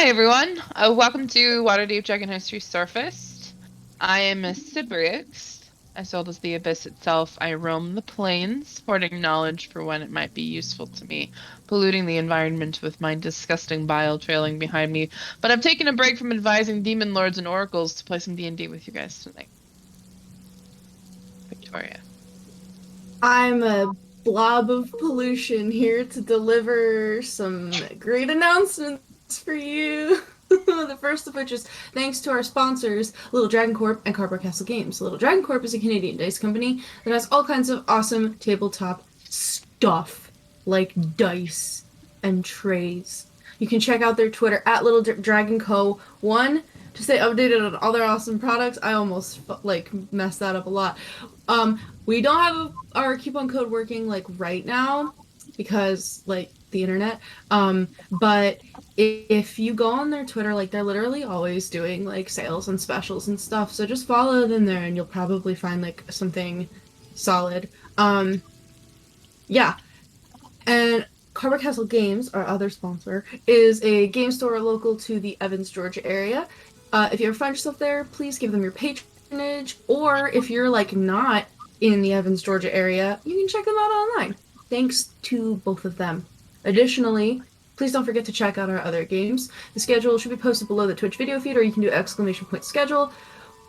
Hi everyone, welcome to Waterdeep Dragon Heist Resurfaced. I am a Cybrix. As old as the abyss itself, I roam the plains, hoarding knowledge for when it might be useful to me, polluting the environment with my disgusting bile trailing behind me. But I'm taking a break from advising demon lords and oracles to play some D&D with you guys tonight. Victoria. I'm a blob of pollution here to deliver some great announcements for you. The first of which is thanks to our sponsors, Little Dragon Corp and Cardboard Castle Games. Little Dragon Corp is a Canadian dice company that has all kinds of awesome tabletop stuff, like dice and trays. You can check out their Twitter at Little Dragon Co. 1 to stay updated on all their awesome products. I almost messed that up a lot. We don't have our coupon code working right now because the internet. But if you go on their Twitter, they're literally always doing sales and specials and stuff. So just follow them there and you'll probably find something solid. Yeah. And Cardboard Castle Games, our other sponsor, is a game store local to the Evans, Georgia area. If you ever find yourself there, please give them your patronage. Or if you're not in the Evans, Georgia area, you can check them out online. Thanks to both of them. Additionally, please don't forget to check out our other games. The schedule should be posted below the Twitch video feed, or you can do !schedule.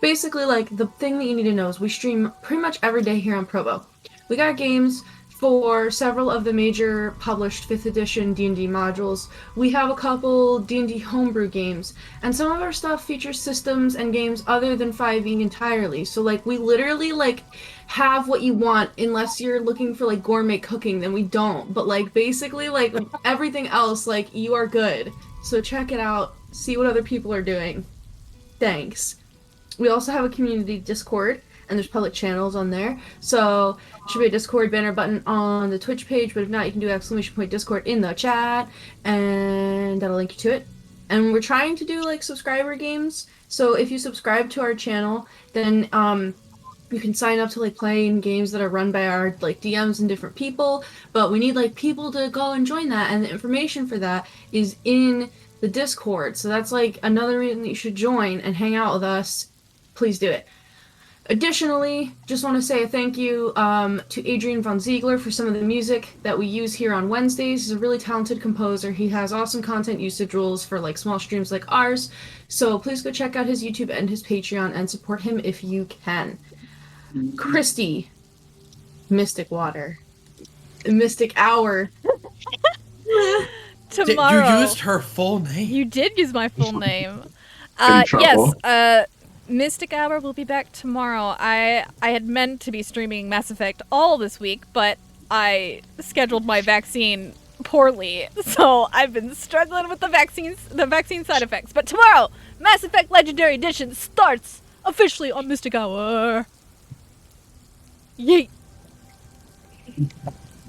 Basically, the thing that you need to know is we stream pretty much every day here on Provo. We got games for several of the major published 5th edition D&D modules. We have a couple D&D homebrew games, and some of our stuff features systems and games other than 5e entirely. So we literally have what you want, unless you're looking for gourmet cooking, then we don't. But basically everything else, you are good. So check it out, see what other people are doing. Thanks. We also have a community Discord, and there's public channels on there. So there should be a Discord banner button on the Twitch page, but if not, you can do !Discord in the chat, and that'll link you to it. And we're trying to do subscriber games. So if you subscribe to our channel, then you can sign up to play in games that are run by our DMs and different people. But we need people to go and join that, and the information for that is in the Discord. So that's another reason that you should join and hang out with us. Please do it. Additionally, just want to say a thank you to Adrian von Ziegler for some of the music that we use here on Wednesdays. He's a really talented composer. He has awesome content usage rules for small streams like ours. So please go check out his YouTube and his Patreon and support him if you can. Kristy, Mysticwater, Mystic Hour. Tomorrow. You used her full name. You did use my full name. Yes. Mystic Hour will be back tomorrow. I had meant to be streaming Mass Effect all this week, but I scheduled my vaccine poorly, so I've been struggling with the vaccine side effects. But tomorrow, Mass Effect Legendary Edition starts officially on Mystic Hour. Yay!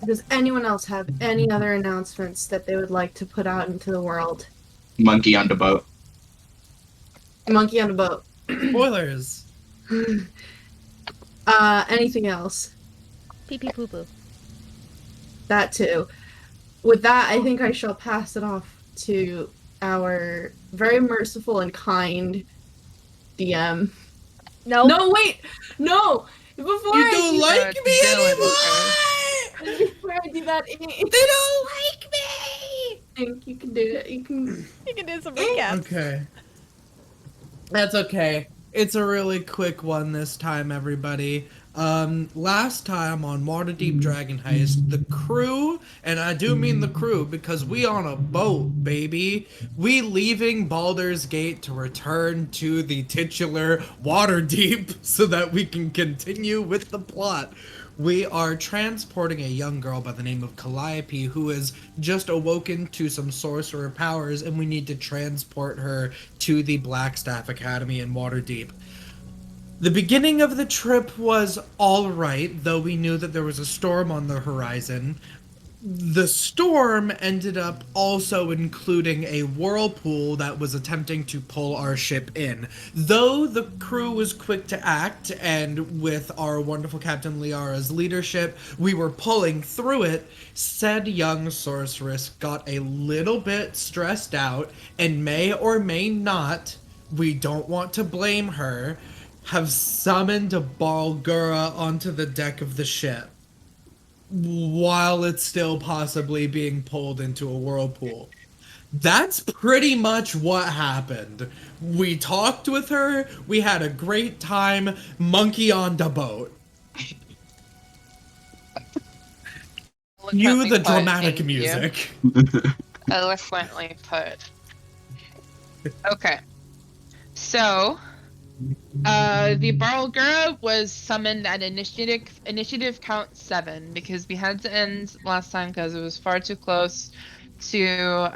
Does anyone else have any other announcements that they would like to put out into the world? Monkey on the boat. Monkey on the boat. Spoilers. Anything else? Pee pee poo poo. That too. With that, I think I shall pass it off to our very merciful and kind DM. No. No, wait! No! Before You don't like me anymore! Before I do that, They don't like me! I think you can do it. You can do some recaps. Okay. That's okay. It's a really quick one this time, everybody. Last time on Waterdeep Dragon Heist, the crew, and I do mean the crew because we on a boat, baby. We leaving Baldur's Gate to return to the titular Waterdeep so that we can continue with the plot. We are transporting a young girl by the name of Calliope who has just awoken to some sorcerer powers, and we need to transport her to the Blackstaff Academy in Waterdeep. The beginning of the trip was alright, though we knew that there was a storm on the horizon. The storm ended up also including a whirlpool that was attempting to pull our ship in. Though the crew was quick to act, and with our wonderful Captain Liara's leadership, we were pulling through it, said young sorceress got a little bit stressed out and may or may not, we don't want to blame her, have summoned a Balgura onto the deck of the ship while it's still possibly being pulled into a whirlpool. That's pretty much what happened. We talked with her, we had a great time, monkey on the boat. Cue the dramatic music. Eloquently put. Okay. So, the Barlgura was summoned at initiative count 7 because we had to end last time because it was far too close to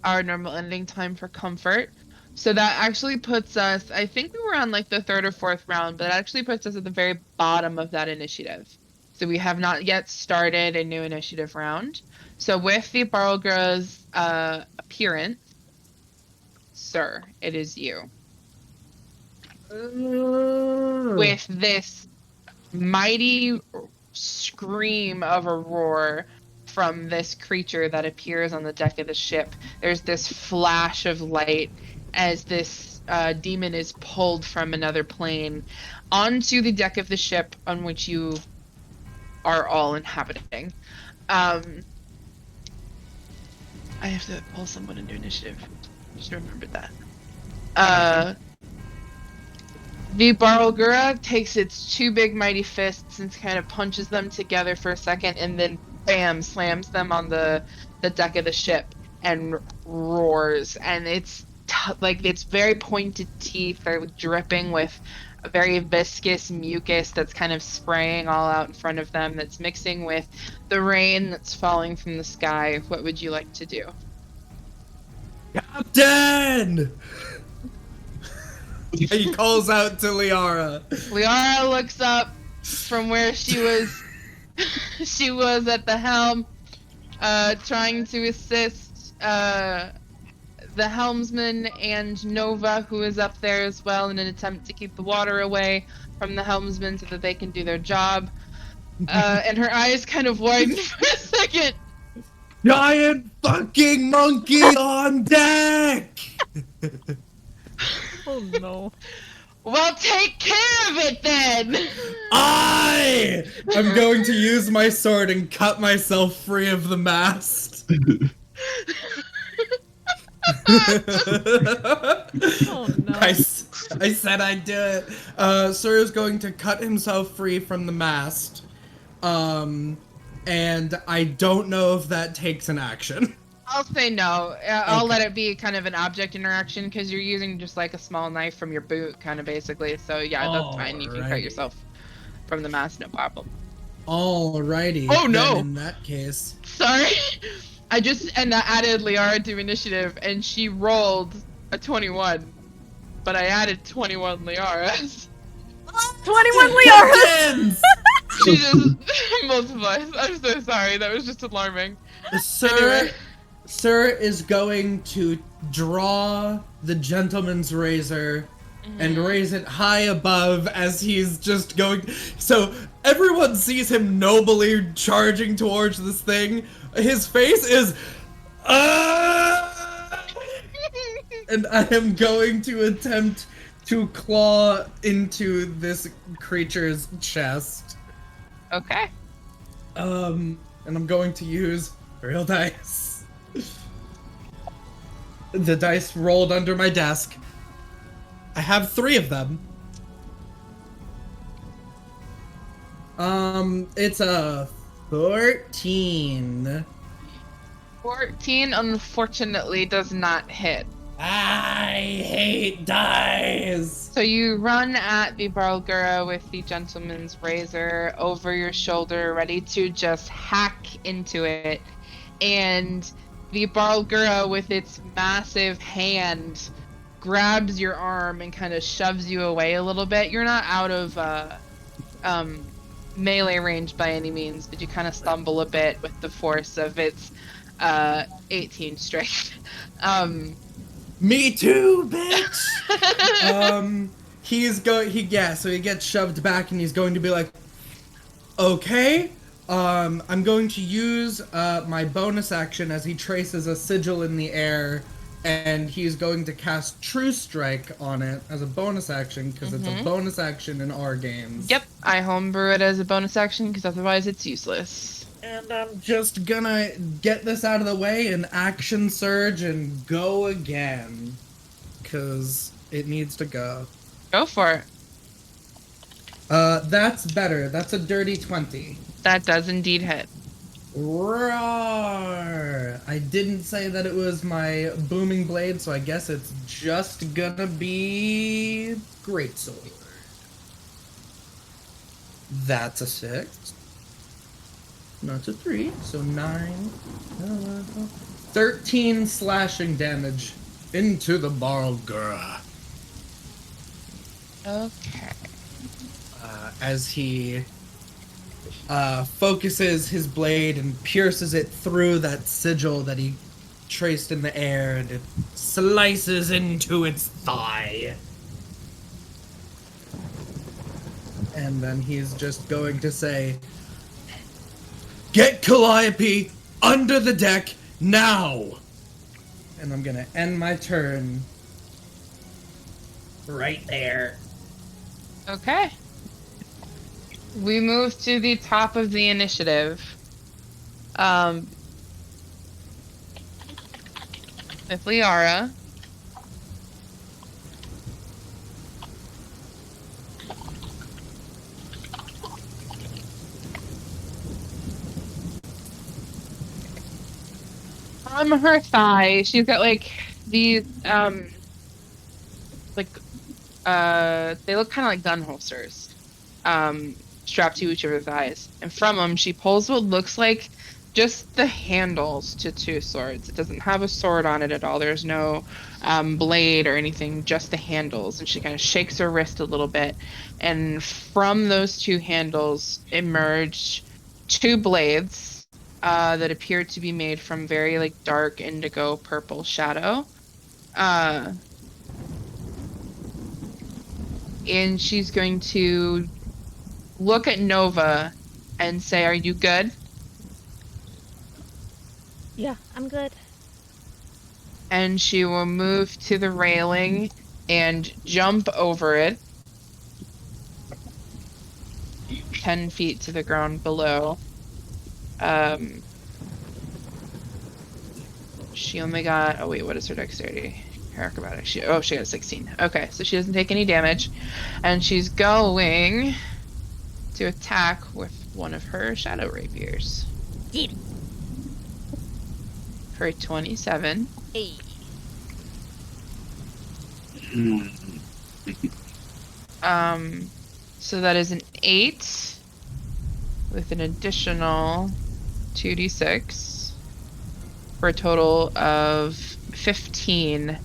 our normal ending time for comfort. So that actually puts us, I think we were on like the 3rd or 4th round, but it actually puts us at the very bottom of that initiative. So we have not yet started a new initiative round. So with the Barlgura's appearance, sir, it is you. With this mighty scream of a roar from this creature that appears on the deck of the ship, there's this flash of light as this demon is pulled from another plane onto the deck of the ship on which you are all inhabiting. I have to pull someone into initiative. Just remembered that. The Barlgura takes its 2 big mighty fists and kind of punches them together for a second, and then bam, slams them on the deck of the ship and roars. And it's like its very pointed teeth are dripping with a very viscous mucus that's kind of spraying all out in front of them. That's mixing with the rain that's falling from the sky. What would you like to do? Captain! He calls out to Liara. Liara looks up from where she was she was at the helm, trying to assist the helmsman and Nova, who is up there as well, in an attempt to keep the water away from the helmsman so that they can do their job. And her eyes kind of widen for a second. Giant fucking monkey on deck! Oh no. Well, take care of it then! I'm going to use my sword and cut myself free of the mast. Oh no. I said I'd do it. Sir is going to cut himself free from the mast. And I don't know if that takes an action. I'll say no. I'll Okay. let it be kind of an object interaction because you're using just like a small knife from your boot, kind of basically. So yeah, that's fine. You can cut Alrighty. yourself from the mast, no problem. Alrighty. Oh, no. Then in that case. Sorry, I added Liara to initiative, and she rolled a 21, but I added 21 Liaras. 21 Liara! She just multiplies. I'm so sorry. That was just alarming. Anyway. Sir is going to draw the gentleman's razor and raise it high above as he's just going. So everyone sees him nobly charging towards this thing. His face is, and I am going to attempt to claw into this creature's chest. Okay. And I'm going to use real dice. The dice rolled under my desk. I have 3 of them. It's a 14. 14 unfortunately does not hit. I hate dice. So you run at the Barlgura with the gentleman's razor over your shoulder, ready to just hack into it. And the Barlgura, with its massive hand, grabs your arm and kind of shoves you away a little bit. You're not out of melee range by any means, but you kind of stumble a bit with the force of its 18 strength. Me too, bitch. So he gets shoved back, and he's going to be like, okay. I'm going to use my bonus action as he traces a sigil in the air, and he's going to cast True Strike on it as a bonus action, because it's a bonus action in our games. Yep, I homebrew it as a bonus action, because otherwise it's useless. And I'm just gonna get this out of the way and action surge and go again, because it needs to go. Go for it. That's better. That's a dirty 20. That does indeed hit. Roar! I didn't say that it was my booming blade, so I guess it's just gonna be greatsword. That's a 6. Not a 3, so 9. 13 slashing damage into the Barlgur. Okay. As he focuses his blade and pierces it through that sigil that he traced in the air, and it slices into its thigh. And then he's just going to say, "Get Calliope under the deck now!" And I'm gonna end my turn right there. Okay. We move to the top of the initiative. With Liara. On her thigh, she's got like these they look kind of like gun holsters, strapped to each of her thighs, and from them she pulls what looks like just the handles to two swords. It doesn't have a sword on it at all. There's no blade or anything, just the handles. And she kind of shakes her wrist a little bit, and from those two handles emerge two blades that appear to be made from very like dark indigo purple shadow. And she's going to look at Nova and say, "Are you good?" Yeah, I'm good. And she will move to the railing and jump over it 10 feet to the ground below. She only got, oh wait, what is her dexterity? Her acrobatics. She got a 16. Okay, so she doesn't take any damage. And she's going to attack with one of her shadow rapiers. Did For a 27. Hey. So that is an 8 with an additional 2d6 for a total of 15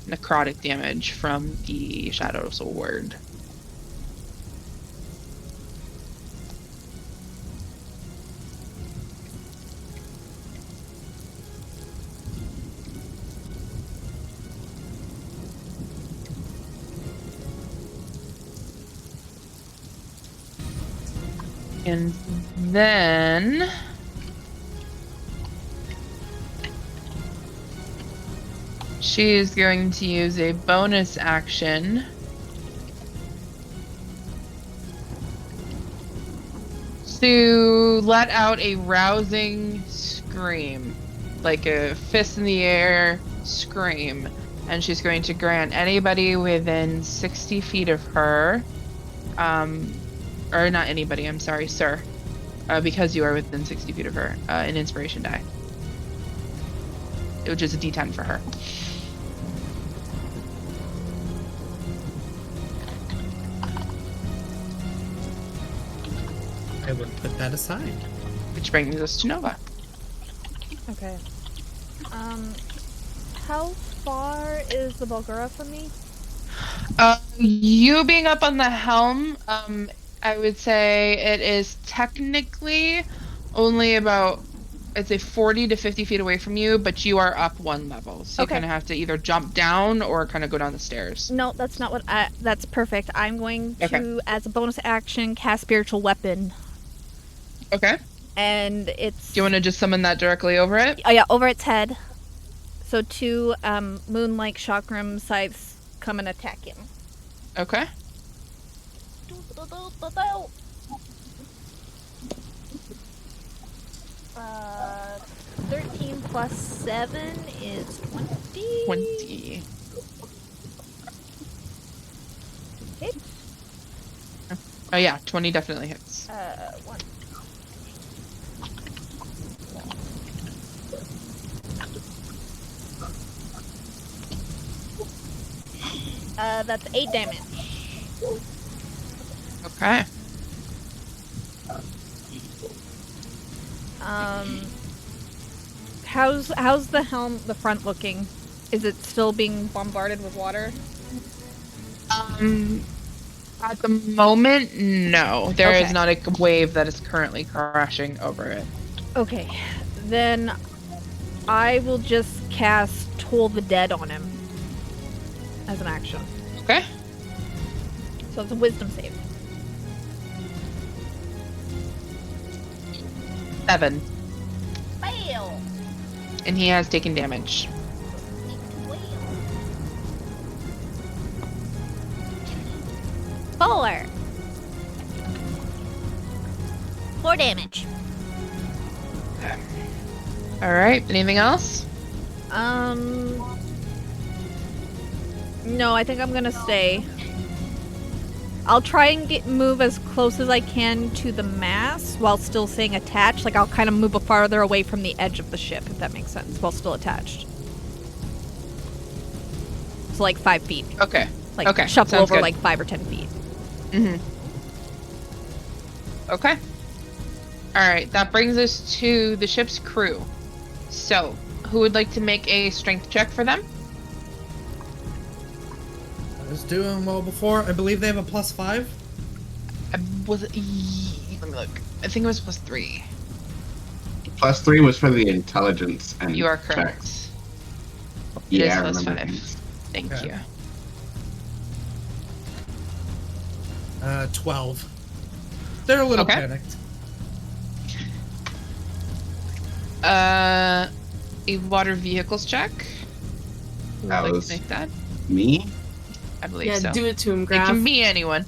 necrotic damage from the Shadow Sword. And then she is going to use a bonus action to let out a rousing scream, like a fist in the air scream. And she's going to grant anybody within 60 feet of her, or not anybody, I'm sorry, sir, because you are within 60 feet of her, an inspiration die, which is a d10 for her. I would put that aside. Which brings us to Nova. Okay. How far is the Bulgura from me? You being up on the helm, I would say it is technically only about, I'd say 40 to 50 feet away from you, but you are up one level. So Okay. you kind of have to either jump down or kind of go down the stairs. No, that's not what that's perfect. I'm going to, Okay. as a bonus action, cast Spiritual Weapon. Okay. And it's... Do you want to just summon that directly over it? Oh yeah, over its head. So 2 moon-like chakram scythes come and attack him. Okay. 13 plus 7 is 20. 20. Hit. Oh yeah, 20 definitely hits. 1. That's 8 damage. Okay. How's the helm, the front looking? Is it still being bombarded with water? At the moment, no. There is Okay. not a wave that is currently crashing over it. Okay, then I will just cast Toll the Dead on him as an action. Okay. So it's a wisdom save. 7. Fail! And he has taken damage. 4 damage. Alright, anything else? No, I think I'm gonna stay. I'll try and move as close as I can to the mast while still staying attached. Like, I'll kind of move farther away from the edge of the ship, if that makes sense, while still attached. So, like, 5 feet. Okay. Like, Okay, shuffle sounds over, good. like, 5 or 10 feet. Mm-hmm. Okay. Alright, that brings us to the ship's crew. So, who would like to make a strength check for them? I was doing well before. I believe they have a +5. Let me look. I think it was +3. +3 was for the intelligence and You are correct. checks. It is Yeah, I +5. remember these. Thank Okay. you. 12. They're a little Okay. panicked. A water vehicles check. Who would That like was- to make that? Me? I believe Yeah, so. do it to him, It Graf. can be anyone.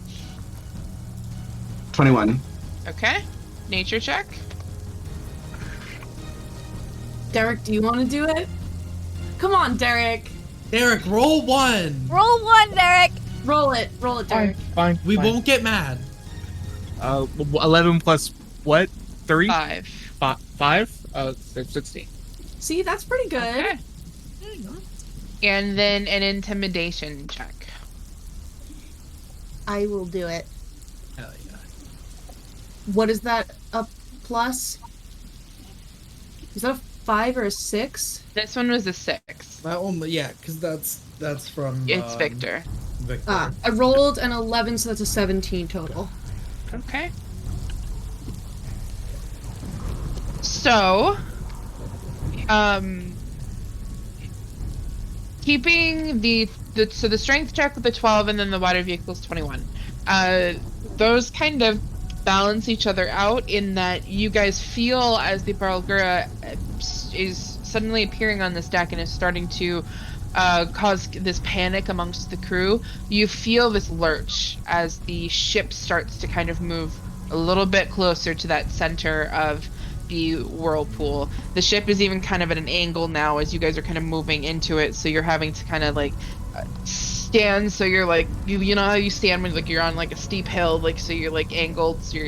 21. Okay. Nature check. Derek, do you want to do it? Come on, Derek. Derek, roll 1. Roll 1, Derek! Roll it, Derek. Fine. We won't get mad. 11 plus what? 3? 5. 5? 16. See, that's pretty good. Okay. And then an intimidation check. I will do it. Hell yeah. What is that? A plus? Is that a 5 or a 6? This one was a 6. That one, yeah, because that's from. It's Victor. Victor. I rolled an 11, so that's a 17 total. Okay. So, keeping the strength check with the 12 and then the water vehicles 21. Those kind of balance each other out in that you guys feel as the Barlgura is suddenly appearing on this deck and is starting to cause this panic amongst the crew. You feel this lurch as the ship starts to kind of move a little bit closer to that center of the whirlpool. The ship is even kind of at an angle now as you guys are kind of moving into it, so you're having to kind of like stand, so you're like, you know how you stand when like you're on like a steep hill, like so you're like angled, so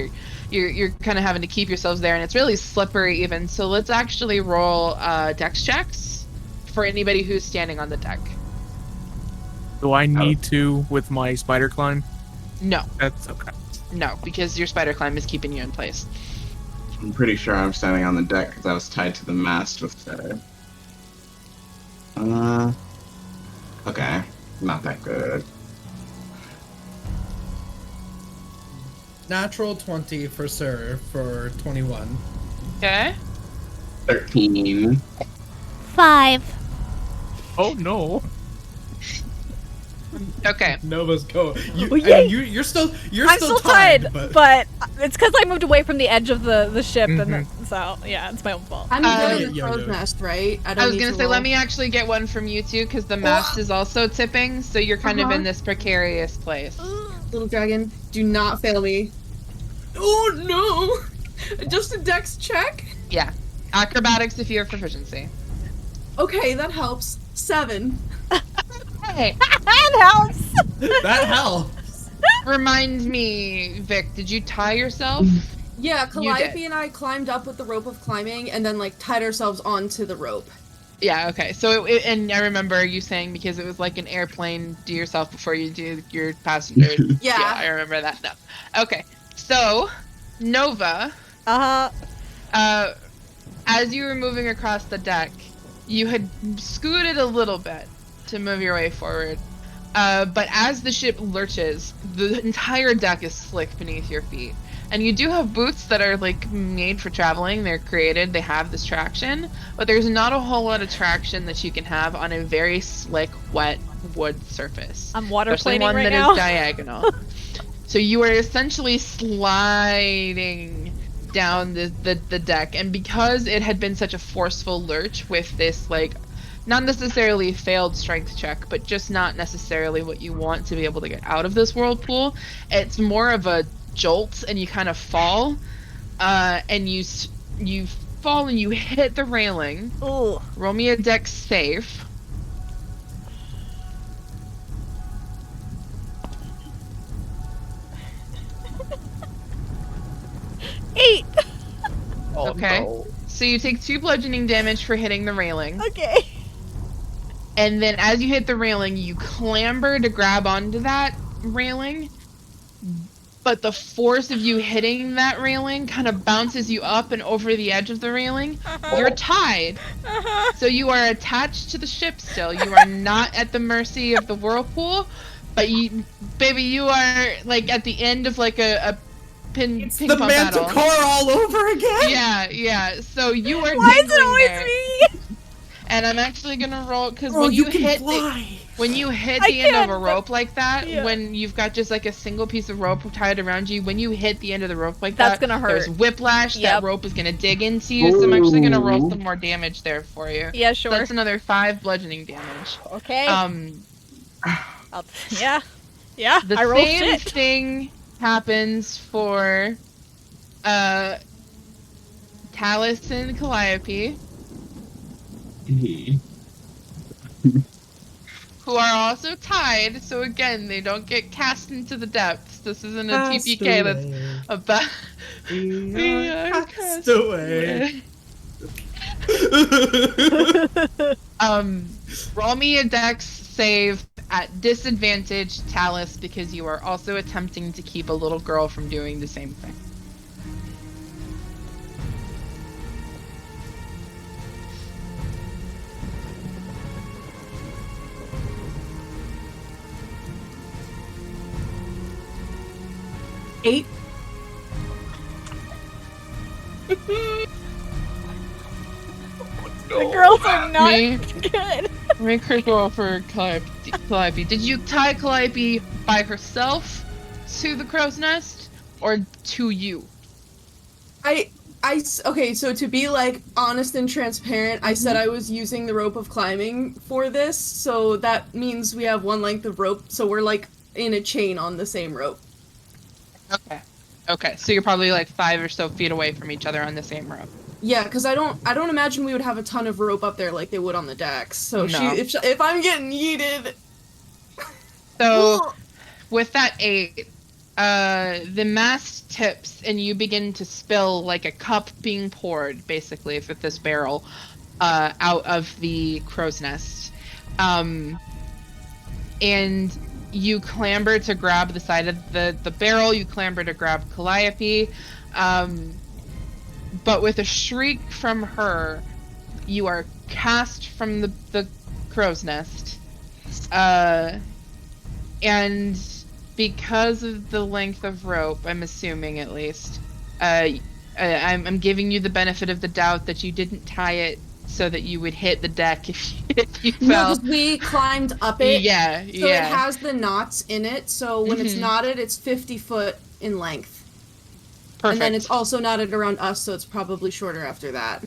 you're kind of having to keep yourselves there, and it's really slippery even. So let's actually roll dex checks for anybody who's standing on the deck. Do I need to with my spider climb? No, That's okay. no, because your spider climb is keeping you in place. I'm pretty sure I'm standing on the deck because I was tied to the mast with the... Okay. Not that good. Natural 20 for Sir for 21. Okay. 13. 5. Oh no. Okay. Nova's go. You, Oh, yay. you're still I'm still tied, but it's because I moved away from the edge of the ship, and then, so yeah, it's my own fault. I'm Uh, good in the crow's nest, right? I was gonna say, let me actually get one from you two, because the mast is also tipping, so you're kind of in this precarious place. Little dragon, do not fail me. Oh no! Just a dex check? Yeah. Acrobatics if you have proficiency. Okay, that helps. 7. Hey, That helps. That helps. remind me, Vic, did you tie yourself? Yeah, You Calliope did. and I climbed up with the rope of climbing and then like tied ourselves onto the rope. Yeah, okay. So, and I remember you saying because it was like an airplane, do yourself before you do your passengers. Yeah. I remember that now. Okay, so, Nova, as you were moving across the deck, you had scooted a little bit to move your way forward. But as the ship lurches, the entire deck is slick beneath your feet. And you do have boots that are like made for traveling. They're created. They have this traction, but there's not a whole lot of traction that you can have on a very slick, wet wood surface. I'm water Especially planing one right that now. is diagonal. So you are essentially sliding down the deck, and because it had been such a forceful lurch with this like not necessarily failed strength check, but just not necessarily what you want to be able to get out of this whirlpool, it's more of a jolt, and you kind of fall, and you fall and you hit the railing. Ooh. Roll me a dex save. Eight. Oh, Okay. no. So you take 2 bludgeoning damage for hitting the railing. Okay. And then as you hit the railing, you clamber to grab onto that railing. But the force of you hitting that railing kind of bounces you up and over the edge of the railing. You're tied. So you are attached to the ship still. You are not at the mercy of the whirlpool. But you, baby, you are like at the end of like a ping The pong battle. Manticore all over again. Yeah. So you are Why is it dangling always there. me? And I'm actually gonna roll because Oh, when you you can hit fly. when you hit I the end of can, a but- rope like that, yeah. when you've got just like a single piece of rope tied around you, when you hit the end of the rope like That's that, gonna hurt. there's whiplash. Yep. That rope is gonna dig into you. So I'm actually gonna roll Ooh. some more damage there for you. Yeah, So sure. that's another 5 bludgeoning damage. Okay. The Yeah. I rolled same shit. thing happens for Tallice and Calliope, who are also tied. So again, they don't get cast into the depths. This isn't a TPK that's about. We are Cast away. Roll me a dex save at disadvantage, Tallice, because you are also attempting to keep a little girl from doing the same thing. Eight. The girls are not Me? good. Make her roll for Calliope. Did you tie Calliope by herself to the crow's nest, or to you? Okay, so to be like honest and transparent, I said I was using the rope of climbing for this, so that means we have one length of rope, so we're like in a chain on the same rope. Okay, so you're probably like 5 or so feet away from each other on the same rope. Yeah, because I don't imagine we would have a ton of rope up there like they would on the decks. So No. if I'm getting yeeted, So, with that 8, the mast tips and you begin to spill like a cup being poured, basically, with this barrel, out of the crow's nest. And you clamber to grab the side of the barrel, you clamber to grab Calliope, but with a shriek from her, you are cast from the crow's nest. And because of the length of rope, I'm assuming at least, I'm giving you the benefit of the doubt that you didn't tie it so that you would hit the deck if you No, fell. because we climbed up it. Yeah, So yeah. it has the knots in it, so when it's knotted, it's 50 foot in length. Perfect. And then it's also knotted around us, so it's probably shorter after that.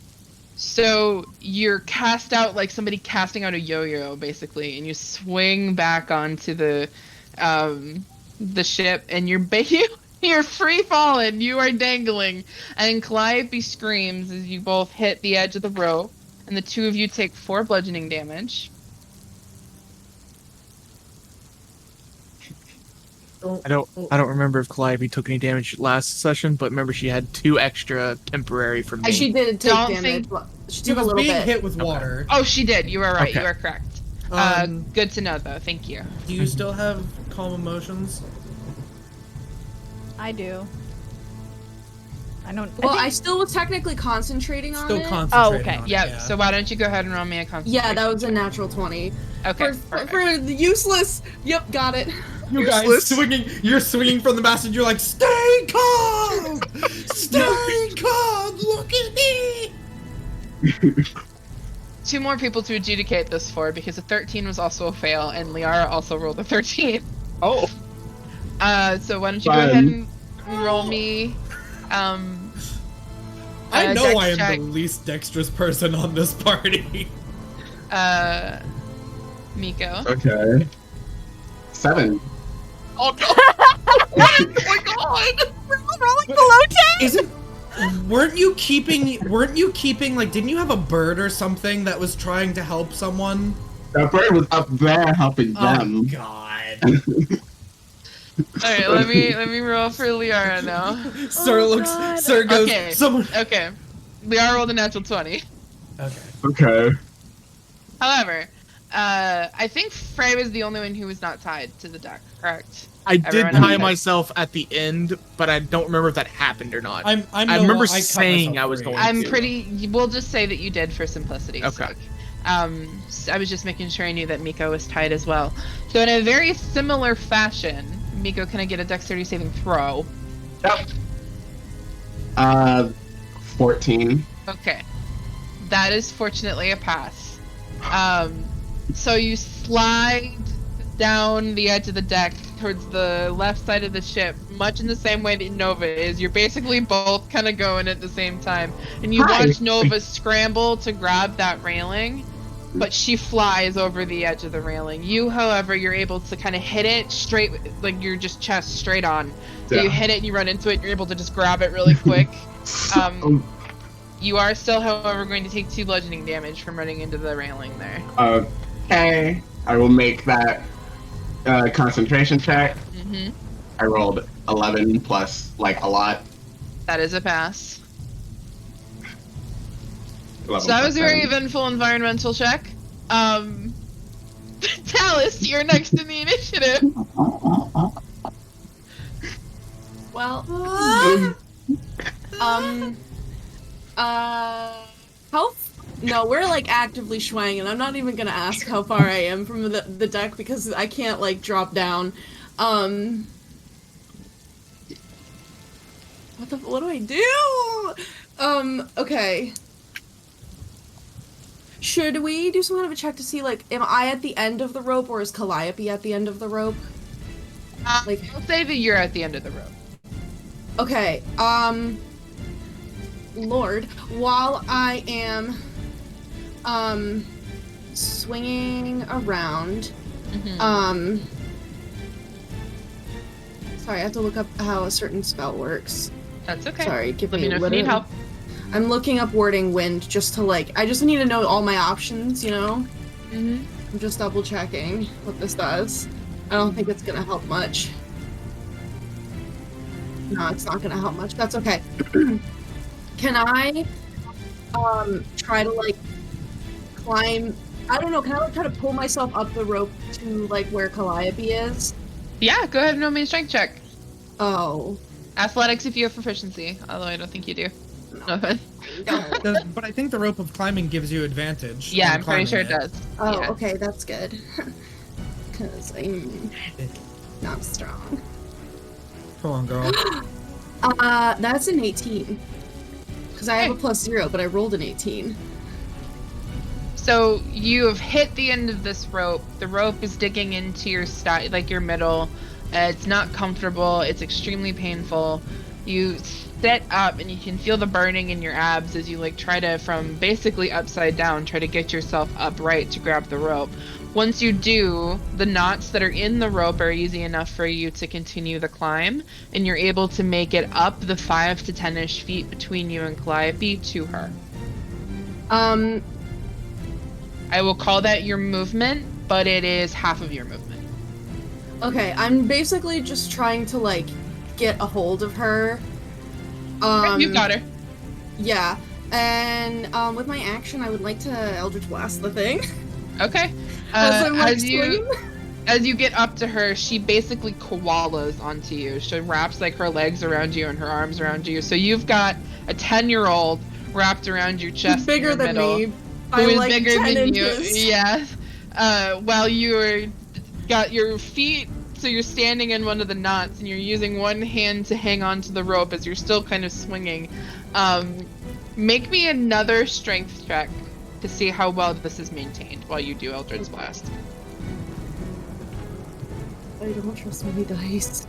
So you're cast out like somebody casting out a yo-yo, basically, and you swing back onto the ship, and you're free falling. You are dangling, and Calliope screams as you both hit the edge of the rope, and the two of you take 4 bludgeoning damage. I don't remember if Calliope took any damage last session, but remember she had 2 extra temporary for me. She did take Don't damage. think- But she She took a was little being bit. hit with water. Oh, she did. You are right. Okay. You are correct. Good to know, though. Thank you. Do you still have calm emotions? I do. I don't. Well, think- I still was technically concentrating on Still it. concentrating okay. on it, Yep. yeah. So why don't you go ahead and roll me a concentration? Yeah, that was a natural 20. Okay. For the useless. Yep, got it. You guys you're swinging from the mast and you're like, stay calm! Stay calm! Look at me! 2 more people to adjudicate this for, because a 13 was also a fail, and Liara also rolled a 13. Oh. So why don't you go Fun. ahead and roll me, I a know dex I am check. the least dexterous person on this party. Mico. Okay. 7. Oh no! Oh my god! rolling below 10. Isn't weren't you keeping like didn't you have a bird or something that was trying to help someone? That bird was up there helping them. Oh god. Alright, let me roll for Liara now. Sir goes Okay. someone. Okay. Liara rolled a natural 20. Okay. Okay. However, I think Frey was the only one who was not tied to the deck, correct? I did Everyone tie else- myself at the end, but I don't remember if that happened or not. I remember cut saying myself I was free. going We'll just say that you did for simplicity's Okay. sake. I was just making sure I knew that Mico was tied as well. So in a very similar fashion, Mico, can I get a dexterity saving throw? Yep. 14. Okay. That is fortunately a pass. So you slide down the edge of the deck towards the left side of the ship, much in the same way that Nova is. You're basically both kind of going at the same time. And you Hi. watch Nova scramble to grab that railing, but she flies over the edge of the railing. You, however, you're able to kind of hit it straight, like your just chest straight on. So Yeah. you hit it and you run into it, you're able to just grab it really quick. You are still, however, going to take 2 bludgeoning damage from running into the railing there. Okay. I will make that concentration check. Mm-hmm. I rolled 11 plus, like, a lot. That is a pass. 11 So that was a plus very 7. eventful environmental check. Tallice, you're next in the initiative. Well, how? No, we're like actively swanging. I'm not even gonna ask how far I am from the deck because I can't like drop down. What do I do? Okay. Should we do some kind of a check to see, like, am I at the end of the rope or is Calliope at the end of the rope? Like, I'll say that you're at the end of the rope. okay, Lord, while I am, swinging around, sorry, I have to look up how a certain spell works. That's okay. Sorry, give Let me me a know if you need little- help. I'm looking up Wording Wind just to, like, I just need to know all my options, you know? Mm-hmm. I'm just double checking what this does. I don't think it's gonna help much. No, it's not gonna help much. That's okay. Can I, try to, like, climb... I don't know, can I, like, try to pull myself up the rope to, like, where Calliope is? Yeah, go ahead and roll me a strength check. Oh. Athletics if you have proficiency, although I don't think you do. No. But I think the rope of climbing gives you advantage. Yeah, on I'm pretty sure it climbing does. Oh, Yeah. okay, that's good. Because I'm... not strong. Come on, girl. That's an 18. Because I have a +0, but I rolled an 18. So you have hit the end of this rope. The rope is digging into your your middle. It's not comfortable. It's extremely painful. You sit up and you can feel the burning in your abs as you try to, from basically upside down, try to get yourself upright to grab the rope. Once you do, the knots that are in the rope are easy enough for you to continue the climb, and you're able to make it up the 5 to 10-ish feet between you and Calliope to her. I will call that your movement, but it is half of your movement. Okay, I'm basically just trying to, get a hold of her. You got her. Yeah, and with my action, I would like to Eldritch Blast the thing. Okay. As you get up to her, she basically koalas onto you. She wraps her legs around you and her arms around you. So you've got a 10-year-old wrapped around your chest. Bigger than me. Who is bigger 10 than inches. you? Yes. While you're got your feet, so you're standing in one of the knots and you're using one hand to hang on to the rope as you're still kind of swinging. Make me another strength check to see how well this is maintained while you do Eldritch Blast. I don't trust my dice.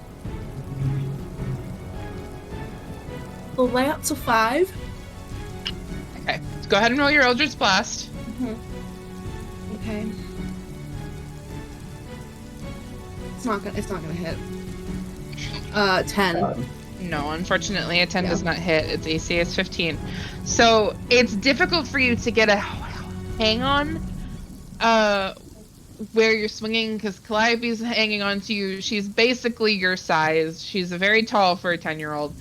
Well, that's a 5. Okay, so go ahead and roll your Eldritch Blast. Mm-hmm. Okay. It's not gonna hit. 10. No, unfortunately, a 10 does not hit. Its AC is 15. So it's difficult for you to get a hang on where you're swinging, because Calliope's hanging on to you. She's basically your size. She's very tall for a 10-year-old.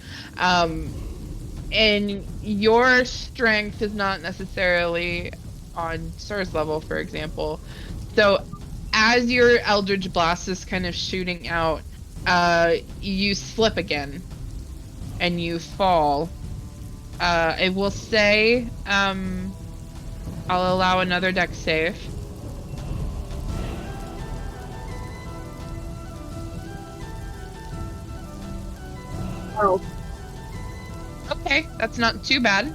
And your strength is not necessarily on Sir's level, for example. So as your Eldritch Blast is kind of shooting out, you slip again. And you fall. I will say, I'll allow another dex save. Oh. Okay, that's not too bad.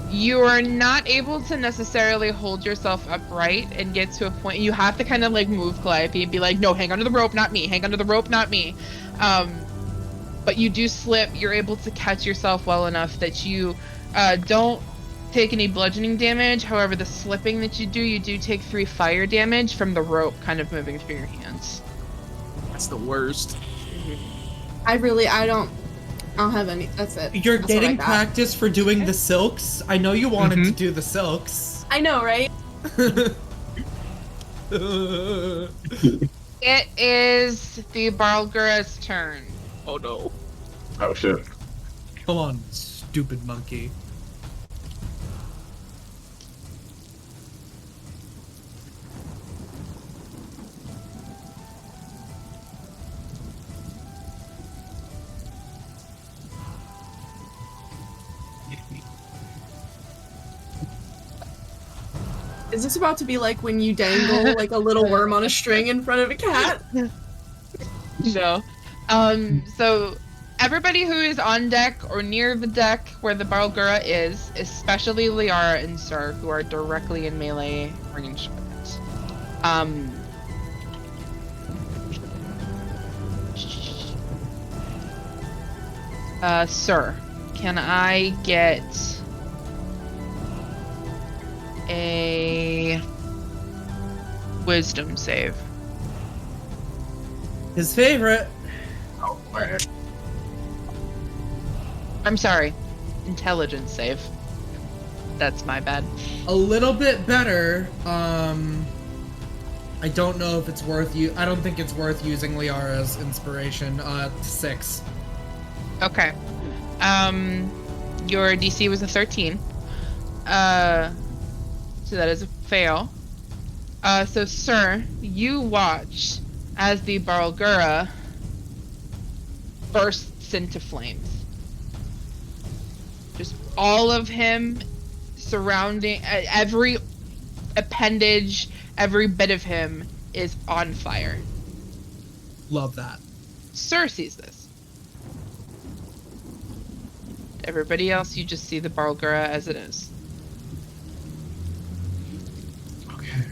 You are not able to necessarily hold yourself upright and get to a point. You have to kind of move Calliope and be like, no, hang onto the rope, not me. Hang onto the rope, not me. But you do slip. You're able to catch yourself well enough that you don't take any bludgeoning damage. However, the slipping that you do take 3 fire damage from the rope kind of moving through your hands. That's the worst. I don't have any. That's it. You're That's getting what I got. practice for doing the silks. I know you wanted to do the silks. I know, right? It is the Barlgura's turn. Oh no. Oh shit. Come on, stupid monkey. Is this about to be like when you dangle a little worm on a string in front of a cat? No. So everybody who is on deck or near the deck where the Barlgura is, especially Liara and Sir, who are directly in melee range of it. Sir, can I get a wisdom save? His favorite. Oh, alright. I'm sorry, intelligence save. That's my bad. A little bit better. I don't know if it's worth you. I don't think it's worth using Liara's inspiration. 6. Okay. Your DC was a 13. So that is a fail. So Sir, you watch as the Barlgura bursts into flames. Just all of him surrounding, every appendage, every bit of him is on fire. Love that. Sir sees this. Everybody else, you just see the Barlgura as it is. Okay.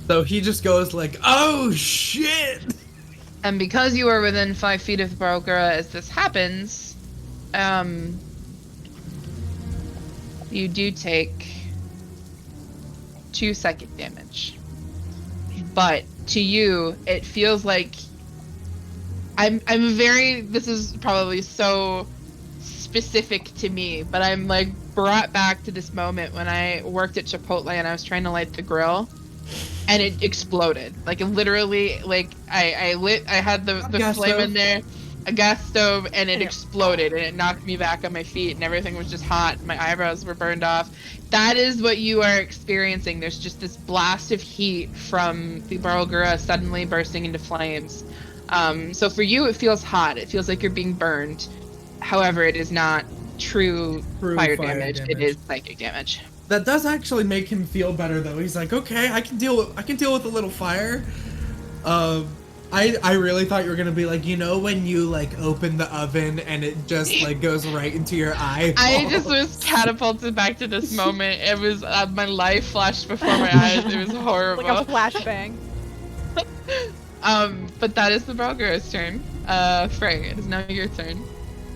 So he just goes like, "Oh shit!" And because you are within 5 feet of the Barlgura as this happens, you do take 2 psychic damage. But to you, it feels like this is probably so specific to me, but I'm like brought back to this moment when I worked at Chipotle and I was trying to light the grill and it exploded. Like, it literally, like, I had the flame in there, a gas stove, and it exploded and it knocked me back on my feet and everything was just hot. My eyebrows were burned off. That is what you are experiencing. There's just this blast of heat from the Barlgura suddenly bursting into flames. So for you, it feels hot. It feels like you're being burned. However, it is not true fire damage. It is psychic damage. That does actually make him feel better, though. He's like, okay, I can deal with a little fire. I really thought you were gonna be like, you know, when you like open the oven and it just like goes right into your eye. I just was catapulted back to this moment. It was my life flashed before my eyes. It was horrible. Like a flashbang. But that is the Barlgura's turn. Frey, it is now your turn.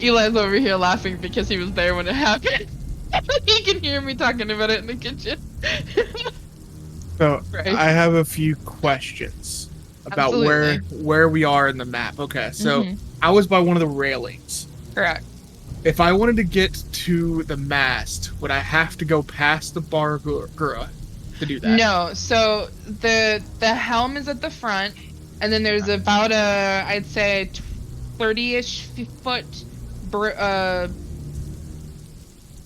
Eli's over here laughing because he was there when it happened. He can hear me talking about it in the kitchen. So Right. I have a few questions about Absolutely. where we are in the map. Okay, so I was by one of the railings. Correct. If I wanted to get to the mast, would I have to go past the Barlgura to do that? No, so the helm is at the front, and then there's about I'd say 30-ish foot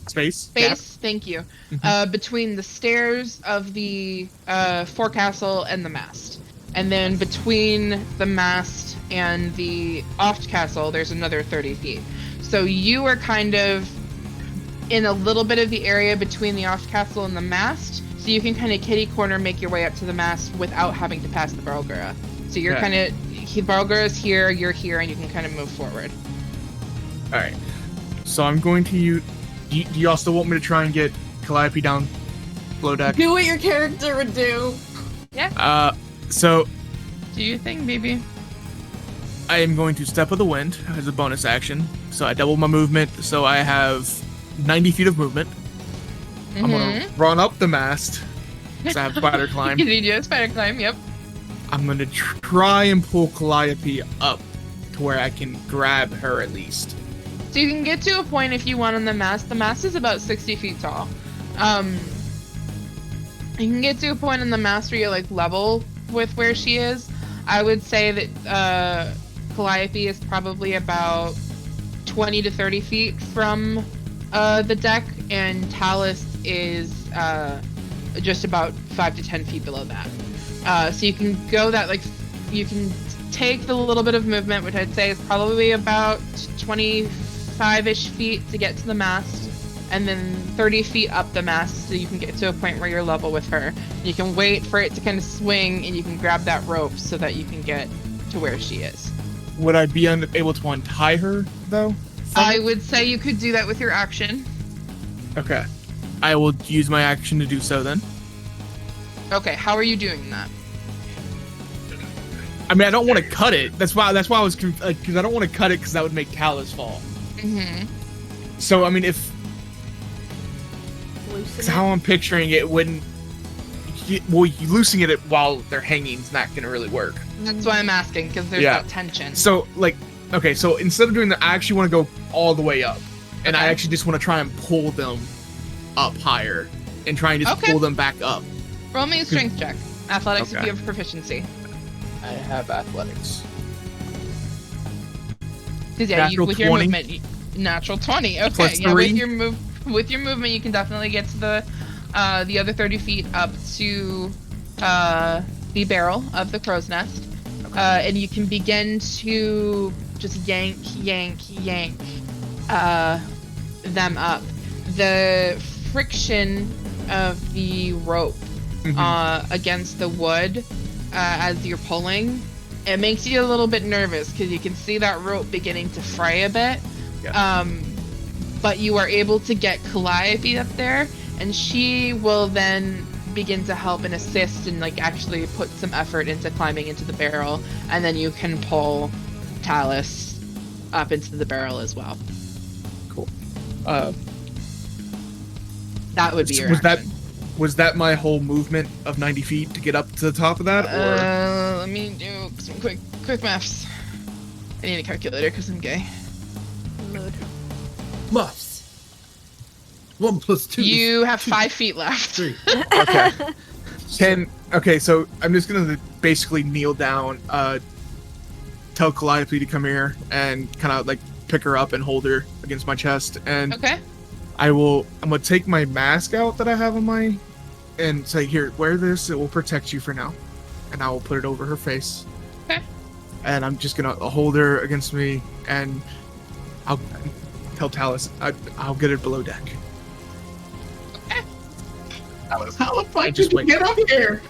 Space. thank you, between the stairs of the forecastle and the mast. And then between the mast and the oft castle, there's another 30 feet. So you are kind of in a little bit of the area between the oft castle and the mast, so you can kind of kitty corner make your way up to the mast without having to pass the Barlgura. So you're kind of, Barlgura's here, you're here, and you can kind of move forward. All right. So I'm going to use. Do you also want me to try and get Calliope down below deck? Do what your character would do. Yeah. So Do your thing, baby. I am going to Step of the Wind as a bonus action. So I double my movement, so I have 90 feet of movement. I'm going to run up the mast, because I have spider climb. You need a spider climb, yep. I'm going to try and pull Calliope up to where I can grab her at least. So you can get to a point if you want on the mast. The mast is about 60 feet tall. You can get to a point on the mast where you're like level with where she is. I would say that Calliope is probably about 20 to 30 feet from the deck, and Tallice is just about 5 to 10 feet below that. So you can go that, like, you can take the little bit of movement, which I'd say is probably about 25-ish feet to get to the mast, and then 30 feet up the mast so you can get to a point where you're level with her. You can wait for it to kind of swing, and you can grab that rope so that you can get to where she is. Would I be able to untie her, though? I would say you could do that with your action. Okay. I will use my action to do so then. Okay, how are you doing that? I mean, I don't want to cut it. That's why I was because I don't want to cut it because that would make Tallice fall. So I mean, if how I'm picturing it, wouldn't loosening it while they're hanging is not gonna really work. That's why I'm asking, because there's that tension. So like, okay, so instead of doing that, I actually want to go all the way up, and I actually just want to try and pull them up higher, and try and just pull them back up. Roll me a strength check. Athletics if you have proficiency. I have athletics. Because with your movement, natural 20. Okay, Plus yeah, 3. with your movement, you can definitely get to the other 30 feet up to the barrel of the crow's nest, and you can begin to just yank them up. The friction of the rope against the wood as you're pulling It makes you a little bit nervous because you can see that rope beginning to fray a bit. Yeah. But you are able to get Calliope up there, and she will then begin to help and assist and like actually put some effort into climbing into the barrel, and then you can pull Tallice up into the barrel as well. Cool. That would be your action. Was that my whole movement of 90 feet to get up to the top of that? Or Let me do some quick maths. I need a calculator because I'm gay. Mood. Muffs. 1 + 2. You have 5 feet left. 3. Okay. So I'm just gonna basically kneel down, tell Calliope to come here, and kind of like pick her up and hold her against my chest, and Okay. I'm gonna take my mask out that I have on my, and say, here, wear this. It will protect you for now, and I will put it over her face. Okay. And I'm just gonna hold her against me, and I'll tell Tallice I'll get her below deck. Okay. Tallice, how the fuck Just did you get up here?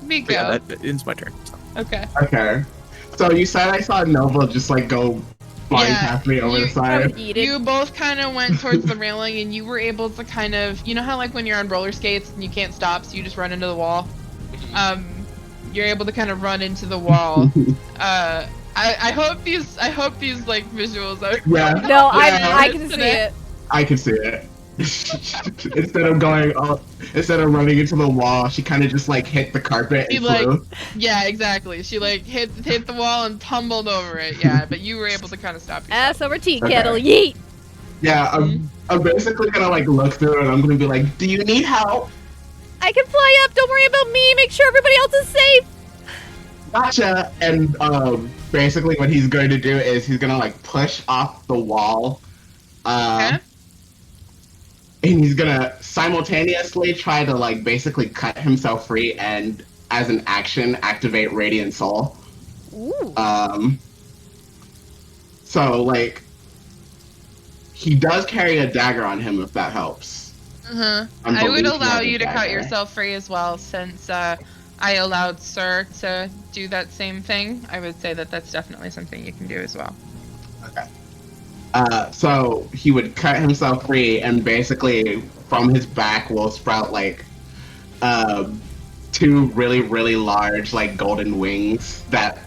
Mico. But yeah, that ends my turn. So. Okay. Okay. So you said I saw Nova just like go flying Yeah, past me over the I side. would eat it. You both kind of went towards the railing, and you were able to kind of, you know how like when you're on roller skates and you can't stop, so you just run into the wall. You're able to kind of run into the wall. I hope these like visuals are. Yeah. No, Yeah. I can see it. I can see it. Instead of running into the wall, she kind of just like hit the carpet She and like, flew. yeah, exactly. She like hit the wall and tumbled over it. Yeah, but you were able to kind of stop yourself. Ass over tea Okay. kettle, yeet. Yeah, I'm basically gonna like look through and I'm gonna be like, do you need help? I can fly up. Don't worry about me. Make sure everybody else is safe. Gotcha. And basically what he's going to do is he's gonna like push off the wall. Okay. And he's gonna simultaneously try to like basically cut himself free and as an action activate Radiant Soul. Ooh. So like he does carry a dagger on him if that helps. I believe would he allow has a you to cut dagger. yourself free as well, since I allowed Sir to do that same thing. I would say that that's definitely something you can do as well. Okay. So he would cut himself free, and basically from his back will sprout like 2 really, really large like golden wings that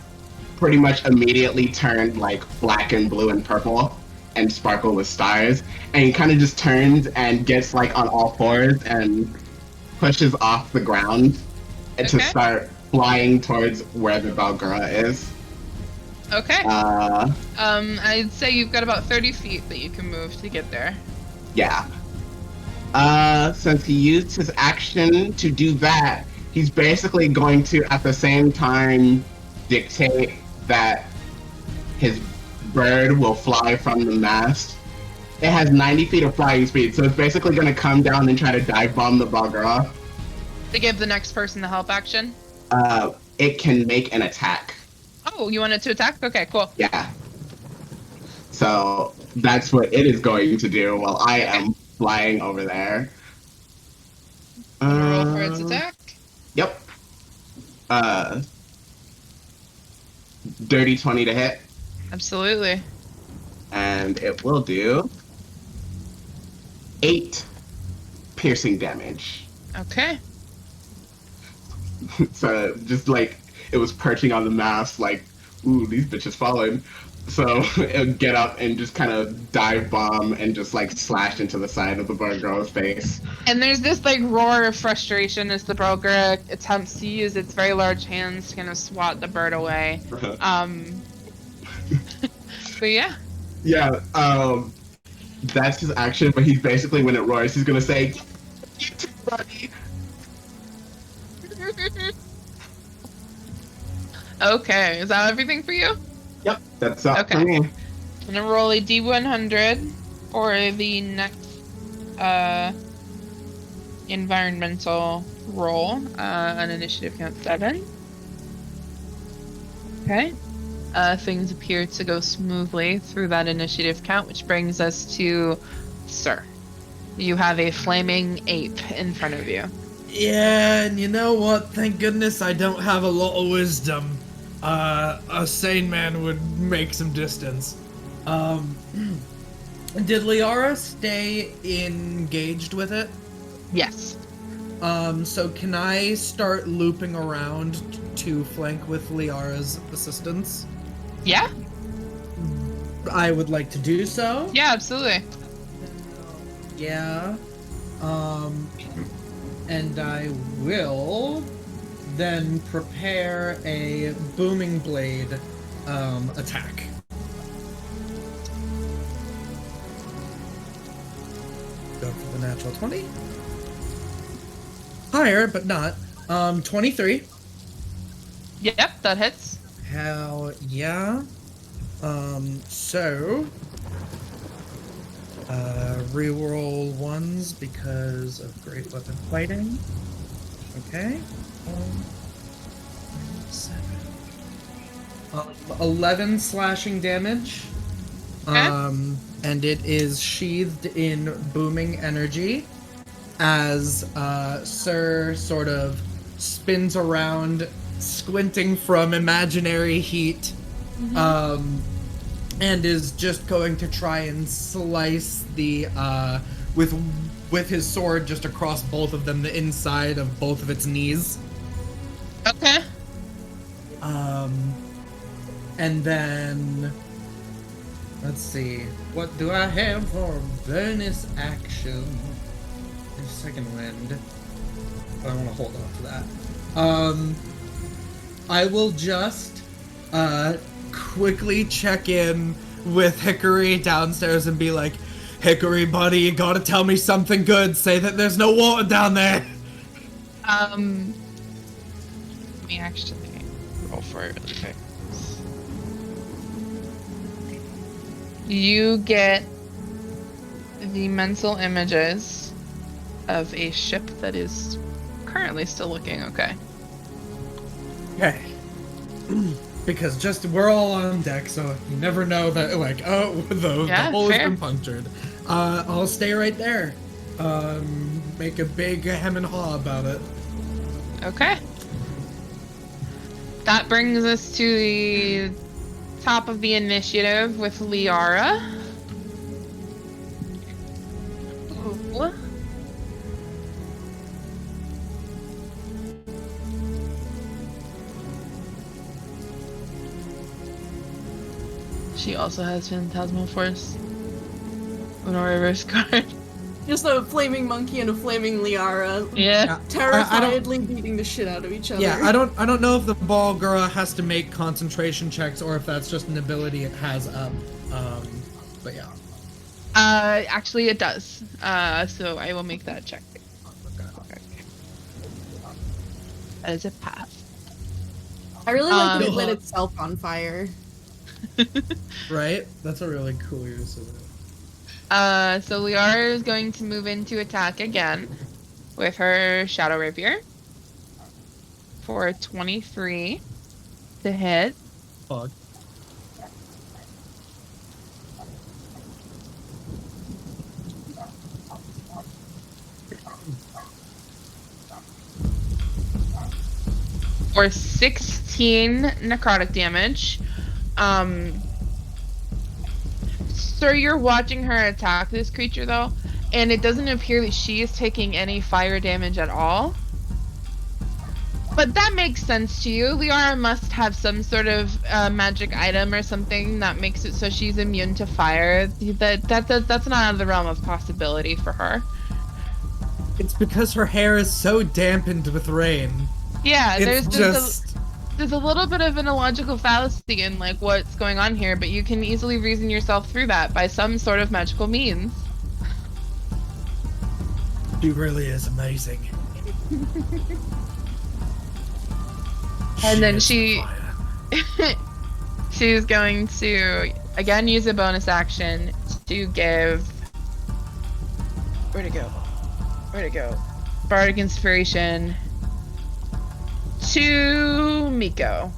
pretty much immediately turn like black and blue and purple and sparkle with stars. And he kind of just turns and gets like on all fours and pushes off the ground and to Okay. start flying towards where the Balgura is. Okay. Uh, I'd say you've got about 30 feet that you can move to get there. Yeah. Since he used his action to do that, he's basically going to, at the same time, dictate that his bird will fly from the mast. It has 90 feet of flying speed, so it's basically going to come down and try to dive bomb the Balgura. To give the next person the help action. It can make an attack. Oh, you wanted to attack? Okay, cool. Yeah. So that's what it is going to do while I am flying over there. Roll for its attack. Yep. Dirty 20 to hit, Absolutely. and it will do 8 piercing damage. Okay. So just like it was perching on the mast, like, ooh, these bitches falling. So it would get up and just kind of dive bomb and just like slash into the side of the Bargirl's face. And there's this like roar of frustration as the Broker attempts to use its very large hands to kind of swat the bird away. But yeah. Yeah, that's his action, but he's basically, when it roars, he's gonna say, "You too, buddy." Okay, is that everything for you? Yep, that's up Okay. for me. I'm gonna roll a D100 for the next environmental roll on initiative count 7. Okay. Things appear to go smoothly through that initiative count, which brings us to Sir. You have a flaming ape in front of you. Yeah, and you know what? Thank goodness I don't have a lot of wisdom. A sane man would make some distance. Did Liara stay engaged with it? Yes. So can I start looping around to flank with Liara's assistance? Yeah? I would like to do so. Yeah, absolutely. Yeah. And I will then prepare a booming blade attack. Go for the natural 20. Higher, but not. 23. Yep, that hits. Hell yeah. So reroll ones because of great weapon fighting. Okay. 7. 11 slashing damage. Okay. And it is sheathed in booming energy as Sir sort of spins around, squinting from imaginary heat, and is just going to try and slice the with his sword just across both of them, the inside of both of its knees. Okay. And then let's see, what do I have for bonus action? Second wind. But I want to hold on to that. I will just quickly check in with Hickory downstairs and be like, Hickory, buddy, you gotta tell me something good. Say that there's no water down there. Let me actually roll for it really quick. You get the mental images of a ship that is currently still looking okay. Okay. Because we're all on deck, so you never know that, like, the hole has been punctured. I'll stay right there. Make a big hem and haw about it. Okay. That brings us to the top of the initiative with Liara. Ooh. She also has Phantasmal Force. No reverse card. Just a flaming monkey and a flaming Liara. Yeah. Terrifiedly beating the shit out of each other. Yeah, I don't know if the Balgura has to make concentration checks or if that's just an ability it has up. But yeah. Actually it does. So I will make that check. That is a pass. I really like that it lit itself on fire. Right? That's a really cool use of it. So Liara is going to move into attack again with her Shadow Rapier for 23 to hit. Fuck. For 16 necrotic damage. So you're watching her attack this creature though, and it doesn't appear that she is taking any fire damage at all. But that makes sense to you. Liara must have some sort of magic item or something that makes it so she's immune to fire. That's not out of the realm of possibility for her. It's because her hair is so dampened with rain. Yeah, It's there's a little bit of an illogical fallacy in like what's going on here, but you can easily reason yourself through that by some sort of magical means. She really is amazing. And then she's going to again use a bonus action to give where'd it go? Bardic Inspiration to Mico.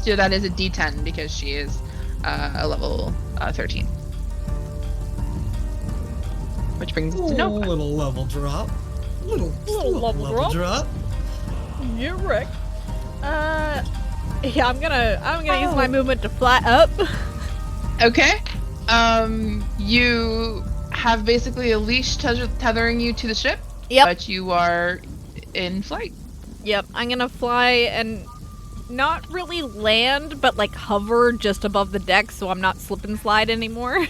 So that is a D10 because she is a level 13. which brings us to Nova. Little level drop. Little level drop. You're wrecked. Yeah, I'm gonna use my movement to fly up. Okay. You have basically a leash tethering you to the ship. Yep. But you are in flight. Yep, I'm gonna fly and not really land, but like hover just above the deck so I'm not slip and slide anymore.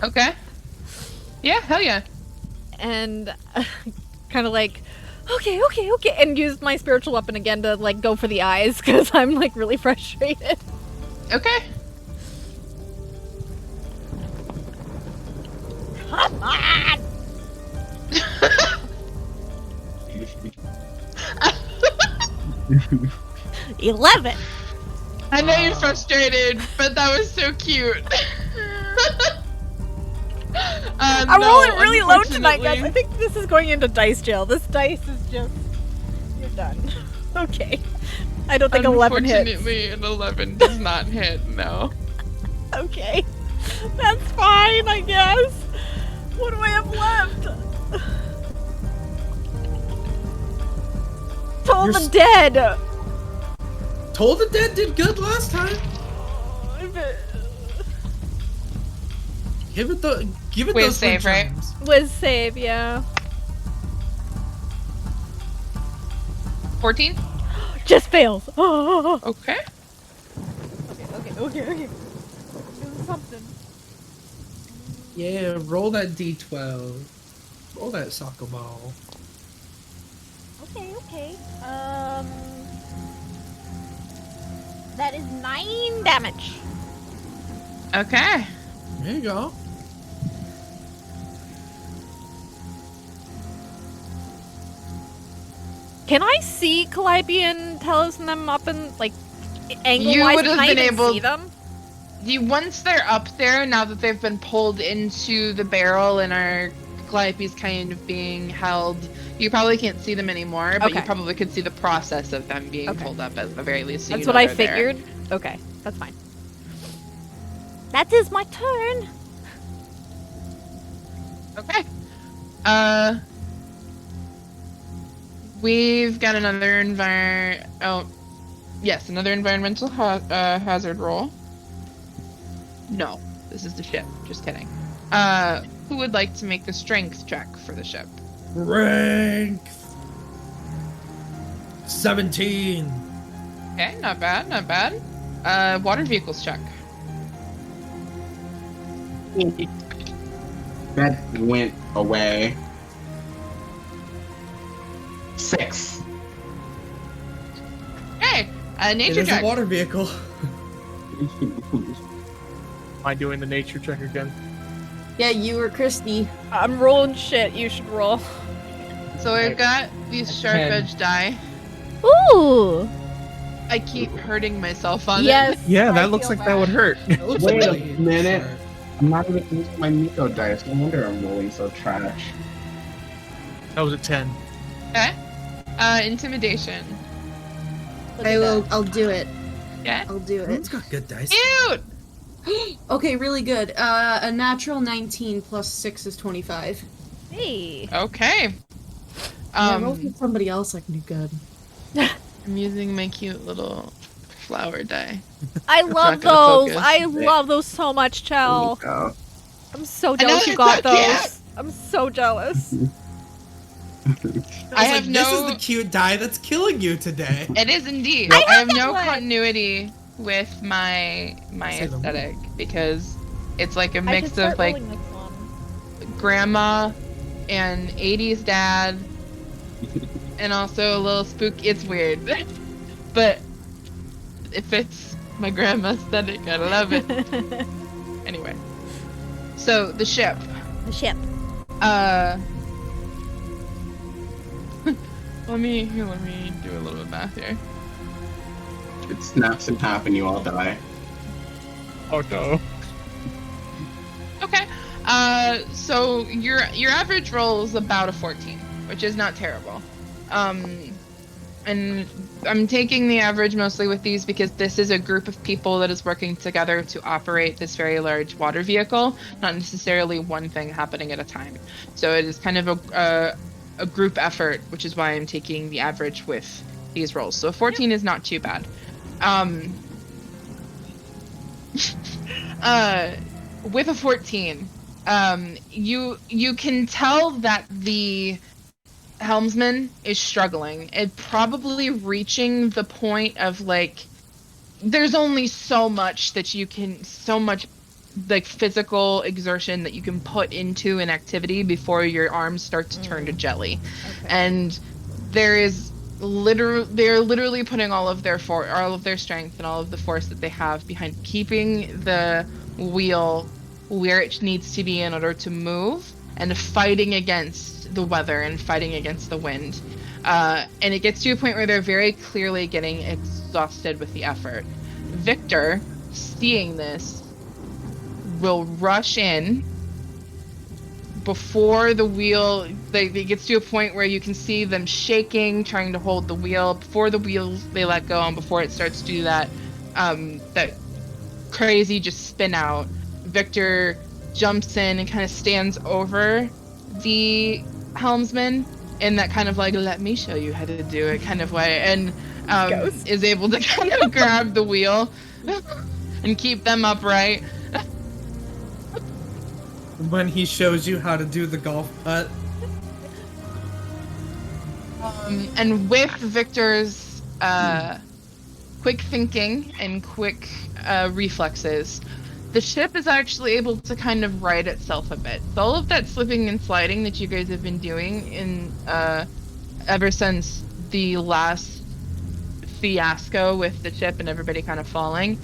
Okay. Yeah, hell yeah. And kind of like, okay, and use my spiritual weapon again to like go for the eyes because I'm like really frustrated. Okay. Come on! 11. I know you're frustrated, but that was so cute. I'm no, rolling really low tonight, guys. unfortunately- I think this is going into dice jail. This dice is just... You're done. Okay. I don't think 11 hits. Unfortunately, an 11 does not hit, no. Okay. That's fine, I guess. What do I have left? Toll the Dead! Toll the Dead did good last time. Give it Wait, those save, wind right? chimes. Wiz save, yeah. 14? Just fails. Okay. Okay. Do something. Yeah, roll that D12. Roll that soccer ball. Okay. That is 9 damage. Okay. There you go. Can I see Calliope and Tallice and them up in, like, You angle-wise? would've Can I been even able- see them? Once they're up there, now that they've been pulled into the barrel and are Calliope's kind of being held, you probably can't see them anymore, but you Okay. probably could see the process of them being Okay. pulled up at the very least. So That's you what know I they're there. figured. Okay, that's fine. That is my turn. Okay. We've got another another environmental hazard roll. No, this is the ship. Just kidding. Who would like to make the strength check for the ship? Strength. 17. Okay, not bad. Water vehicles check. That went away. 6. Hey, It nature is check. a water vehicle. Am I doing the nature check again? Yeah, you or Kristy. I'm rolling shit. You should roll. So we've got these sharp edge die. Ooh. I keep hurting myself on Yes. Yeah, I that looks feel like that would hurt. That looks Wait a really minute. smart. I'm not even using my Mico dice. No wonder I'm rolling so trash. That was a 10. it. Okay. Intimidation. I'll do it. Yeah. I'll do Everyone's it. got good dice. Cute. Okay, really good. A natural 19 plus 6 is 25. Hey. Okay. Yeah, roll for somebody else I can do good. I'm using my cute little flower die. I not love gonna those. focus. I love those so much, Chel. Oh. I'm so know, jealous you it's got so cute. those. I'm so jealous. I have This no- is the cute die that's killing you today. It is indeed. I I have love no that one. continuity with my Say the aesthetic because it's like a I should mix start of like rolling this one. grandma and 80s dad and also a little spooky. It's weird. But it fits my grandma aesthetic. I love it. Anyway. So the ship. The ship. Let me do a little bit of math here. It snaps in half and you all die. Oh no. Okay. So your average roll is about a 14, which is not terrible. And I'm taking the average mostly with these because this is a group of people that is working together to operate this very large water vehicle, not necessarily one thing happening at a time. So it is kind of a group effort, which is why I'm taking the average with these rolls. So 14 is not too bad. With a 14, you can tell that the helmsman is struggling. It probably reaching the point of like, there's only so much that you can, so much like physical exertion that you can put into an activity before your arms start to turn to jelly. Okay. And they're literally putting all of their strength and all of the force that they have behind keeping the wheel where it needs to be in order to move, and fighting against the weather and fighting against the wind. And it gets to a point where they're very clearly getting exhausted with the effort. Victor, seeing this, will rush in before the wheel, it gets to a point where you can see them shaking, trying to hold the wheel. Before the wheels they let go and before it starts to do that, that crazy just spin out, Victor jumps in and kind of stands over the helmsman in that kind of like, let me show you how to do it kind of way, and is able to kind of grab the wheel and keep them upright. When he shows you how to do the golf putt. And with Victor's quick thinking and quick reflexes, the ship is actually able to kind of right itself a bit. So all of that slipping and sliding that you guys have been doing in ever since the last fiasco with the ship and everybody kind of falling,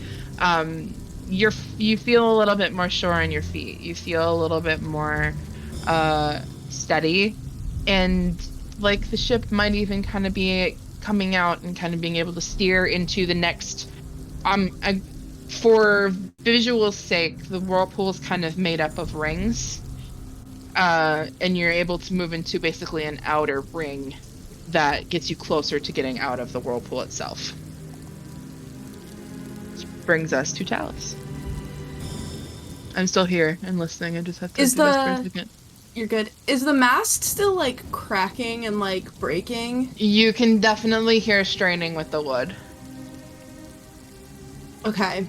you feel a little bit more sure on your feet. You feel a little bit more steady, and like the ship might even kind of be coming out and kind of being able to steer into the next. For visual's sake, the whirlpool is kind of made up of rings, and you're able to move into basically an outer ring that gets you closer to getting out of the whirlpool itself. Which brings us to Tallice. I'm still here and listening. I just have to do this for a second. You're good. Is the mast still like cracking and like breaking? You can definitely hear straining with the wood. Okay.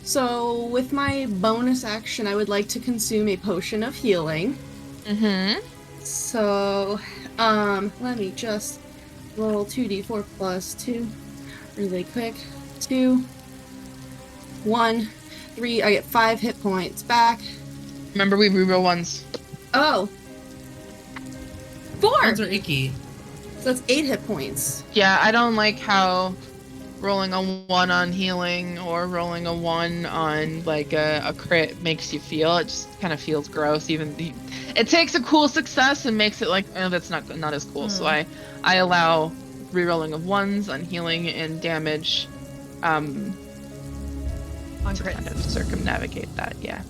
So with my bonus action, I would like to consume a potion of healing. Mm-hmm. So, let me just roll 2d4 plus 2 really quick. 2, 1, 3. I get 5 hit points back. Remember, we reroll ones. Oh. 4! Ones are icky. So that's 8 hit points. Yeah, I don't like how rolling a 1 on healing or rolling a 1 on like a crit makes you feel. It just kind of feels gross. It takes a cool success and makes it like, oh, that's not as cool. So I allow rerolling of 1s on healing and damage on to kind of circumnavigate that. Yeah.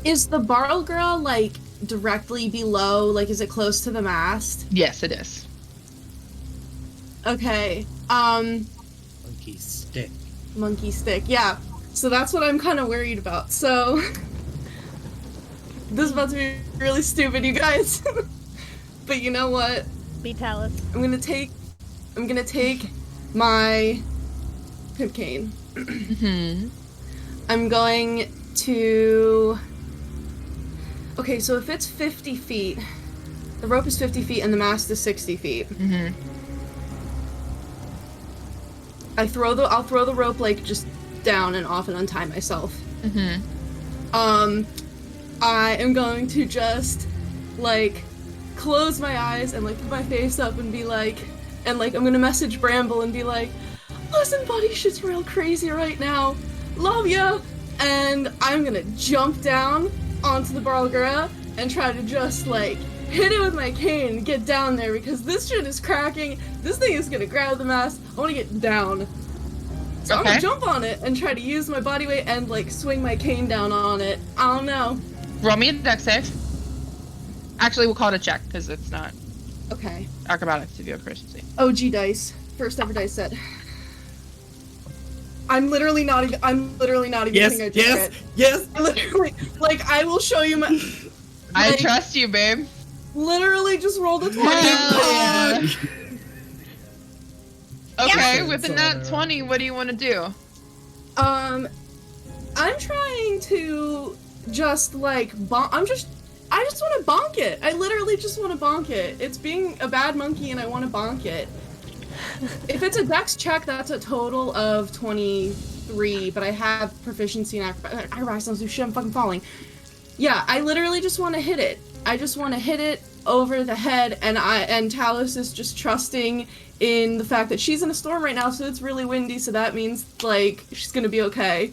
Is the barrel girl like directly below? Like, is it close to the mast? Yes, it is. Okay. Monkey stick, yeah. So that's what I'm kind of worried about. So this is about to be really stupid, you guys. But you know what? Be Tallice. I'm gonna take my pimp cane. Mm-hmm. I'm going to. Okay, so if it's 50 feet, the rope is 50 feet and the mast is 60 feet. Mm-hmm. I'll throw the rope like just down and off and untie myself. Mm-hmm. I am going to just like close my eyes and like put my face up and be like, and like I'm gonna message Bramble and be like, listen buddy, shit's real crazy right now. Love ya! And I'm gonna jump down onto the Barlgura and try to just like hit it with my cane and get down there because this shit is cracking. This thing is gonna grab the mast. I wanna get down. So I'm gonna jump on it and try to use my body weight and like swing my cane down on it. I don't know. Roll me a dex save. Actually, we'll call it a check because it's not. Okay. Acrobatics if you have proficiency. OG dice. First ever dice set. I'm literally not even Yes, think I just yes, read. yes. Literally, like, I will show you my... I like, trust you, babe. Literally just rolled a 20. Hell yeah. Okay, Yeah. with a nat 20, what do you want to do? I'm trying to just, like, I just want to bonk it. I literally just want to bonk it. It's being a bad monkey and I want to bonk it. If it's a dex check, that's a total of 23, but I have proficiency in acrobatics. I'm fucking falling. Yeah, I literally just want to hit it. I just want to hit it over the head, and Tallice is just trusting in the fact that she's in a storm right now, so it's really windy, so that means, like, she's gonna be okay.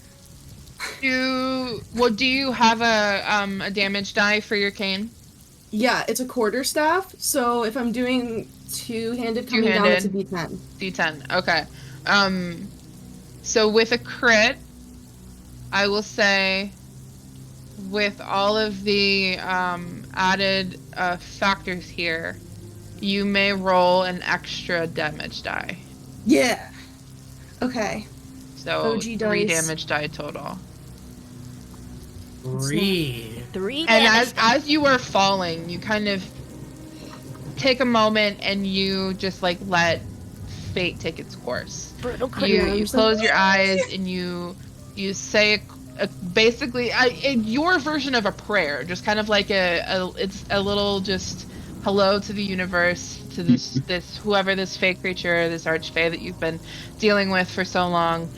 Do you have a damage die for your cane? Yeah, it's a quarterstaff, so if I'm doing two-handed coming down, it's a D10. D10, okay. So with a crit, I will say, with all of the added factors here, you may roll an extra damage die. Yeah. Okay. So OG 3 dice. damage die total. 3. 3 And damage. as you are falling, you kind of take a moment and you just like let fate take its course. Brutal crit. You close your eyes and you say basically your version of a prayer, just kind of like it's a little just hello to the universe, to this whoever this fey creature, this archfey that you've been dealing with for so long.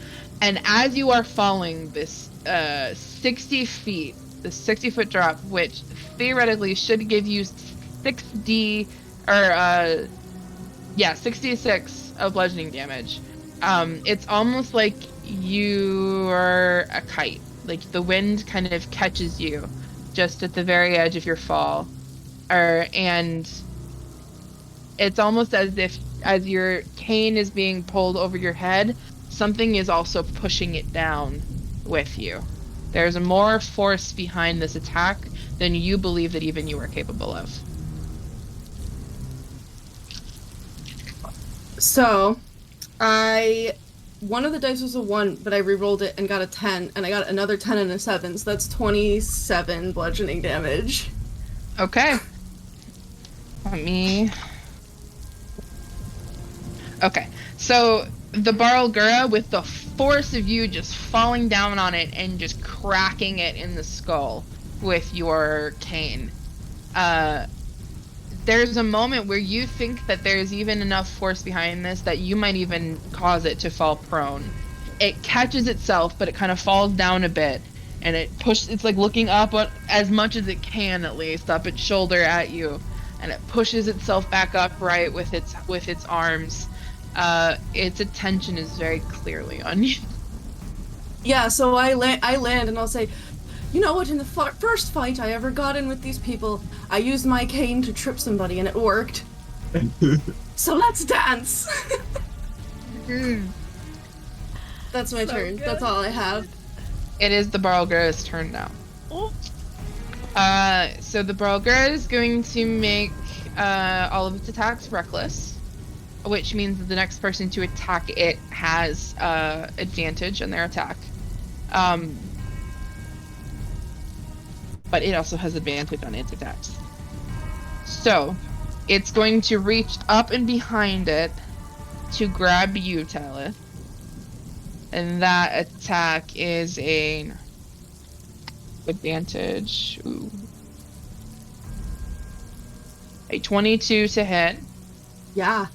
And as you are falling this 60 feet, the 60-foot drop, which theoretically should give you 6d or 66 of bludgeoning damage. It's almost like you are a kite. Like the wind kind of catches you just at the very edge of your fall. And it's almost as if as your cane is being pulled over your head, something is also pushing it down with you. There's more force behind this attack than you believe that even you are capable of. So, one of the dice was a 1, but I re-rolled it and got a 10, and I got another 10 and a 7, so that's 27 bludgeoning damage. Okay. Okay, so the Barlgura, with the force of you just falling down on it and just cracking it in the skull with your cane, there's a moment where you think that there's even enough force behind this that you might even cause it to fall prone. It catches itself, but it kind of falls down a bit, and it's like looking up as much as it can, at least, up its shoulder at you, and it pushes itself back upright with its arms. Its attention is very clearly on you. Yeah, so I land and I'll say, you know what, in the first fight I ever got in with these people, I used my cane to trip somebody and it worked. So let's dance! That's my turn. good. That's all I have. It is the Barlgura's turn now. So the Barlgura is going to make all of its attacks reckless, which means that the next person to attack it has advantage on their attack. But it also has advantage on its attacks. So, it's going to reach up and behind it to grab you, Tallice. And that attack is an advantage. Ooh. A 22 to hit. Yeah.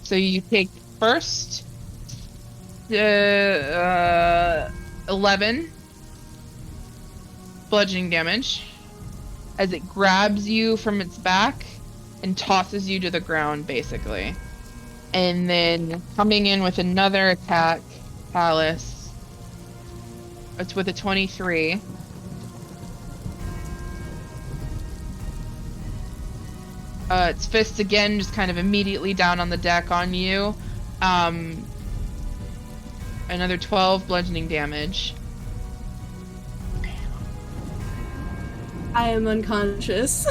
So you take first 11 bludgeoning damage as it grabs you from its back and tosses you to the ground, basically. And then coming in with another attack, Tallice. It's with a 23. Its fist again, just kind of immediately down on the deck on you. Another 12 bludgeoning damage. I am unconscious.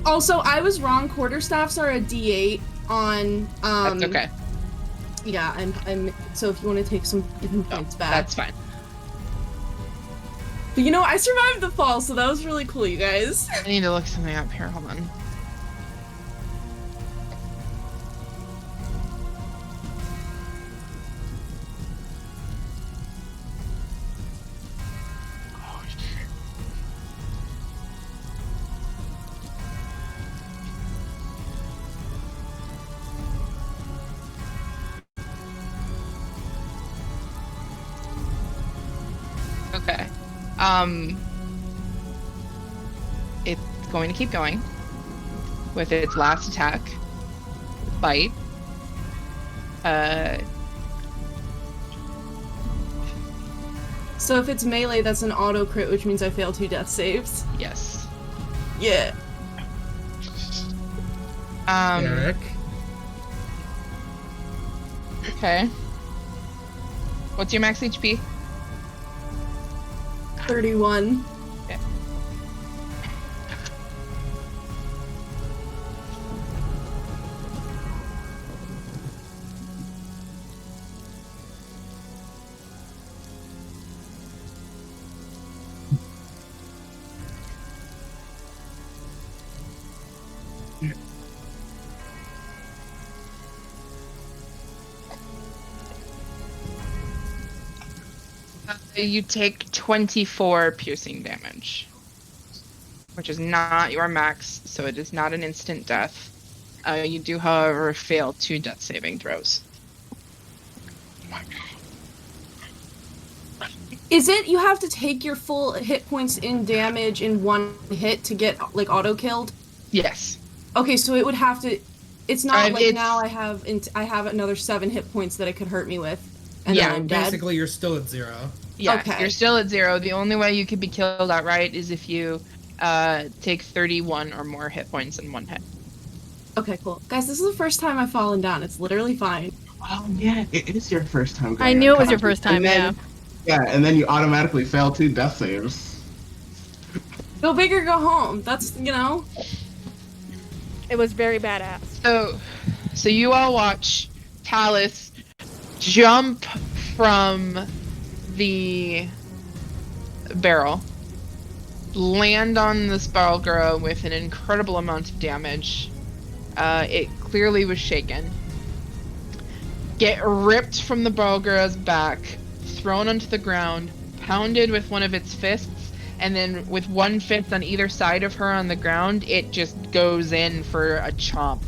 Also, I was wrong. Quarterstaffs are a D8 on. That's okay. Yeah, I'm. So if you want to take some points back, That's fine. But I survived the fall, so that was really cool, you guys. I need to look something up here. Hold on. Okay. It's going to keep going with its last attack. Bite. So if it's melee, that's an auto crit, which means I fail 2 death saves. Yes. Yeah. Eric. Okay. What's your max HP? 31. Okay. You take 24 piercing damage, which is not your max, so it is not an instant death. You do, however, fail 2 death saving throws. Is it you have to take your full hit points in damage in one hit to get auto killed? Yes. Okay, so it would have to. It's not it's, now I have another 7 hit points that it could hurt me with, and Yeah, then I'm dead. Basically, you're still at 0. Yes, Okay. you're still at 0. The only way you could be killed outright is if you take 31 or more hit points in one hit. Okay, cool. Guys, this is the first time I've fallen down. It's literally fine. Oh yeah, it is your first time. I going knew it was unconscious. your first time, And then- yeah. Yeah, and then you automatically fail 2 death saves. Go big or go home. That's, It was very badass. So you all watch Tallice jump from the barrel, land on this Balgura with an incredible amount of damage. It clearly was shaken. Get ripped from the Balgura's back, thrown onto the ground, pounded with one of its fists, and then with one fist on either side of her on the ground, it just goes in for a chomp.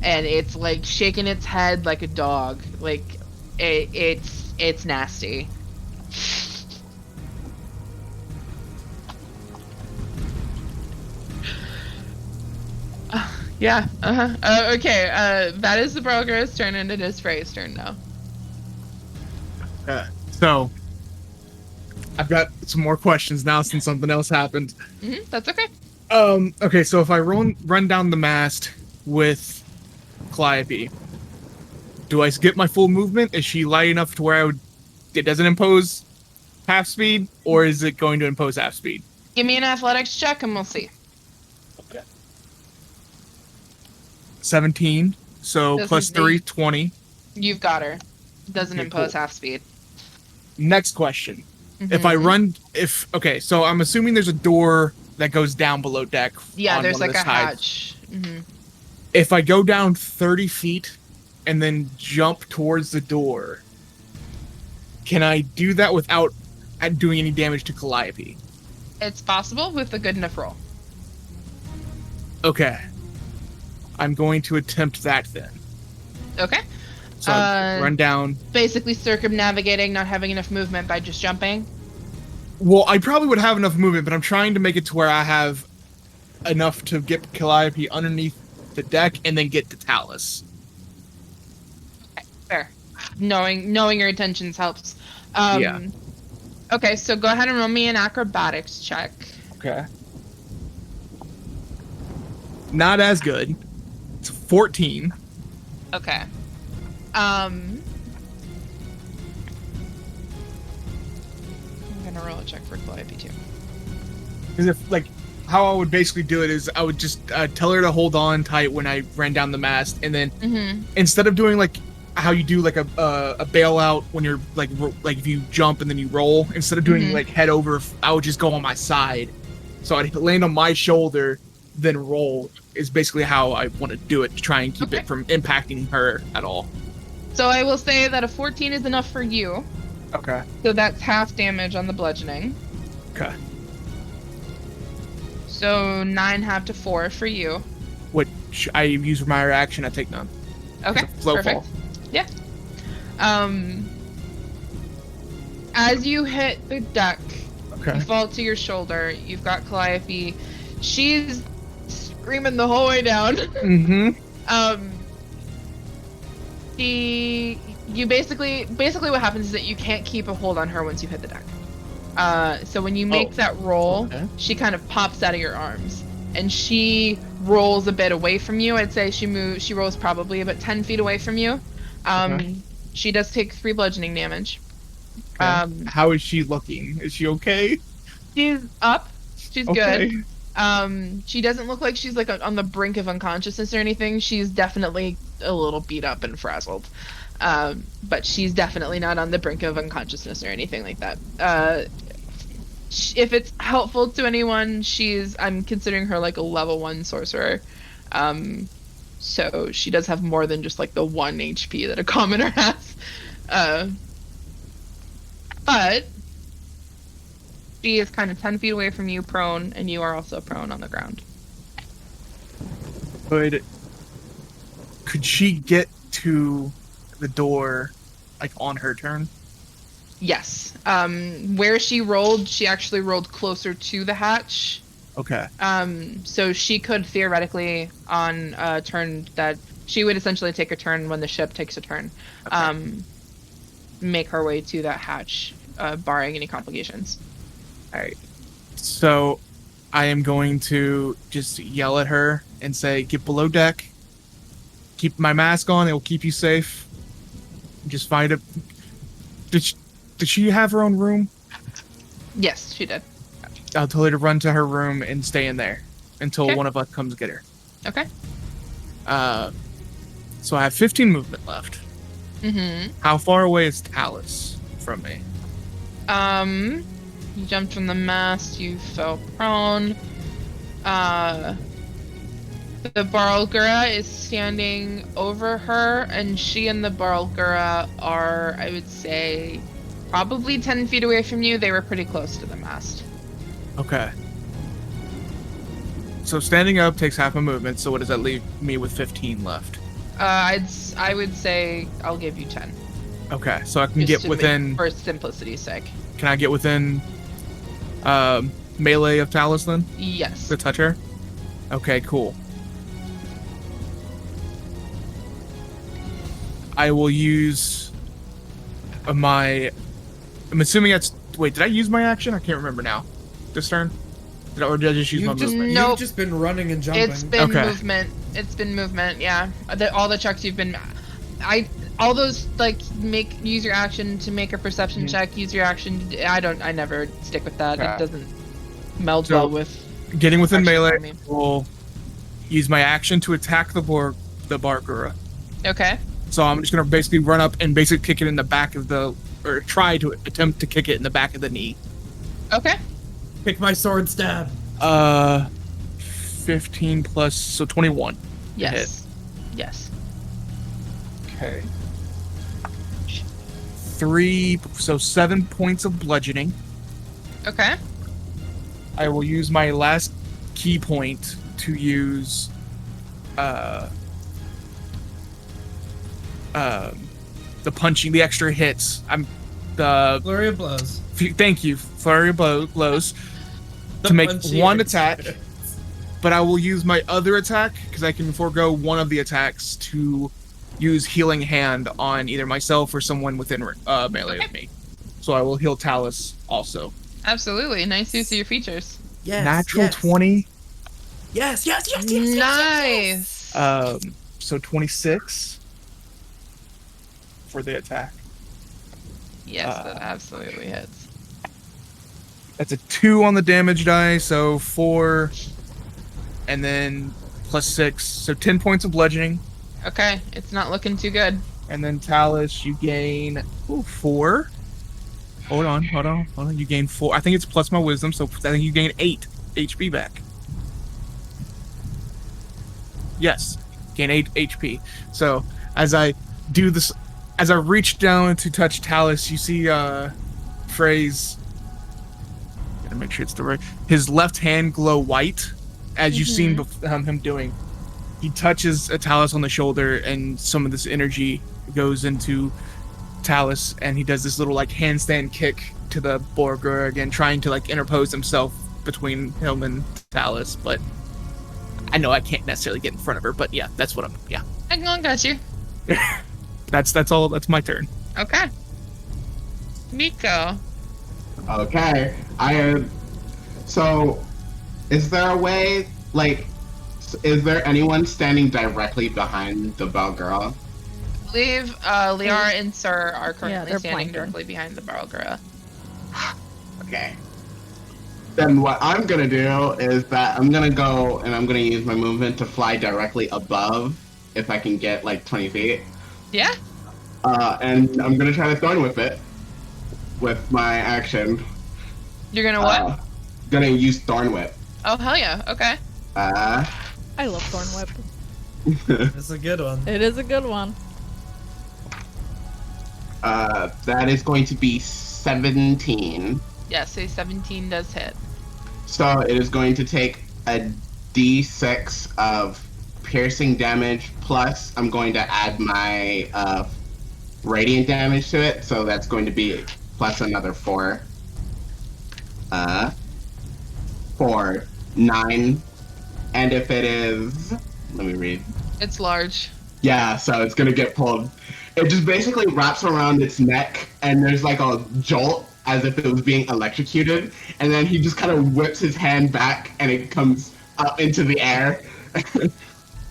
And it's shaking its head like a dog. It's nasty. Yeah. Okay. That is the Balgura's turn, and it is Frey's turn now. So, I've got some more questions now since something else happened. That's okay. Okay, so if I run down the mast with Calliope, do I skip my full movement? Is she light enough to where it doesn't impose half speed, or is it going to impose half speed? Give me an athletics check, and we'll see. 17, so Doesn't plus 3, 20. You've got her. Doesn't Okay, impose cool. half speed. Next question. If I run, okay, so I'm assuming there's a door that goes down below deck. Yeah, on there's one of a the sides. hatch. If I go down 30 feet and then jump towards the door, can I do that without doing any damage to Calliope? It's possible with a good enough roll. Okay. I'm going to attempt that then. Okay. So run down. Basically circumnavigating, not having enough movement by just jumping. Well, I probably would have enough movement, but I'm trying to make it to where I have enough to get Calliope underneath the deck and then get to Tallice. Okay, fair. Knowing your intentions helps. Yeah. Okay, so go ahead and roll me an acrobatics check. Okay. Not as good. It's 14. Okay. I'm gonna roll a check for Calliope too. Because if how I would basically do it is I would just tell her to hold on tight when I ran down the mast, and then instead of doing like how you do like a bailout when you're like if you jump and then you roll, instead of doing like head over, I would just go on my side. So I'd land on my shoulder, then roll is basically how I want to do it to try and keep it from impacting her at all. So I will say that a 14 is enough for you. Okay. So that's half damage on the bludgeoning. Okay. So 9 half to 4 for you. Which I use for my reaction, I take none. Okay, perfect. Fall. Yeah. As you hit the deck, you fall to your shoulder. You've got Calliope. She's screaming the whole way down. You basically what happens is that you can't keep a hold on her once you hit the deck. So when you make that roll, she kind of pops out of your arms, and she rolls a bit away from you. I'd say she rolls probably about 10 feet away from you. She does take 3 bludgeoning damage. How is she looking? Is she okay? She's up. She's good. She doesn't look like she's like on the brink of unconsciousness or anything. She's definitely a little beat up and frazzled. But she's definitely not on the brink of unconsciousness or anything like that. If it's helpful to anyone, I'm considering her like a level 1 sorcerer. So she does have more than just like the 1 HP that a commoner has. But she is kind of 10 feet away from you, prone, and you are also prone on the ground. Could she get to the door, like, on her turn? Yes. Where she rolled, she actually rolled closer to the hatch. Okay. So she could theoretically, on a turn that she would essentially take a turn when the ship takes a turn, make her way to that hatch, barring any complications. All right. So I am going to just yell at her and say, get below deck. Keep my mask on. It will keep you safe. Just find it. Did she have her own room? Yes, she did. I'll tell her to run to her room and stay in there until one of us comes get her. Okay. So I have 15 movement left. How far away is Tallice from me? You jumped from the mast, you fell prone. The Barlgura is standing over her, and she and the Barlgura are, I would say, probably 10 feet away from you. They were pretty close to the mast. Okay. So standing up takes half a movement, so what does that leave me with 15 left? I would say I'll give you 10. Okay, so I can get within... For simplicity's sake. Can I get within melee of Tallice then? Yes. To touch her? Okay, cool. I will use my... I'm assuming that's... Wait, did I use my action? I can't remember now. This turn? Or did I just use my movement? Nope. You've just been running and jumping. It's been movement. It's been movement, yeah. All the checks you've been... all those, like, use your action to make a perception check, use your action... I never stick with that. It doesn't meld well with... Getting within melee, will use my action to attack the Barlgura. Okay. So I'm just going to basically run up and basically kick it in the back of the... Or try to attempt to kick it in the back of the knee. Okay. Pick my sword stab. 15 plus... So 21. Yes. Yes. Okay. 7 points of bludgeoning. Okay. I will use my last key point to use the punching, the extra hits. Flurry of blows. Thank you, flurry of blows to make one attack. But I will use my other attack because I can forego one of the attacks to use Healing Hand on either myself or someone within melee of me. So I will heal Tallice also. Absolutely. Nice use of your features. Yes. Natural 20. Yes. Nice. So 26 for the attack. Yes, that absolutely hits. That's a 2 on the damage die, so 4, and then plus 6, so 10 points of bludgeoning. Okay, it's not looking too good. And then Tallice, you gain 4. Hold on. You gain 4. I think it's plus my wisdom, so I think you gain 8 HP back. Yes, gain 8 HP. So as I do this, as I reach down to touch Tallice, you see Frey's. Gotta make sure it's the right. His left hand glow white, as you've seen him doing. He touches a Tallice on the shoulder, and some of this energy goes into Tallice, and he does this little like handstand kick to the Borger again, trying to like interpose himself between him and Tallice. But I know I can't necessarily get in front of her. But yeah, that's what I'm. Yeah, I got you. that's all. That's my turn. Okay. Mico. Okay. So, is there a way, like, is there anyone standing directly behind the bell girl? I believe Liara and Sir are currently they're standing flanking. directly behind the barrel girl. Okay. Then what I'm gonna do is that I'm gonna go and I'm gonna use my movement to fly directly above, if I can get like 20 feet. Yeah? And I'm gonna try to thorn whip it with my action. You're gonna what? Gonna use thorn whip. Oh, hell yeah. Okay. I love Thorn Whip. It's a good one. It is a good one. That is going to be 17. Yes, a 17 does hit. So it is going to take a d6 of piercing damage, plus I'm going to add my radiant damage to it, so that's going to be plus another 4. 4, 9, and if it is, let me read. It's large. Yeah, so it's gonna get pulled. It just basically wraps around its neck, and there's like a jolt as if it was being electrocuted, and then he just kind of whips his hand back, and it comes up into the air. 10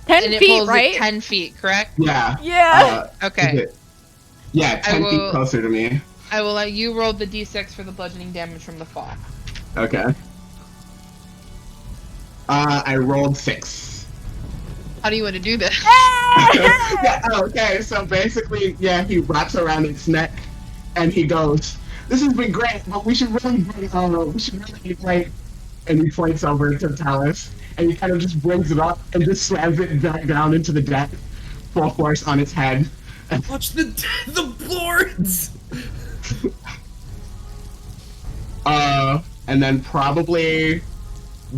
And it feet, pulls right? it 10 feet, correct? Yeah. Yeah. Okay. Yeah, 10 will- feet closer to me. I will let you roll the d6 for the bludgeoning damage from the fall. Okay. I rolled 6. How do you want to do this? Yeah, okay, so basically, yeah, he wraps around its neck, and he goes, "This has been great, but we should really like," and he points over to Tallice, and he kind of just brings it up and just slams it back down into the deck, full force on its head. Watch the boards. And then probably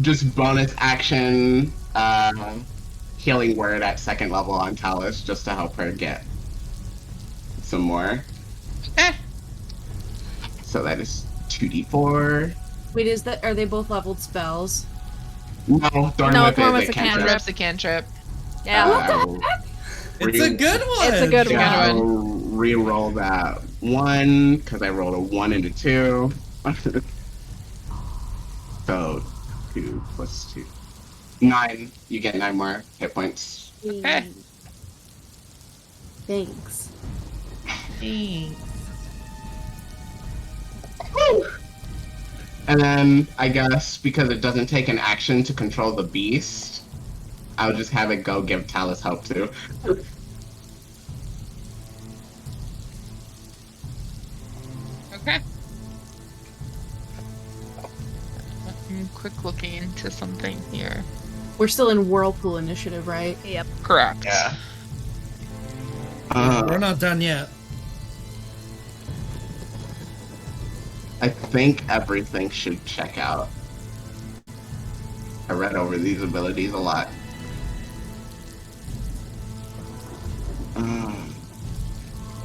just bonus action, healing word at 2nd level on Tallice, just to help her get some more. Okay. So that is 2d4. Wait, are they both leveled spells? No, Thorn No, Whip Thorn is Whip's a a cantrip. Cantrip's a cantrip. Yeah. I will It's a good one. It's a good one. I will re-roll that 1, because I rolled a 1 and a 2. So, 2 plus 2. 9. You get 9 more hit points. Okay. Thanks. And then, I guess, because it doesn't take an action to control the beast, I'll just have it go give Tallice help too. Okay. I'm quick looking into something here. We're still in Whirlpool initiative, right? Yep. Correct. Yeah. We're not done yet. I think everything should check out. I read over these abilities a lot.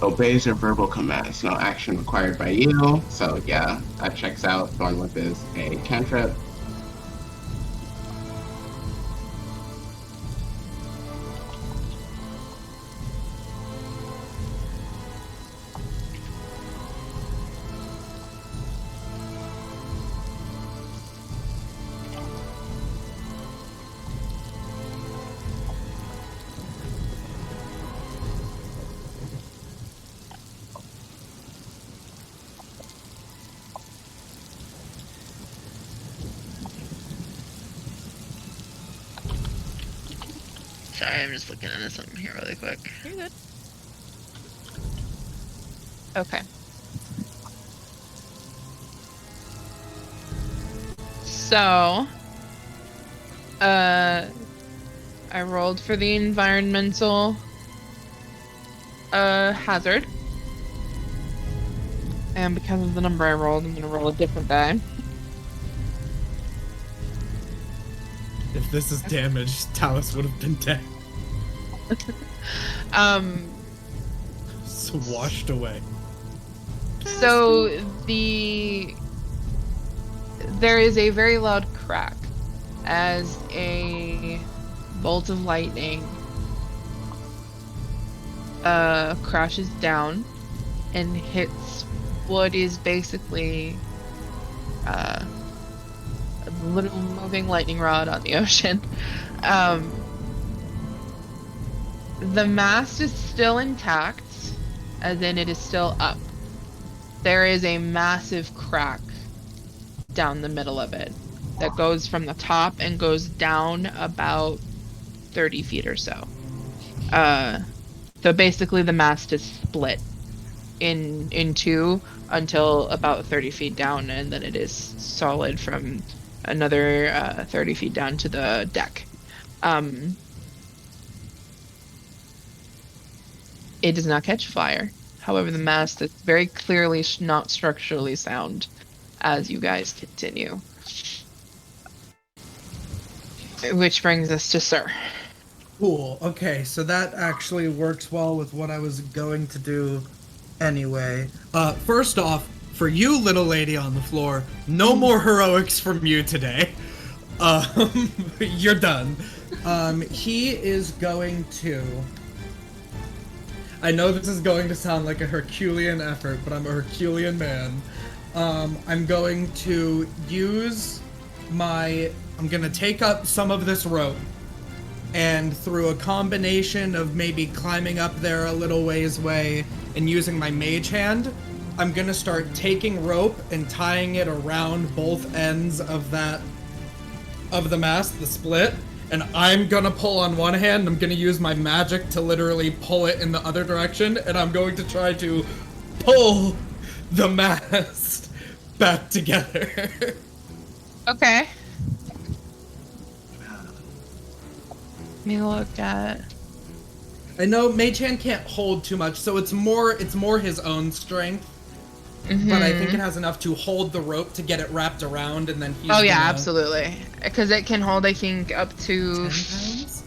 Obeys your verbal commands. No action required by you. So yeah, that checks out. Thorn Whip is a cantrip. Sorry, I'm just looking into something here really quick. You're good. Okay. So, I rolled for the environmental hazard. And because of the number I rolled, I'm gonna roll a different die. If this is damage, Tallice would have been dead. So washed away. So there is a very loud crack as a bolt of lightning crashes down and hits what is basically a little moving lightning rod on the ocean. The mast is still intact, as in it is still up. There is a massive crack down the middle of it that goes from the top and goes down about 30 feet or so. So basically the mast is split in two until about 30 feet down, and then it is solid from another 30 feet down to the deck. It does not catch fire. However, the mast is very clearly not structurally sound as you guys continue. Which brings us to Sir. Cool. Okay, so that actually works well with what I was going to do anyway. First off, for you, little lady on the floor, no more heroics from you today. You're done. He is going to... I know this is going to sound like a Herculean effort, but I'm a Herculean man. I'm going to use I'm gonna take up some of this rope, and through a combination of maybe climbing up there a little ways way and using my mage hand, I'm gonna start taking rope and tying it around both ends of the mast, the split, and I'm gonna pull on one hand, I'm gonna use my magic to literally pull it in the other direction, and I'm going to try to pull the mast back together. Okay. Let me look at... I know Mage Hand can't hold too much, so it's more his own strength. Mm-hmm. But I think it has enough to hold the rope to get it wrapped around, and then he's absolutely. Because it can hold, I think, up to... 10 pounds?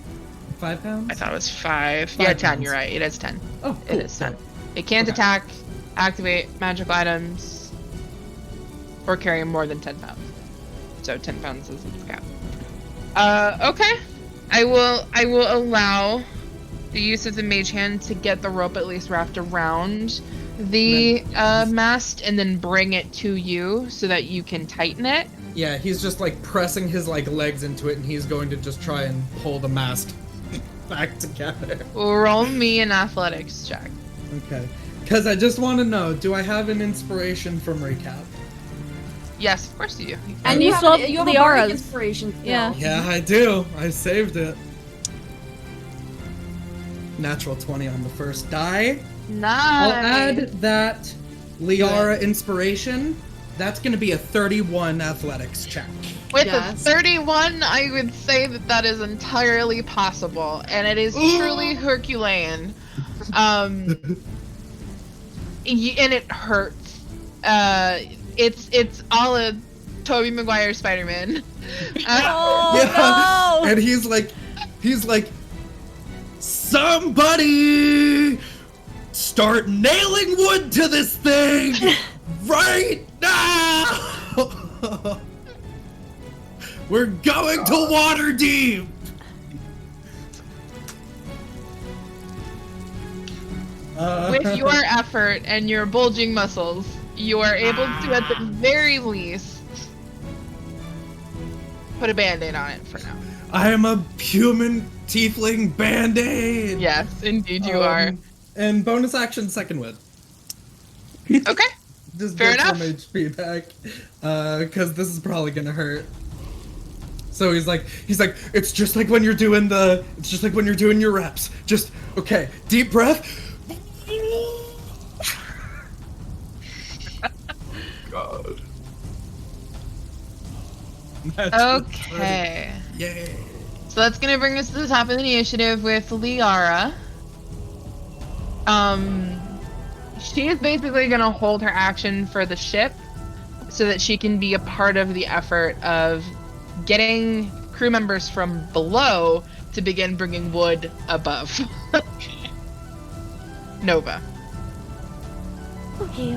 5 pounds? I thought it was 5. 5 Yeah, 10, pounds. You're right. It is 10. Oh, cool. It is 10. It can't attack, activate magical items, or carry more than 10 pounds. So 10 pounds is its cap. Okay. I will allow the use of the mage hand to get the rope at least wrapped around the mast and then bring it to you so that you can tighten it. Yeah, he's just like pressing his legs into it, and he's going to just try and pull the mast back together. Roll me an athletics check. Okay. Because I just want to know, do I have an inspiration from recap? Yes, of course you do. And you still have a the bardic auras. inspiration. Yeah. Yeah, I do. I saved it. Natural 20 on the first die. Nice. I'll add that Liara inspiration. That's going to be a 31 athletics check. With Yes. a 31, I would say that is entirely possible, and it is truly Herculean. And it hurts. It's all a Tobey Maguire Spider-Man. Oh no! And he's like, somebody start nailing wood to this thing right now. We're going to Waterdeep. With your effort and your bulging muscles, you are able to, at the very least, put a band-aid on it for now. I am a human tiefling band-aid. Yes, indeed you are. And bonus action, second wind. Okay. Just Fair get some enough. HP back, because this is probably gonna hurt. So he's like, it's just like when you're doing your reps. Just, okay, deep breath. God. Okay. Yay. So that's gonna bring us to the top of the initiative with Liara. She is basically gonna hold her action for the ship so that she can be a part of the effort of getting crew members from below to begin bringing wood above. Nova. Okay.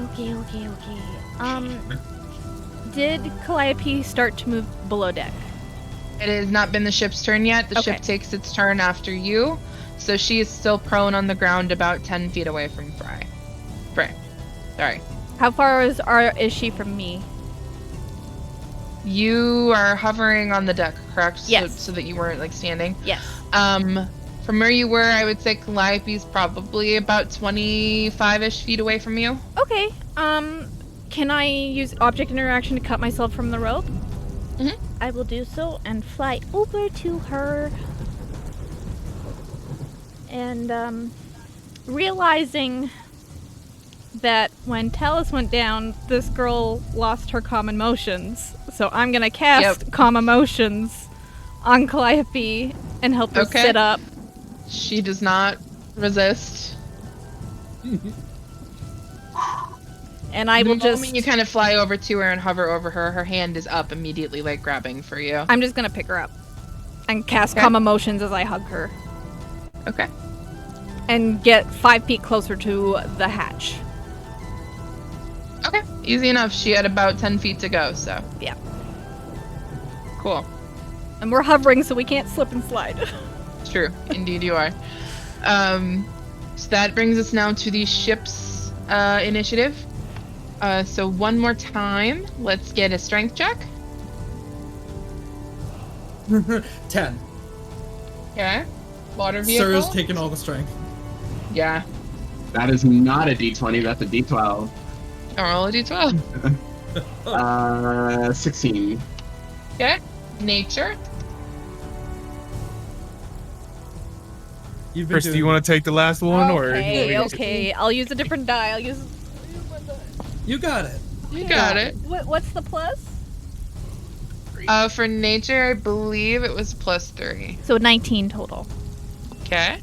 Did Calliope start to move below deck? It has not been the ship's turn yet. The Okay. ship takes its turn after you, so she is still prone on the ground about 10 feet away from Frey. Sorry. How far is she from me? You are hovering on the deck, correct? Yes. So that you weren't like standing. Yes. From where you were, I would say Calliope's probably about 25-ish feet away from you. Okay. Can I use object interaction to cut myself from the rope? Mhm. I will do so and fly over to her. And realizing that when Tallice went down, this girl lost her calm emotions. So I'm gonna cast calm emotions on Calliope and help her Okay. sit up. She does not resist. And I will The just moment you kind of fly over to her and hover over her, her hand is up immediately, like grabbing for you. I'm just gonna pick her up and cast Okay. calm emotions as I hug her. Okay. And get 5 feet closer to the hatch. Okay. Easy enough. She had about 10 feet to go, so. Yeah. Cool. And we're hovering so we can't slip and slide. True. Indeed you are. So that brings us now to the ship's initiative. So one more time, let's get a strength check. 10. Okay. Water vehicle. Sir's taking all the strength. Yeah. That is not a D20, that's a D12. Roll a d12. 16. Okay. Nature. You've been Kristy, doing- you want to take the last one, or Okay. I'll use a different die. I'll use my die. You got it. You got it. What's the plus? For nature, I believe it was +3. So 19 total. Okay.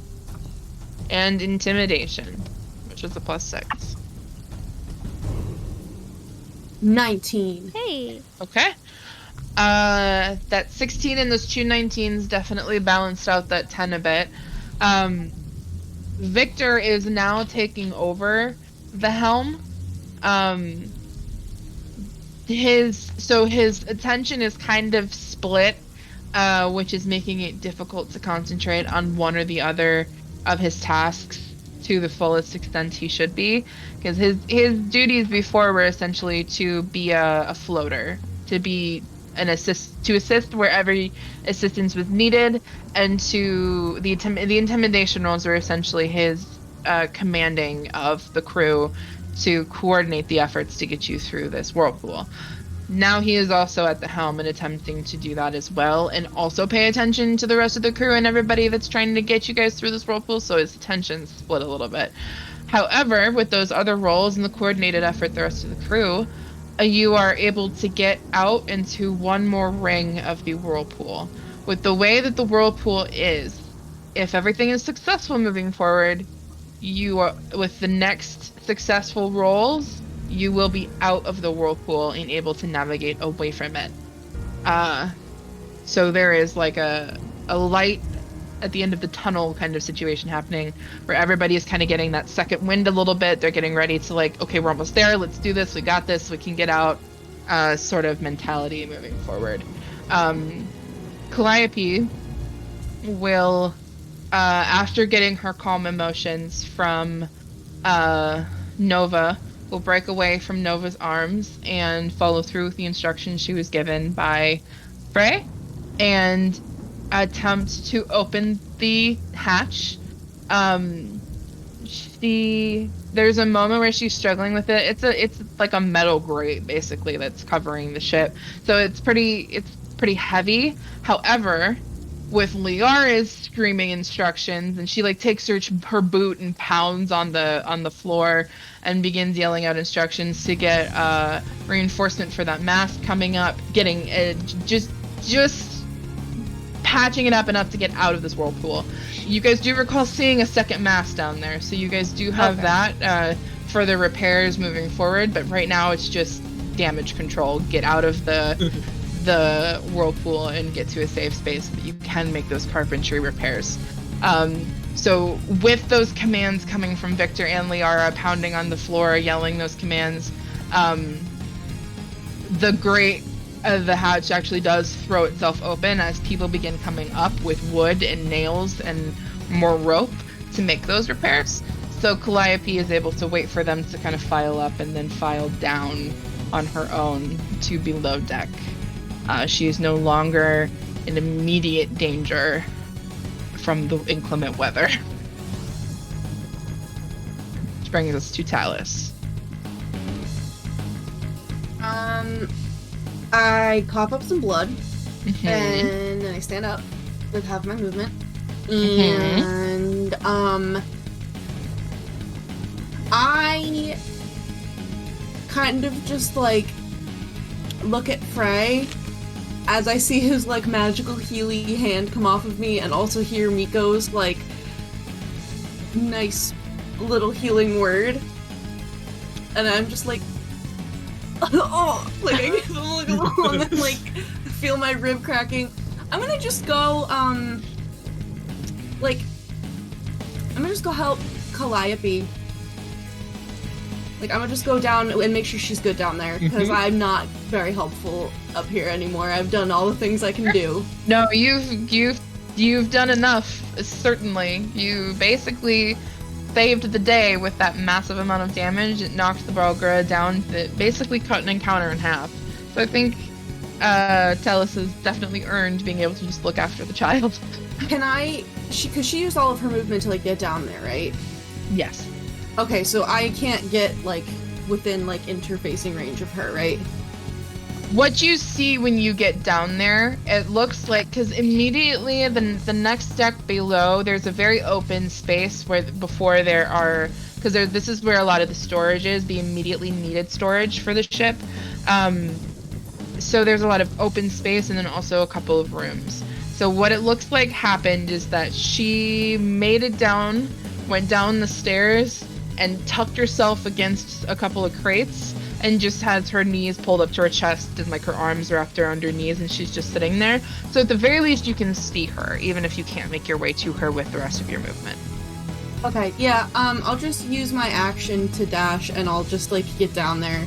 And intimidation, which was a +6. 19. Hey. Okay. That 16 and those two 19s definitely balanced out that 10 a bit. Victor is now taking over the helm. His attention is kind of split, which is making it difficult to concentrate on one or the other of his tasks to the fullest extent he should be, because his duties before were essentially to be a floater, to be an assist wherever assistance was needed, and to the intimidation roles were essentially his commanding of the crew to coordinate the efforts to get you through this whirlpool. Now he is also at the helm and attempting to do that as well, and also pay attention to the rest of the crew and everybody that's trying to get you guys through this whirlpool, so his attention's split a little bit. However, with those other roles and the coordinated effort the rest of the crew, you are able to get out into one more ring of the whirlpool. With the way that the whirlpool is, if everything is successful moving forward, you are, with the next successful rolls, you will be out of the whirlpool and able to navigate away from it. So there is like a light at the end of the tunnel kind of situation happening, where everybody is kind of getting that second wind a little bit. They're getting ready to, like, okay, we're almost there, let's do this, we got this, we can get out, sort of mentality moving forward. Calliope will, after getting her calm emotions from Nova, will break away from Nova's arms and follow through with the instructions she was given by Frey, and attempt to open the hatch. There's a moment where she's struggling with it. It's like a metal grate basically that's covering the ship, so it's pretty heavy. However, with Liara's screaming instructions, and she like takes her boot and pounds on the floor and begins yelling out instructions to get reinforcement for that mast coming up, getting just patching it up enough to get out of this whirlpool. You guys do recall seeing a second mast down there, so you guys do have that for the repairs moving forward, but right now it's just damage control. Get out of the whirlpool and get to a safe space so that you can make those carpentry repairs. So with those commands coming from Victor and Liara pounding on the floor, yelling those commands, the grate of the hatch actually does throw itself open as people begin coming up with wood and nails and more rope to make those repairs. So Calliope is able to wait for them to kind of file up and then file down on her own to below deck. She is no longer in immediate danger from the inclement weather. Which brings us to Tallice. I cough up some blood, and then I stand up with half my movement, and I kind of just like look at Frey as I see his like magical healy hand come off of me, and also hear Mico's like nice little healing word, and I'm just like, oh, like I give him like a little, and then like feel my rib cracking. I'm gonna just go help Calliope. Like, I'm gonna just go down and make sure she's good down there, because I'm not very helpful up here anymore. I've done all the things I can do. No, you've done enough, certainly. You basically saved the day with that massive amount of damage. It knocked the Balgra down, that basically cut an encounter in half. So I think Tallice has definitely earned being able to just look after the child. Can I... Because she used all of her movement to, like, get down there, right? Yes. Okay, so I can't get, like, within, like, interfacing range of her, right? What you see when you get down there, it looks like, because immediately the next deck below, there's a very open space where before there are, because this is where a lot of the storage is, the immediately needed storage for the ship. So there's a lot of open space and then also a couple of rooms. So what it looks like happened is that she made it down, went down the stairs, and tucked herself against a couple of crates, and just has her knees pulled up to her chest and like her arms wrapped around her knees, and she's just sitting there. So at the very least you can see her, even if you can't make your way to her with the rest of your movement. Okay, yeah, I'll just use my action to dash, and I'll just like get down there,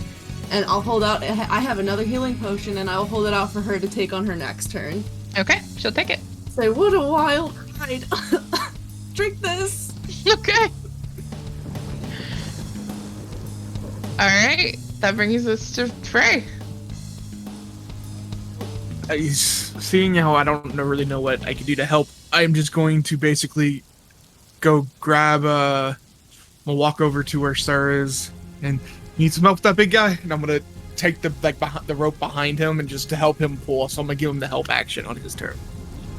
and I'll hold out, I have another healing potion, and I'll hold it out for her to take on her next turn. Okay, she'll take it. Say, what a wild ride. Drink this. Okay. Alright, that brings us to Frey. Seeing how I don't really know what I can do to help, I'm just going to basically go grab I'll walk over to where Sir is and need some help with that big guy, and I'm gonna take the rope behind him and just to help him pull. So I'm gonna give him the help action on his turn.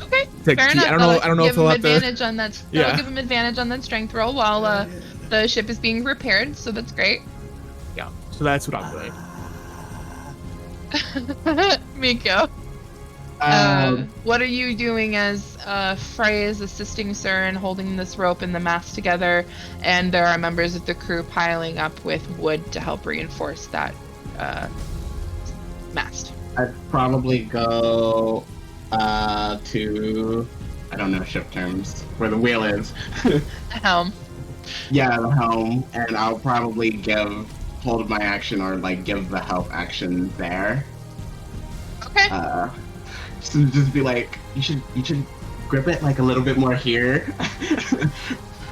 Okay, fair enough. I don't know if he'll have advantage on that. That'll give him advantage on that strength roll while the ship is being repaired. So that's great. Yeah, so that's what I'm doing. Mico. What are you doing as Frey is assisting Sir in holding this rope and the mast together, and there are members of the crew piling up with wood to help reinforce that mast? I'd probably go to, I don't know ship terms, where the wheel is. The helm. Yeah, the helm, and I'll probably hold my action or like give the help action there. Okay. So just be like, you should grip it like a little bit more here.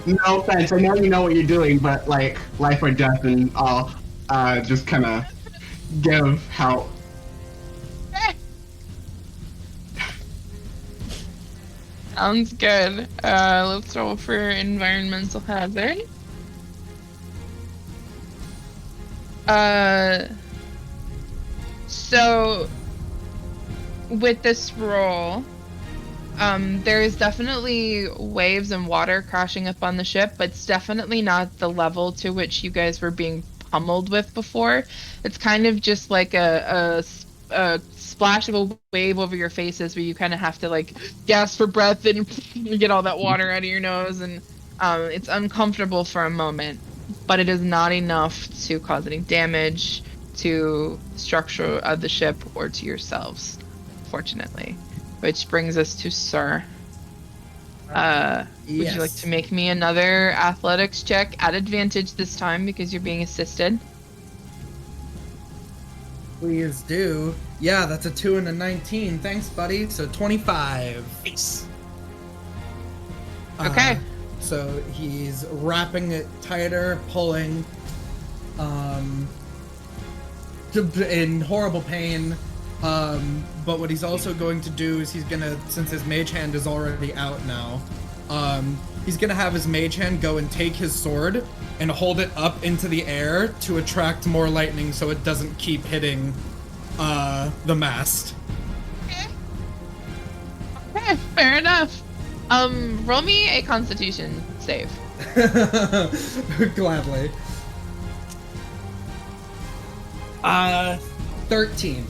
No offense, I know you know what you're doing, but like life or death, and I'll just kind of give help. Sounds good. Let's roll for environmental hazard. So with this roll, there is definitely waves and water crashing up on the ship, but it's definitely not the level to which you guys were being pummeled with before. It's kind of just like a splash of a wave over your faces where you kind of have to like gasp for breath and get all that water out of your nose, and it's uncomfortable for a moment, but it is not enough to cause any damage to the structure of the ship or to yourselves, fortunately. Which brings us to Sir. Would you like to make me another athletics check at advantage this time because you're being assisted? Please do. Yeah, that's a 2 and a 19. Thanks, buddy. So 25. Nice. Okay. So he's wrapping it tighter, pulling, in horrible pain. But what he's also going to do is he's gonna, since his mage hand is already out now, he's gonna have his mage hand go and take his sword and hold it up into the air to attract more lightning so it doesn't keep hitting the mast. Okay, fair enough. Roll me a Constitution save. Gladly. 13.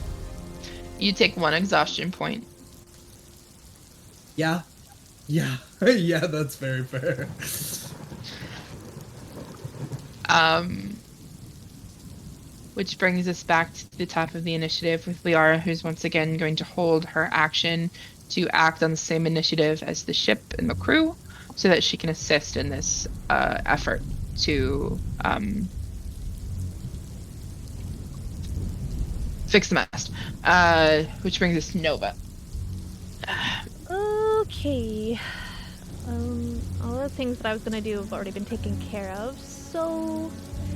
You take 1 exhaustion point. Yeah. Yeah, that's very fair. Which brings us back to the top of the initiative with Liara, who's once again going to hold her action to act on the same initiative as the ship and the crew, so that she can assist in this effort to fix the mast. Which brings us to Nova. Okay. All the things that I was gonna do have already been taken care of. So,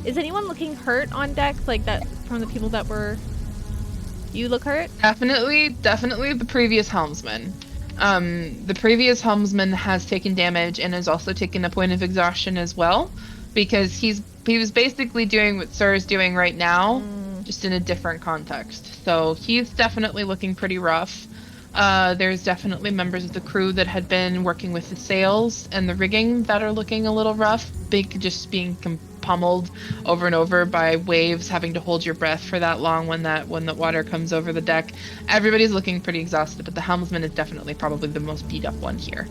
is anyone looking hurt on deck? Like that from the people that were. You look hurt? Definitely the previous helmsman. The previous helmsman has taken damage and has also taken a point of exhaustion as well, because he was basically doing what Sir is doing right now, just in a different context. So he's definitely looking pretty rough. There's definitely members of the crew that had been working with the sails and the rigging that are looking a little rough, just being pummeled over and over by waves, having to hold your breath for that long when the water comes over the deck. Everybody's looking pretty exhausted, but the helmsman is definitely probably the most beat up one here.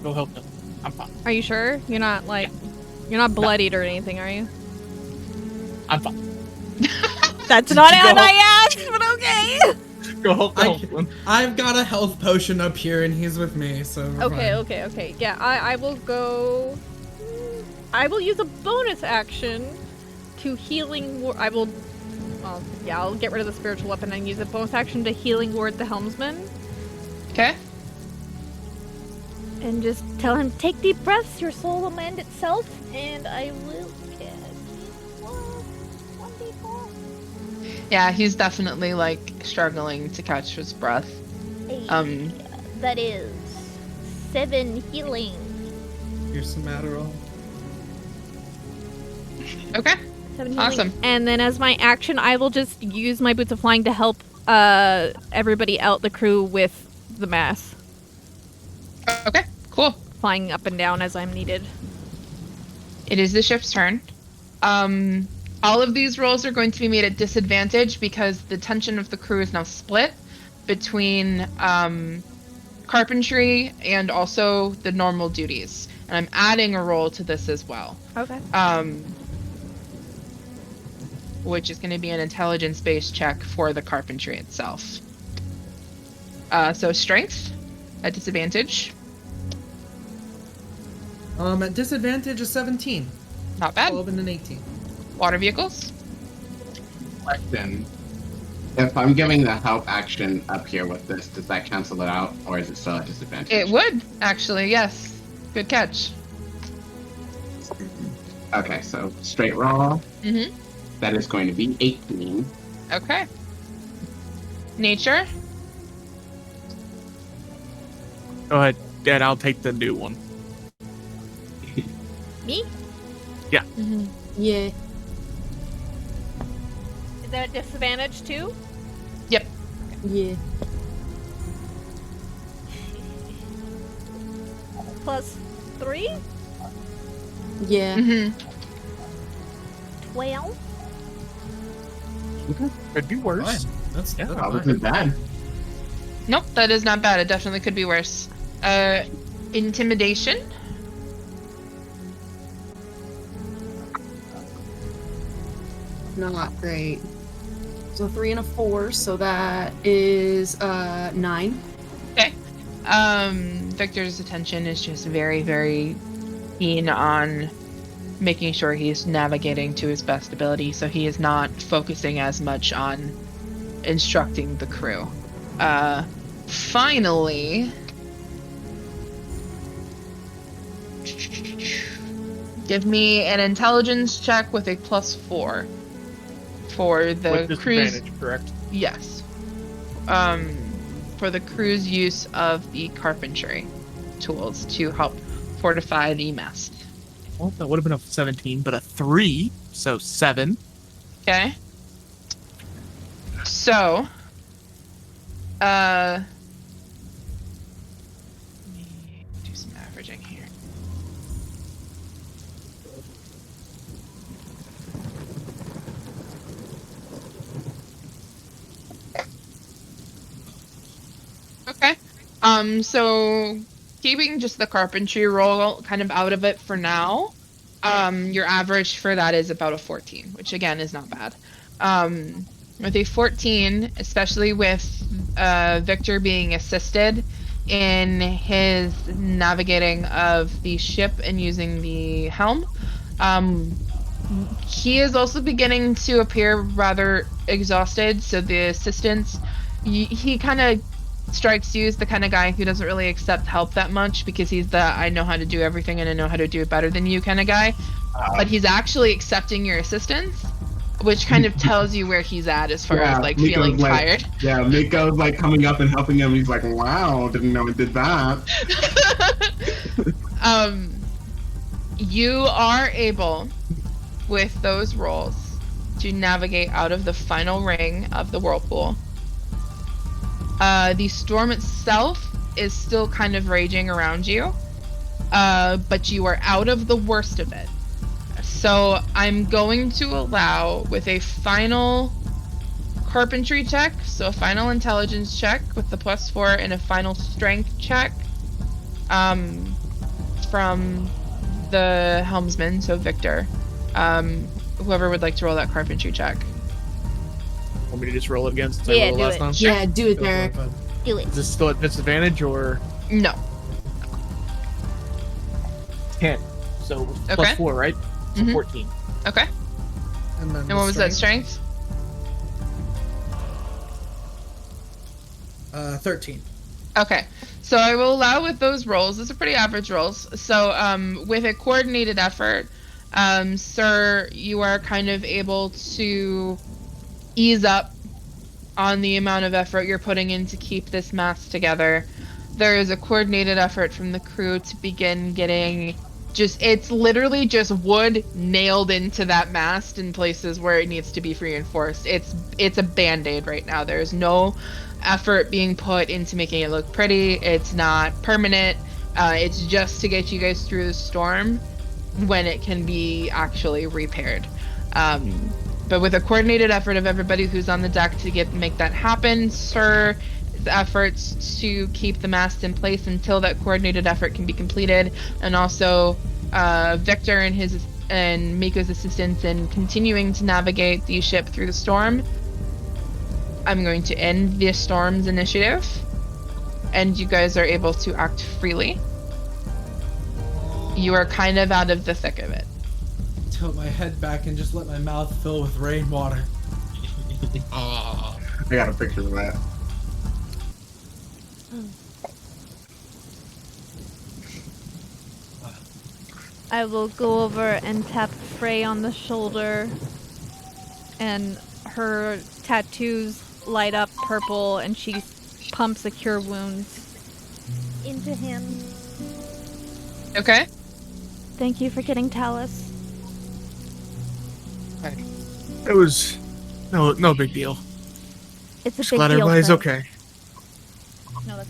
Go help them. I'm fine. Are you sure? You're not bloodied or anything, are you? I'm fine. That's not what I asked, but okay. Go help them. I've got a health potion up here and he's with me, so we're fine. Okay. Yeah, I will go. I will use a bonus action to healing. I'll get rid of the spiritual weapon and use a bonus action to healing ward the helmsman. Okay. And just tell him, take deep breaths, your soul will mend itself, and I will get 1d4. Yeah, he's definitely like struggling to catch his breath. That is 7 healing. Here's some Adderall. Okay. 7 healing. Awesome. And then as my action, I will just use my boots of flying to help everybody out the crew with the mass. Okay, cool. Flying up and down as I'm needed. It is the ship's turn. All of these rolls are going to be made at disadvantage because the tension of the crew is now split between carpentry and also the normal duties. And I'm adding a roll to this as well. Okay. Which is going to be an intelligence-based check for the carpentry itself. So strength at disadvantage. At disadvantage is 17. Not bad. 12 and an 18. Water vehicles. Question. If I'm giving the help action up here with this, does that cancel it out, or is it still at disadvantage? It would, actually, yes. Good catch. Okay, so straight roll. Mm-hmm. That is going to be 18. Okay. Nature. Go ahead, Dad. I'll take the new one. Me? Yeah. Mm-hmm. Yeah. Is that a disadvantage too? Yep. Yeah. +3? Yeah. Mm-hmm. 12? Could be worse. Fine. That's Yeah. That fine. wasn't bad. Nope, that is not bad. It definitely could be worse. Intimidation. Not great. So 3 and a 4, so that is 9. Okay. Victor's attention is just very, very keen on making sure he's navigating to his best ability, so he is not focusing as much on instructing the crew. Finally, give me an intelligence check with a +4 for the With crew's. disadvantage, correct? Yes. For the crew's use of the carpentry tools to help fortify the mast. Well, that would have been a 17, but a 3, so 7. Okay. So, let me do some averaging here. Okay. So keeping just the carpentry roll kind of out of it for now, your average for that is about a 14, which again is not bad. With a 14, especially with Victor being assisted in his navigating of the ship and using the helm, he is also beginning to appear rather exhausted. So the assistance, he kind of strikes you as the kind of guy who doesn't really accept help that much because he's the I know how to do everything and I know how to do it better than you kind of guy. But he's actually accepting your assistance, which kind of tells you where he's at as far as like Mico's feeling tired. Yeah, Mico's like coming up and helping him. He's like, wow, didn't know it did that. You are able, with those rolls, to navigate out of the final ring of the whirlpool. The storm itself is still kind of raging around you, but you are out of the worst of it. So I'm going to allow, with a final carpentry check, so a final intelligence check with the +4 and a final strength check, from the helmsman, so Victor. Whoever would like to roll that carpentry check. Want me to just roll it again since Yeah, I rolled do last it. time? Yeah, do it, Derek. Do it. Is this still at disadvantage or No. 10? So Okay. +4, right? So Mhm. 14. Okay. And then And what was that strength? 13. Okay, so I will allow with those rolls. Those are pretty average rolls. So, with a coordinated effort, sir, you are kind of able to ease up on the amount of effort you're putting in to keep this mast together. There is a coordinated effort from the crew to begin getting it's literally just wood nailed into that mast in places where it needs to be reinforced. It's a band-aid right now. There's no effort being put into making it look pretty. It's not permanent. It's just to get you guys through the storm when it can be actually repaired. But with a coordinated effort of everybody who's on the deck to make that happen, sir, efforts to keep the mast in place until that coordinated effort can be completed, and also Victor and Mico's assistance in continuing to navigate the ship through the storm. I'm going to end the storm's initiative, and you guys are able to act freely. You are kind of out of the thick of it. Tilt my head back and just let my mouth fill with rainwater. I got a picture of that. I will go over and tap Frey on the shoulder, and her tattoos light up purple, and she pumps a cure wounds. Into him. Okay? Thank you for getting Tallice. It was no big deal. It's a Just big glad deal. everybody's Frey. okay. No, that's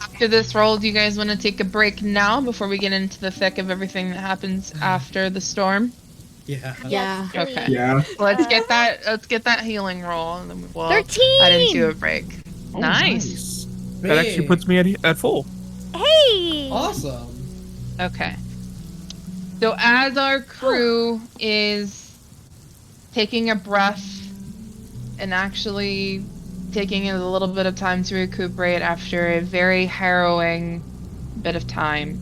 After this roll, do you guys want to take a break now before we get into the thick of everything that happens after the storm? Yeah. Yeah. Okay. Yeah. Let's get that healing roll, and then we'll 13! head into a break. Oh, Nice. That actually Big. puts me at full. Hey! Awesome. Okay. So as our crew is taking a breath and actually taking a little bit of time to recuperate after a very harrowing bit of time,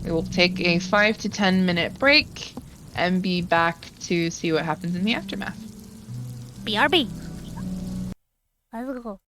we will take a 5 to 10 minute break and be back to see what happens in the aftermath. BRB. I will go.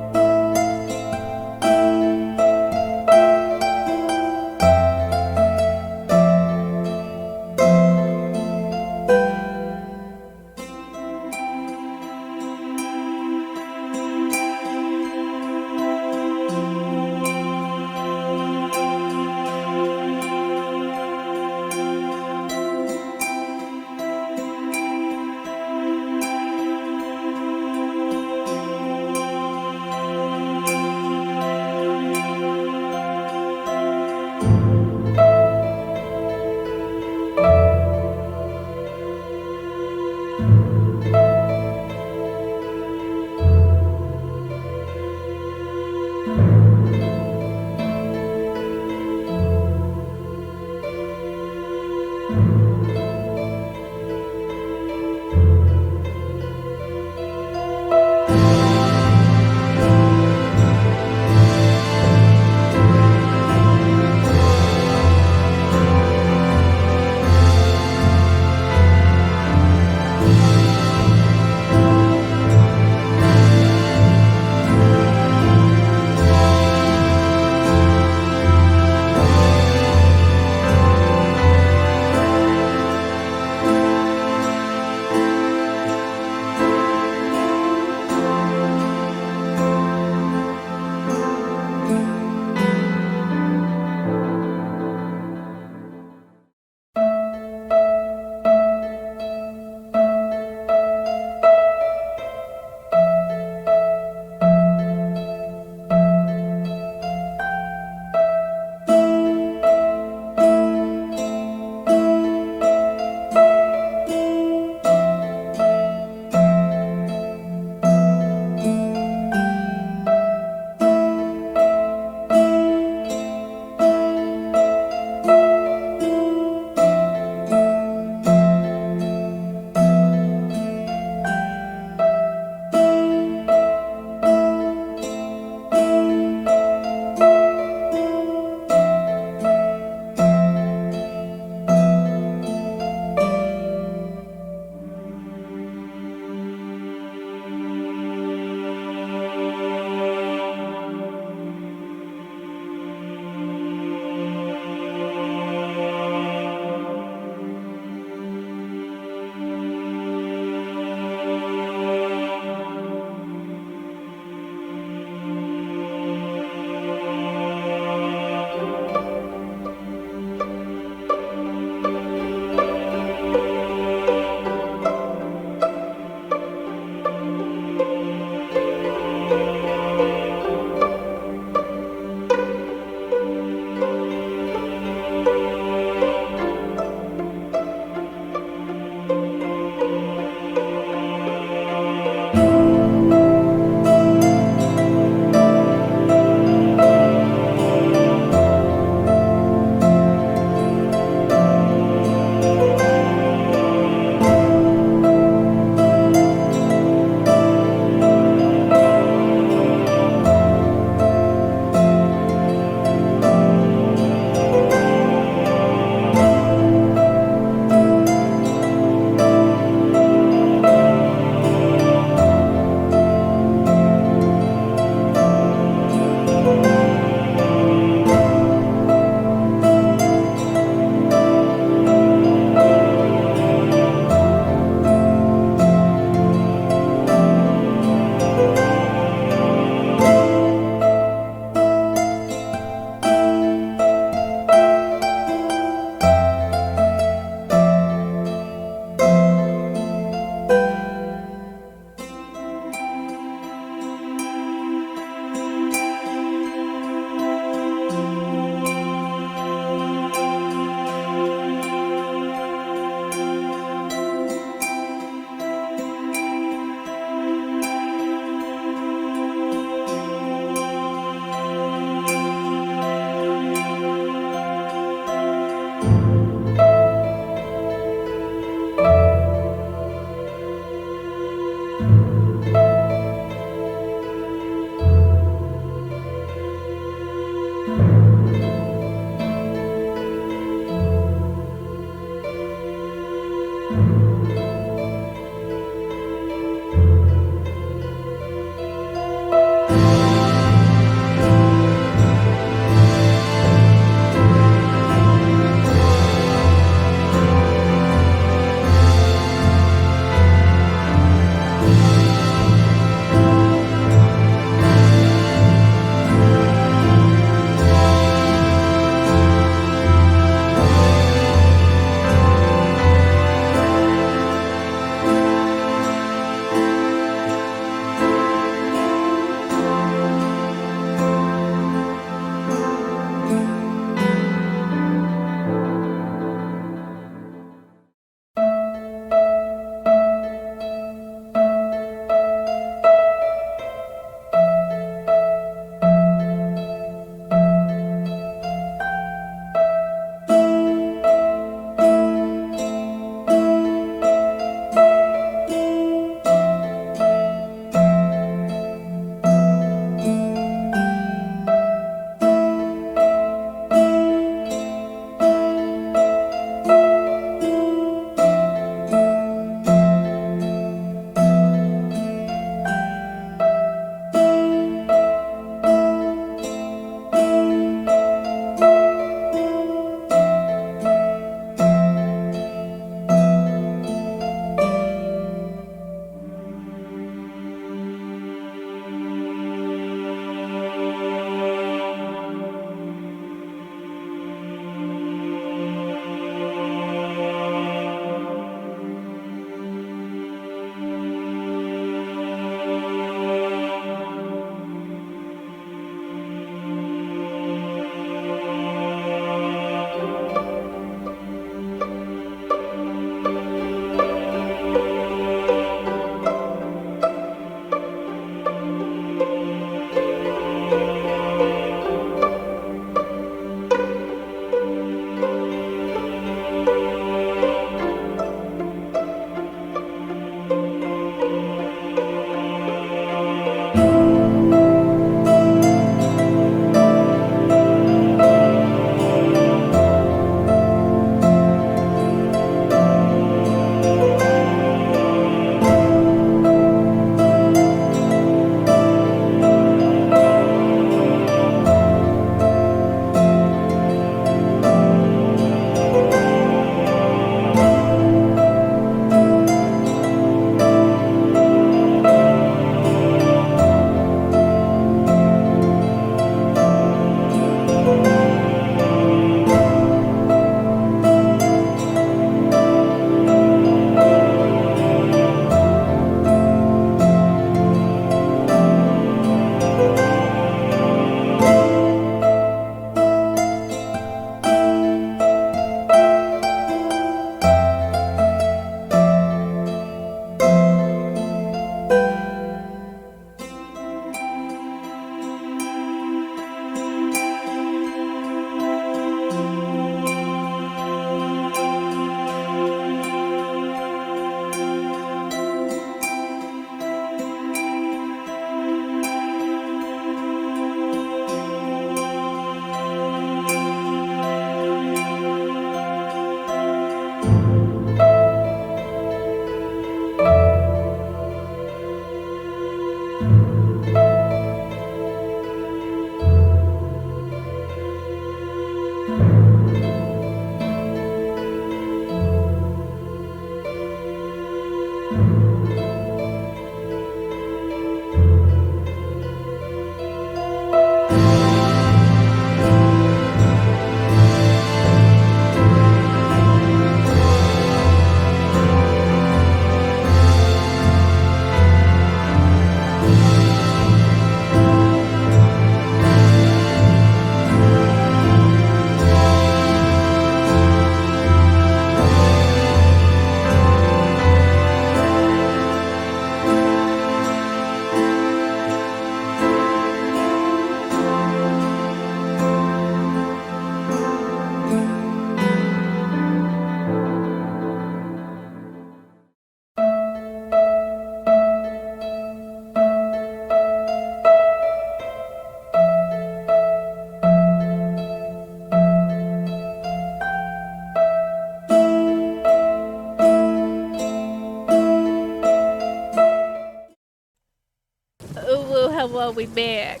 Hello, we back.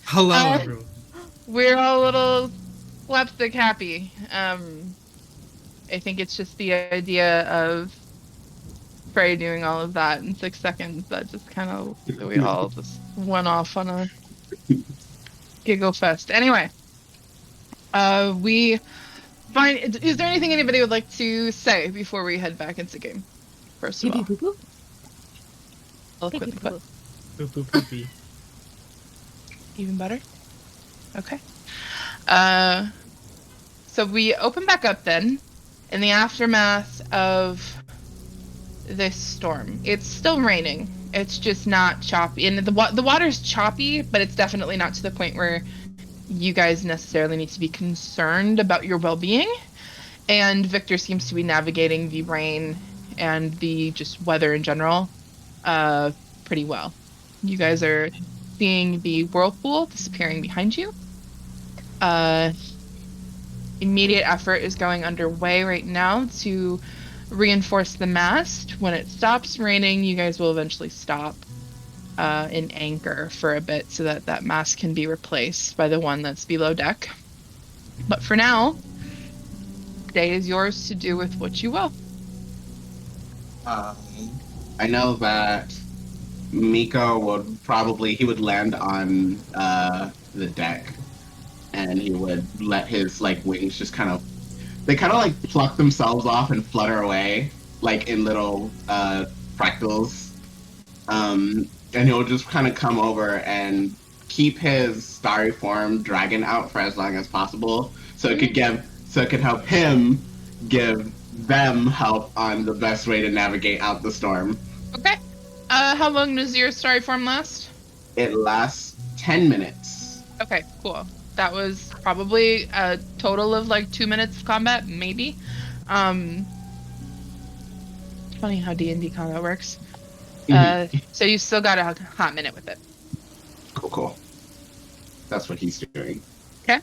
Hello, everyone. We're all a little slapstick happy. I think it's just the idea of Frey doing all of that in 6 seconds that just kind of, we all just went off on a giggle fest. Anyway, is there anything anybody would like to say before we head back into game? First of all. Eloquently put. Pee-pee. Even better? Okay. So we open back up then in the aftermath of this storm. It's still raining. It's just not choppy. And the water's choppy, but it's definitely not to the point where you guys necessarily need to be concerned about your well-being. And Victor seems to be navigating the rain and the just weather in general pretty well. You guys are seeing the whirlpool disappearing behind you. Immediate effort is going underway right now to reinforce the mast. When it stops raining, you guys will eventually stop and anchor for a bit so that that mast can be replaced by the one that's below deck. But for now, day is yours to do with what you will. I know that Mico would land on the deck, and he would let his wings just kind of pluck themselves off and flutter away in little fractals. And he'll just kind of come over and keep his starry form dragon out for as long as possible, so it could help him give them help on the best way to navigate out the storm. Okay. How long does your starry form last? It lasts 10 minutes. Okay, cool. That was probably a total of 2 minutes of combat, maybe. Funny how D&D combat works. So you still got a hot minute with it. Cool. That's what he's doing. Okay.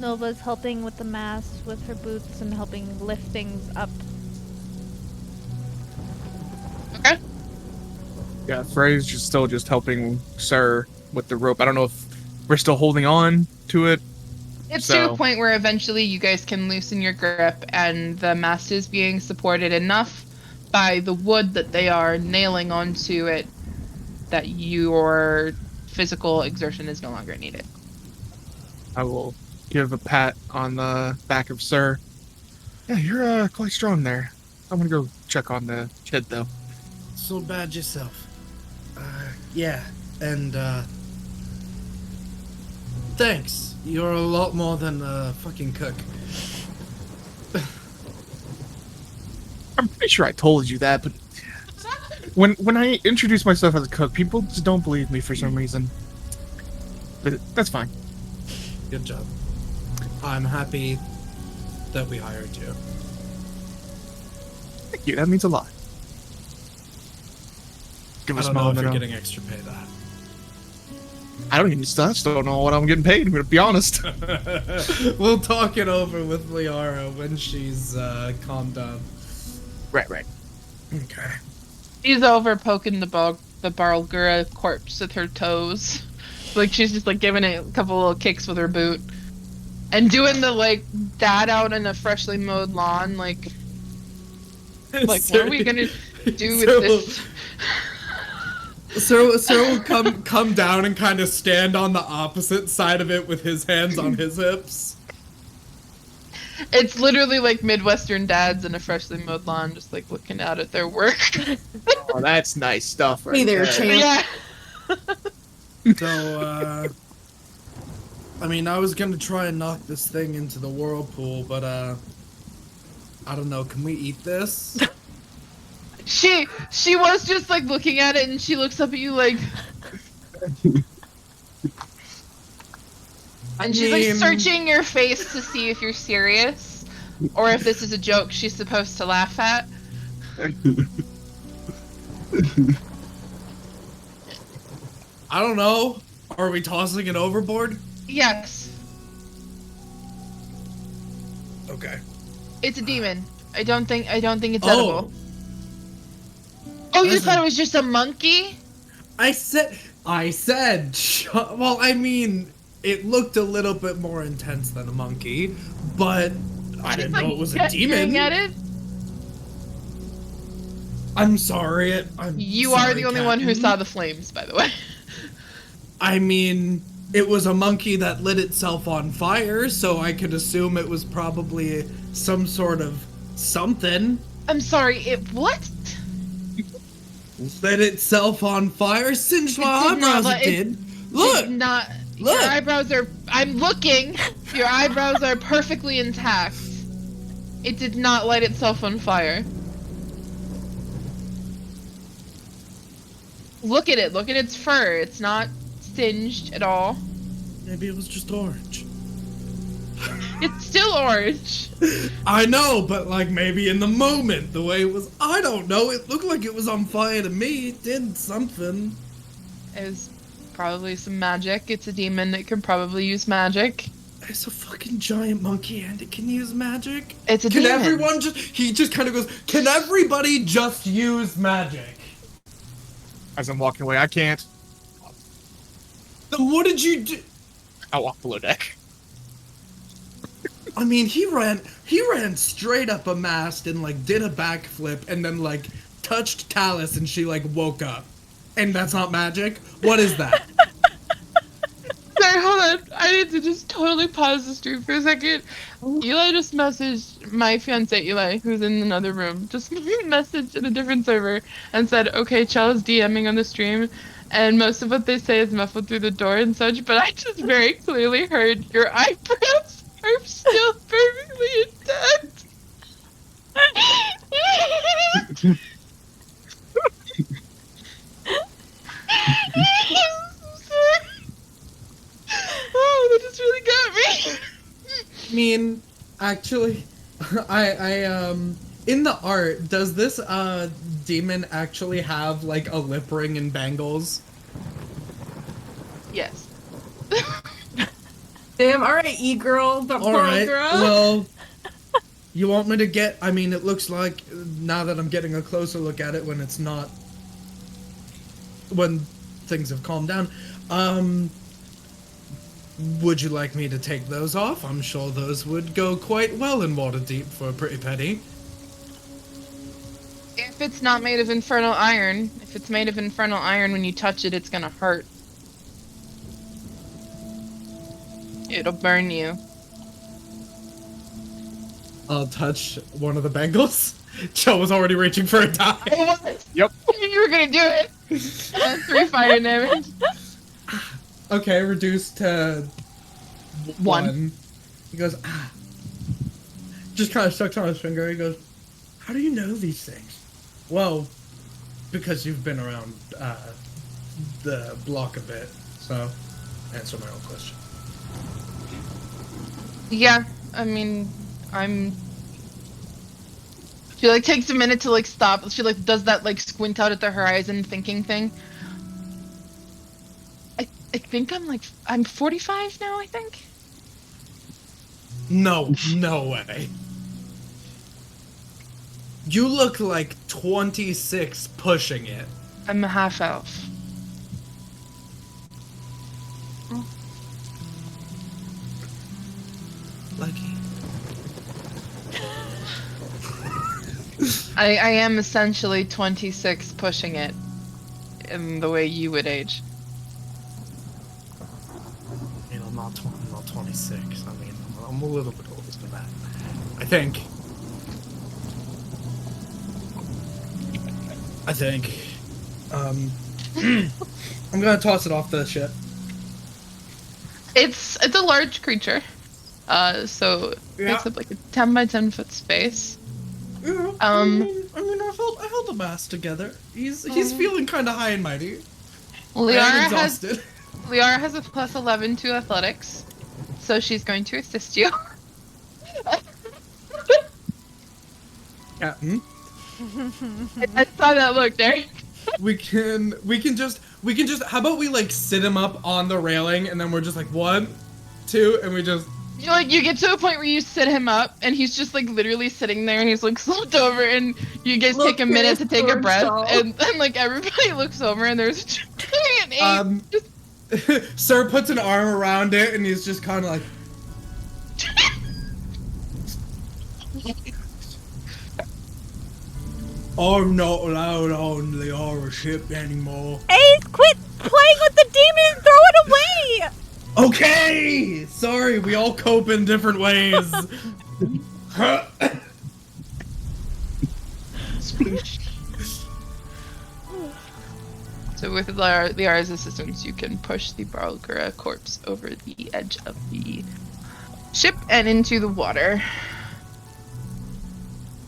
Nova's helping with the mast with her boots and helping lift things up. Okay. Yeah, Frey's still helping Sir with the rope. I don't know if we're still holding on to it. It's to a point where eventually you guys can loosen your grip and the mast is being supported enough by the wood that they are nailing onto it that your physical exertion is no longer needed. I will give a pat on the back of Sir. Yeah, you're quite strong there. I'm gonna go check on the kid though. So bad yourself. Yeah, and thanks. You're a lot more than a fucking cook. I'm pretty sure I told you that, but when I introduce myself as a cook, people just don't believe me for some reason. But that's fine. Good job. I'm happy that we hired you. Thank you. That means a lot. Give I us don't know if you're getting extra pay that. I don't even still don't know what I'm getting paid, to be honest. We'll talk it over with Liara when she's calmed down. Right. Okay. She's over poking the Barlgura corpse with her toes. She's just giving it a couple little kicks with her boot. And doing the dad out in a freshly mowed lawn, what are we gonna do with this? Sir will come down and kind of stand on the opposite side of it with his hands on his hips. It's literally Midwestern dads in a freshly mowed lawn, just looking out at their work. Oh, that's nice stuff right Hey there, champ. Yeah. So, I was gonna try and knock this thing into the whirlpool, but I don't know, can we eat this? She was just looking at it, and she looks up at you and she's searching your face to see if you're serious or if this is a joke she's supposed to laugh at. I don't know. Are we tossing it overboard? Yes. Okay. It's a demon. I don't think it's edible. Oh, you Listen. thought it was just a monkey? I said, well, I mean, it looked a little bit more intense than a monkey, but I didn't know it was a demon. At it? I'm sorry. You are the only one who saw the flames, by the way. I mean, it was a monkey that lit itself on fire, so I could assume it was probably some sort of something. I'm sorry, it what? Lit itself on fire, singed my eyebrows, it did. Look! Look! Look! Your eyebrows are... I'm looking! Your eyebrows are perfectly intact. It did not light itself on fire. Look at it. Look at its fur. It's not singed at all. Maybe it was just orange. It's still orange. I know, but like maybe in the moment, the way it was, I don't know, it looked like it was on fire to me. It did something. It was probably some magic. It's a demon. It can probably use magic. It's a fucking giant monkey and it can use magic. It's a demon. demon. Can everyone just, he just kind of goes, can everybody just use magic? As I'm walking away, I can't. Then what did you do? I walk below deck. I mean, he ran straight up a mast and like did a backflip and then like touched Tallice and she like woke up. And that's not magic? What is that? Sorry, hold on. I need to just totally pause the stream for a second. Eli just messaged my fiance Eli, who's in another room, just messaged in a different server and said, okay, Chel is DMing on the stream, and most of what they say is muffled through the door and such, but I just very clearly heard your eyebrows are still perfectly intact. Oh, that just really got me. I mean, actually, I in the art, does this demon actually have like a lip ring and bangles? Yes. Damn, alright, E-girl, the poor Alright, girl. well, you want me to get, I mean, it looks like, now that I'm getting a closer look at it when it's not, when things have calmed down, would you like me to take those off? I'm sure those would go quite well in Waterdeep for a pretty penny. If it's not made of infernal iron, if it's made of infernal iron, when you touch it, it's gonna hurt. It'll burn you. I'll touch one of the bangles. Chel was already reaching for a die. It was. Yep. You were gonna do it. 3 fire damage. Okay, reduced to 1. He goes, ah. Just kind of sucks on his finger. He goes, how do you know these things? Well, because you've been around the block a bit. So, answer my own question. Yeah, I mean, she like takes a minute to like stop. She like does that like squint out at the horizon thinking thing. I think I'm 45 now, I think. No way. You look like 26 pushing it. I'm a half elf. Lucky. I am essentially 26 pushing it in the way you would age. You know, I'm not 26. I mean, I'm a little bit older than that. I think. I'm gonna toss it off the ship. It's a large creature. So it takes up like a 10 by 10 foot space. Yeah, I mean, I held the mass together. He's feeling kind of high and mighty. Liara exhausted. has a plus 11 to athletics, so she's going to assist you. Captain. I saw that look there. We can just how about we like sit him up on the railing and then we're just like 1, 2 and we just You get to a point where you sit him up, and he's just like literally sitting there, and he's like slumped over, and you guys take a minute to take a breath, and like everybody looks over, and there's an ape. Sir puts an arm around it, and he's just kind of like. I'm not allowed on the Aura ship anymore. Ace, quit playing with the demon and throw it away! Okay! Sorry, we all cope in different ways. So with Liara's assistance, you can push the Barlgura corpse over the edge of the ship and into the water.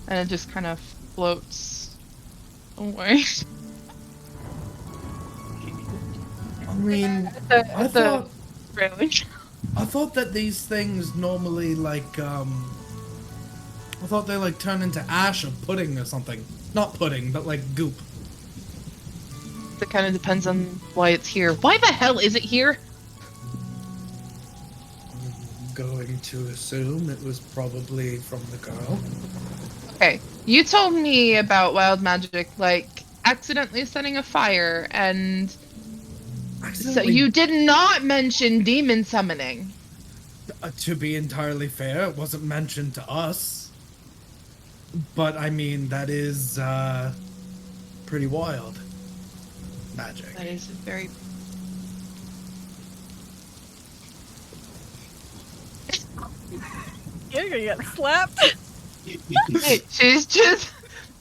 And it just kind of floats away. I mean, I thought that these things normally I thought they turn into ash or pudding or something. Not pudding, but goop. It kind of depends on why it's here. Why the hell is it here? I'm going to assume it was probably from the girl. Okay, you told me about wild magic, accidentally setting a fire, and so you did not mention demon summoning. To be entirely fair, it wasn't mentioned to us. But, I mean, that is, pretty wild magic. That is very... You're gonna get slapped. She's just...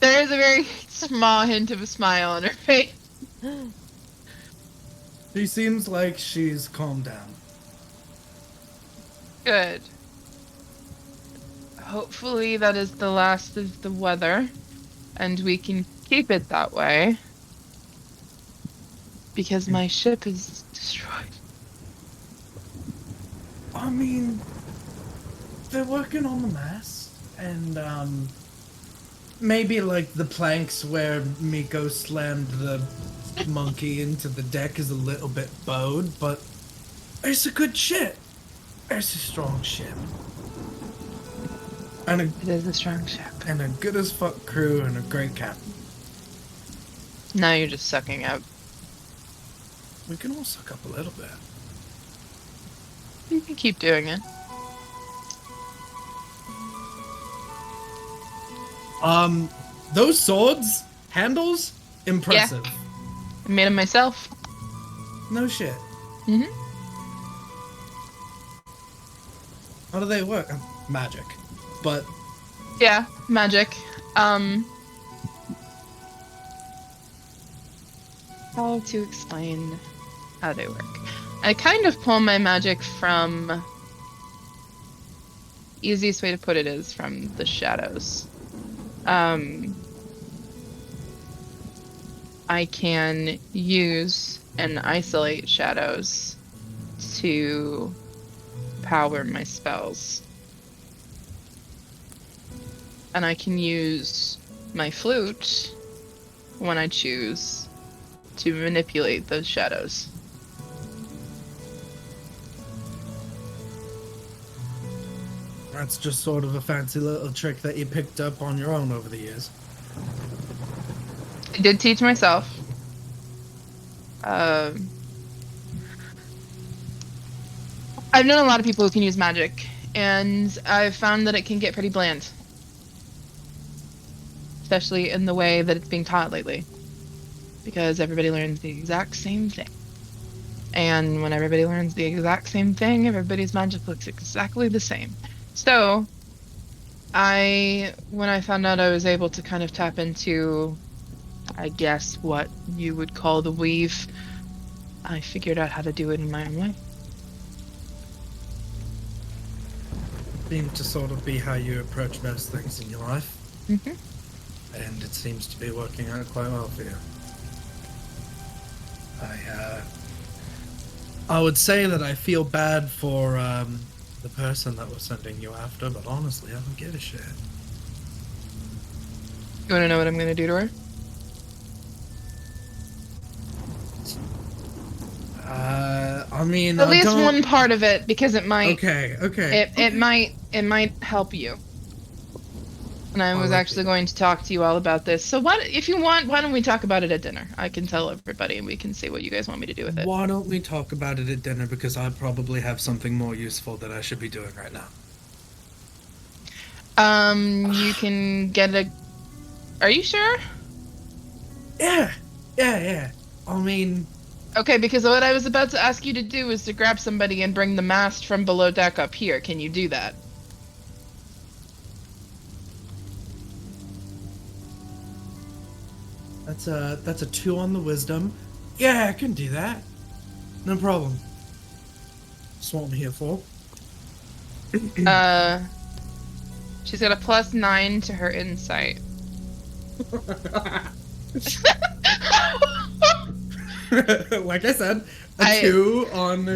There is a very small hint of a smile on her face. She seems like she's calmed down. Good. Hopefully that is the last of the weather, and we can keep it that way. Because my ship is destroyed. I mean, they're working on the mast, and, maybe, the planks where Mico slammed the monkey into the deck is a little bit bowed, but it's a good ship. It's a strong ship. And It is a strong ship. And a good as fuck crew and a great captain. Now you're just sucking up. We can all suck up a little bit. You can keep doing it. Those swords, handles, impressive. Yeah. I made them myself. No shit. Mm-hmm. How do they work? Magic. But... Yeah, magic. How to explain how they work. I kind of pull my magic from... Easiest way to put it is from the shadows. I can use and isolate shadows to power my spells. And I can use my flute when I choose to manipulate those shadows. That's just sort of a fancy little trick that you picked up on your own over the years. I did teach myself. I've known a lot of people who can use magic, and I've found that it can get pretty bland. Especially in the way that it's being taught lately. Because everybody learns the exact same thing. And when everybody learns the exact same thing, everybody's magic looks exactly the same. So, when I found out I was able to kind of tap into, I guess, what you would call the weave, I figured out how to do it in my own way. Seemed to sort of be how you approach most things in your life. Mm-hmm. And it seems to be working out quite well for you. I would say that I feel bad for the person that was sending you after, but honestly, I don't give a shit. You want to know what I'm going to do to her? I mean, At least one part of it, because it might. Okay. It might help you. And I was actually going to talk to you all about this. So if you want, why don't we talk about it at dinner? I can tell everybody and we can see what you guys want me to do with it. Why don't we talk about it at dinner, because I probably have something more useful that I should be doing right now. You can get a... Are you sure? Yeah. I mean... Okay, because what I was about to ask you to do is to grab somebody and bring the mast from below deck up here. Can you do that? That's a 2 on the wisdom. Yeah, I can do that. No problem. That's what I'm here for. She's got a +9 to her insight. Like I said, a 2 on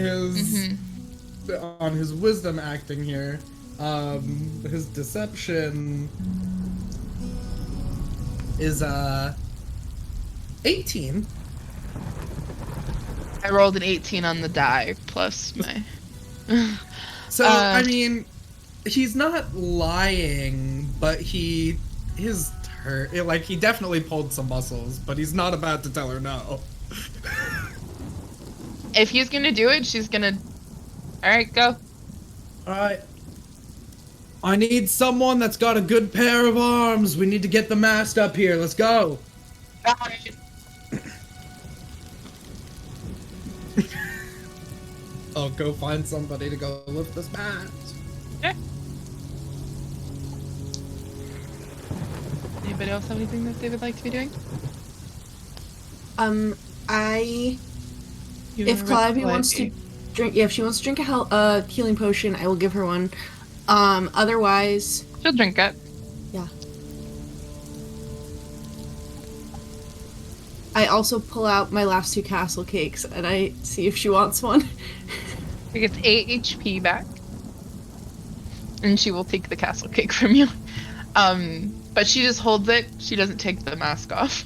his wisdom acting here. His deception is 18. I rolled an 18 on the die plus my. So I mean, he's not lying, but he definitely pulled some muscles, but he's not about to tell her no. If he's gonna do it, she's gonna. All right, go. All right. I need someone that's got a good pair of arms. We need to get the mast up here. Let's go. Got it. I'll go find somebody to go lift this mast. Yeah. Anybody else have anything that they would like to be doing? If Calliope wants to drink, if she wants to drink a healing potion, I will give her one. Otherwise, She'll drink it. Yeah. I also pull out my last 2 castle cakes and I see if she wants one. She gets 8 HP back. And she will take the castle cake from you. But she just holds it. She doesn't take the mask off.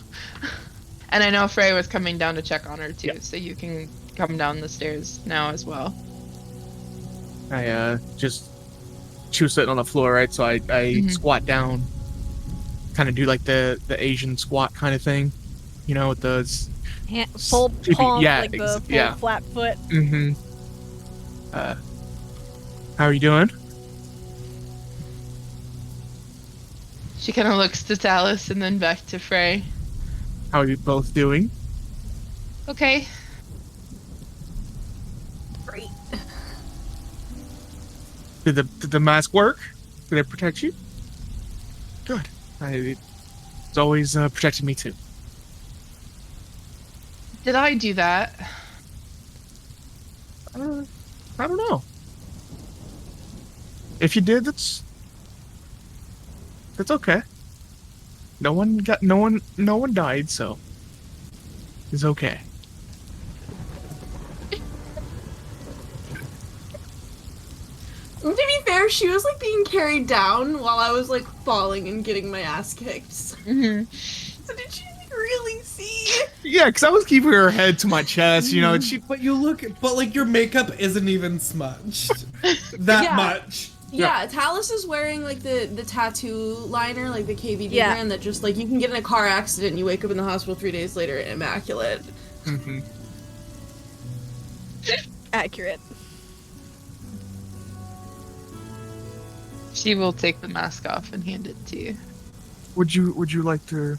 And I know Frey was coming down to check on her too, so you can come down the stairs now as well. I she was sitting on the floor, right? So I squat down, kind of do like the Asian squat kind of thing, you know, with those full palm, like the full flat foot. Mm-hmm. How are you doing? She kind of looks to Tallice and then back to Frey. How are you both doing? Okay. Great. Did the mask work? Did it protect you? Good. It's always protected me too. Did I do that? I don't know. If you did, that's okay. No one died, so it's okay. To be fair, she was like being carried down while I was like falling and getting my ass kicked. So did she really see? Yeah, because I was keeping her head to my chest, you know. But like your makeup isn't even smudged that much. Yeah, Tallice is wearing like the tattoo liner, like the KVD brand that just like you can get in a car accident and you wake up in the hospital 3 days later immaculate. Mm-hmm. Accurate. She will take the mask off and hand it to you. Would you like to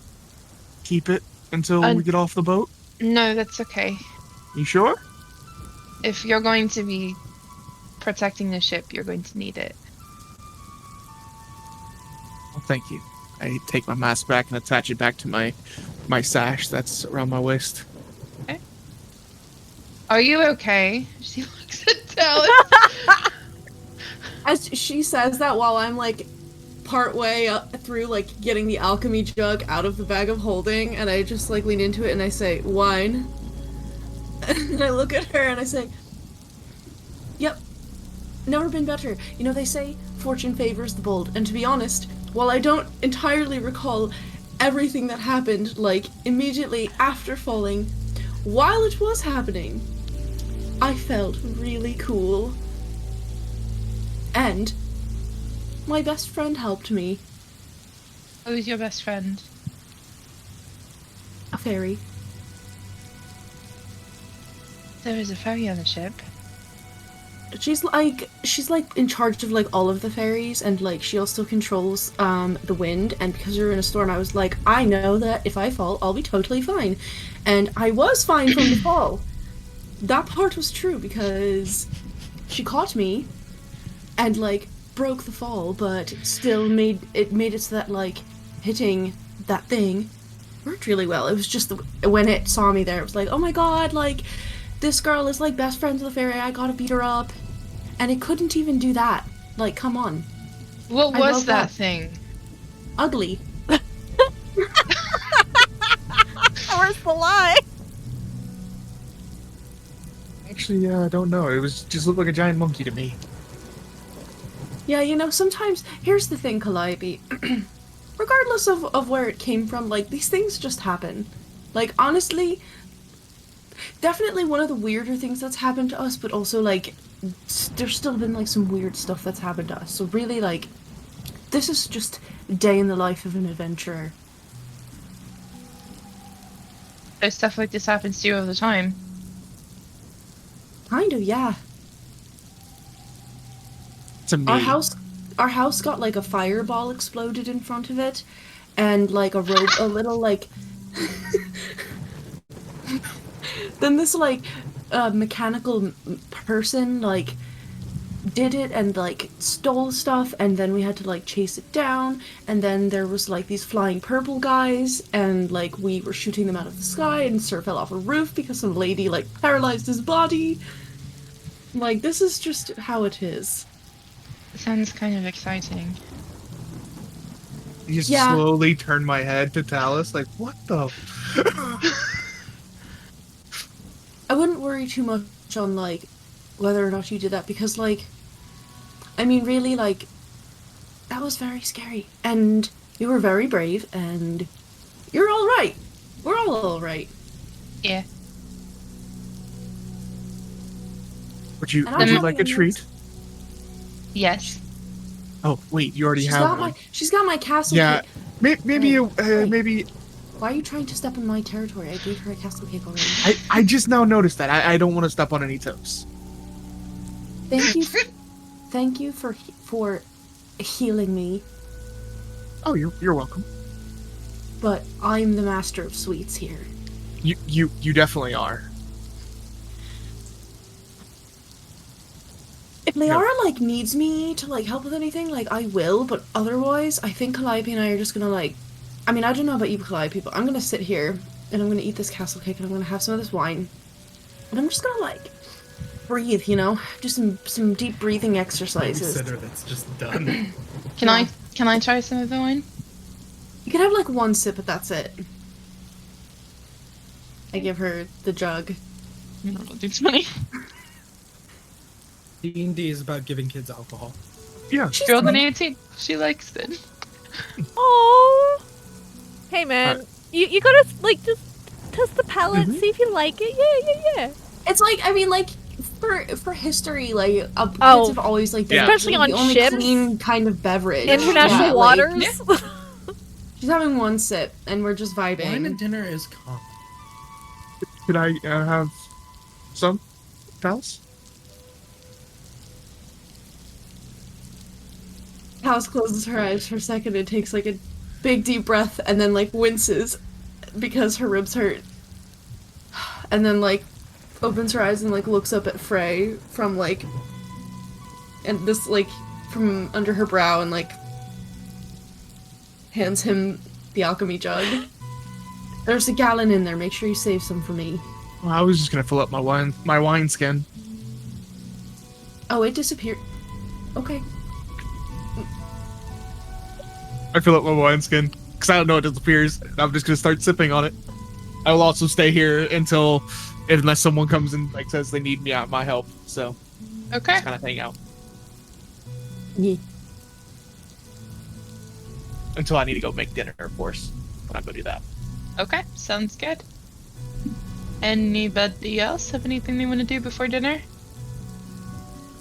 keep it until we get off the boat? No, that's okay. You sure? If you're going to be protecting the ship, you're going to need it. Well, thank you. I take my mask back and attach it back to my sash that's around my waist. Okay. Are you okay? She looks at Tallice. As she says that while I'm like part way through like getting the alchemy jug out of the bag of holding, and I just like lean into it and I say, "Wine." And I look at her and I say, "Yep, never been better. You know, they say fortune favors the bold, and to be honest, while I don't entirely recall everything that happened, like, immediately after falling, while it was happening, I felt really cool. And my best friend helped me. Who's your best friend? A fairy. There is a fairy on the ship. She's like in charge of like all of the fairies, and like she also controls the wind. And because we were in a storm, I was like, I know that if I fall, I'll be totally fine. And I was fine from the fall. That part was true because she caught me and like broke the fall, but still made it so that like hitting that thing worked really well. It was just when it saw me there, it was like, oh my god, like this girl is like best friends with the fairy, I gotta beat her up. And it couldn't even do that. Like, come on. What was that thing? Ugly. Where's the lie? Actually, I don't know. It was just looked like a giant monkey to me. Yeah, you know, sometimes, here's the thing, Calliope. Regardless of where it came from, like, these things just happen. Like, honestly, definitely one of the weirder things that's happened to us, but also, like, there's still been, like, some weird stuff that's happened to us. So really, like, this is just a day in the life of an adventurer. So stuff like this happens to you all the time. Kind of, yeah. To me. Our house got, like, a fireball exploded in front of it, and, like, a little, like... Then this, like, mechanical person, like, did it and, like, stole stuff, and then we had to, like, chase it down, and then there was, like, these flying purple guys, and, like, we were shooting them out of the sky, and Sir fell off a roof because some lady, like, paralyzed his body. Like, this is just how it is. Sounds kind of exciting. You just Yeah. slowly turn my head to Tallice, like, what the? I wouldn't worry too much on, like, whether or not you did that, because, like, I mean, really, like, that was very scary, and you were very brave, and you're alright. We're all alright. Yeah. Would you And I'm like a having a treat? Yes. Oh wait, you already have one. She's got my castle Yeah, cake. maybe Right. maybe. Why are you trying to step on my territory? I gave her a castle cake already. I just now noticed that. I don't want to step on any toes. Thank you for healing me, Oh, you're welcome. but I'm the master of sweets here. You definitely are. If Liara, like, needs me to, like, help with anything, like, I will, but otherwise, I think Calliope and I are just gonna, like... I mean, I don't know about you, Calliope, but I'm gonna sit here, and I'm gonna eat this castle cake, and I'm gonna have some of this wine, and I'm just gonna, like, breathe, you know? Do some deep breathing exercises. Babysitter that's just done. Can I try some of the wine? You can have, like, one sip, but that's it. I give her the jug. No, it's funny. D&D is about giving kids alcohol. Yeah. She's Girl than like, 18. She likes it. Oh. Hey man, you gotta like just test the palate, see if you like it. Yeah. it's like, I mean, like, for history, like, kids Oh. have always, like, been Especially the on only ships. clean kind of beverage. International Yeah, like, waters. she's having one sip, and we're just vibing. Wine and dinner is common. Could I have some, Tallice? House closes her eyes for a second and takes, like, a big deep breath, and then, like, winces because her ribs hurt. And then, like, opens her eyes and, like, looks up at Frey from, like, and this, like, from under her brow, and, like, hands him the alchemy jug. There's a gallon in there, make sure you save some for me. Well, I was just gonna fill up my wine skin. Oh, it disappeared. Okay. I fill up my wineskin because I don't know it disappears. I'm just gonna start sipping on it. I will also stay here unless someone comes and like says they need my help. So Okay. just kind of hang out Yeah. until I need to go make dinner, of course. But I'm gonna do that. Okay. Sounds good. Anybody else have anything they want to do before dinner?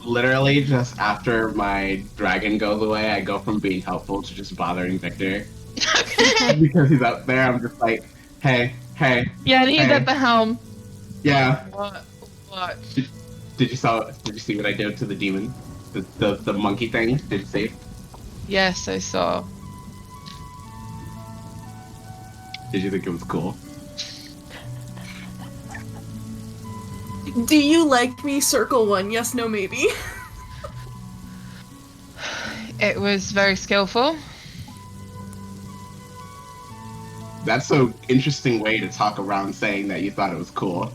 Literally, just after my dragon goes away, I go from being helpful to just bothering Victor. Because he's up there, I'm just like, hey. Yeah, and he's hey. at the helm. Yeah. What? Did you see what I did to the demon? The monkey thing? Did you see? Yes, I saw. Did you think it was cool? Do you like me? Circle 1. Yes, no, maybe. It was very skillful. That's an interesting way to talk around saying that you thought it was cool.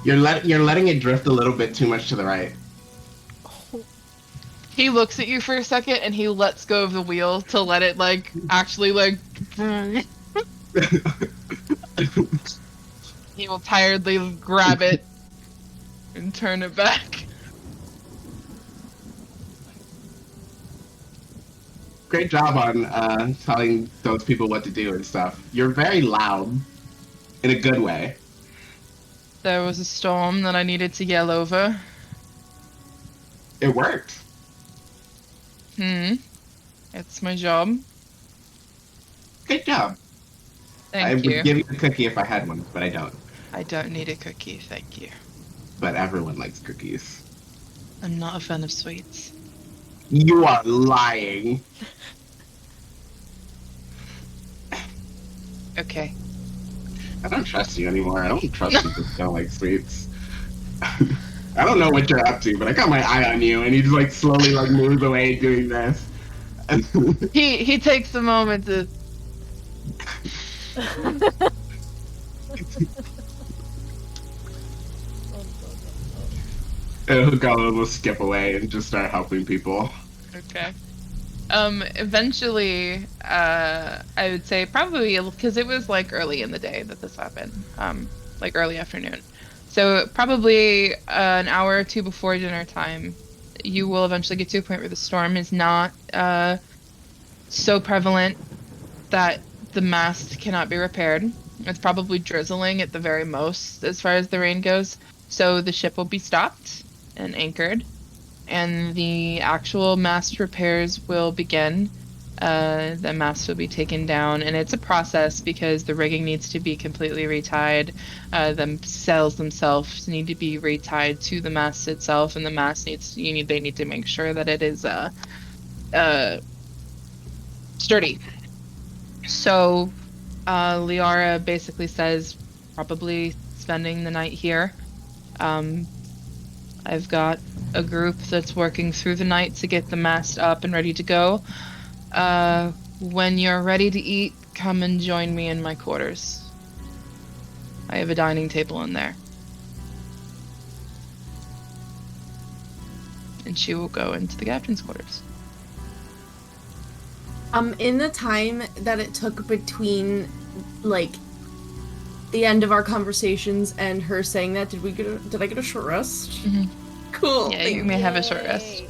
You're letting it drift a little bit too much to the right. He looks at you for a second and he lets go of the wheel to let it actually he will tiredly grab it and turn it back. Great job on telling those people what to do and stuff. You're very loud in a good way. There was a storm that I needed to yell over. It worked. It's my job. Good job. I Thank you. would give you a cookie if I had one, but I don't. I don't need a cookie, thank you. But everyone likes cookies. I'm not a fan of sweets. You are lying. Okay. I don't trust you anymore. I don't trust you that don't like sweets. I don't know what you're up to, but I got my eye on you, and he just slowly moves away doing this. He takes a moment to. Gala will skip away and just start helping people. Okay. Eventually, I would say probably because it was early in the day that this happened, early afternoon. So probably an hour or two before dinner time, you will eventually get to a point where the storm is not so prevalent that the mast cannot be repaired. It's probably drizzling at the very most as far as the rain goes. So the ship will be stopped and anchored, and the actual mast repairs will begin. The mast will be taken down, and it's a process because the rigging needs to be completely retied. The sails themselves need to be retied to the mast itself, and the mast they need to make sure that it is sturdy. So Liara basically says probably spending the night here. I've got a group that's working through the night to get the mast up and ready to go. When you're ready to eat, come and join me in my quarters. I have a dining table in there. And she will go into the captain's quarters. In the time that it took between, the end of our conversations and her saying that, did I get a short rest? Mm-hmm. Cool. Yeah, you may have a short rest.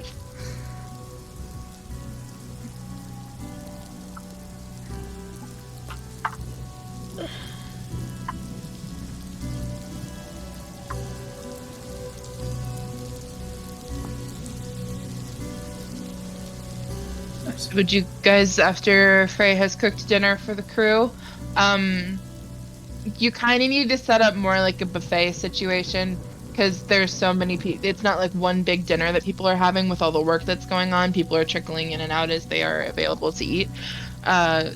Would you guys, after Frey has cooked dinner for the crew, you kind of need to set up more like a buffet situation, because there's so many people. It's not like one big dinner that people are having with all the work that's going on. People are trickling in and out as they are available to eat.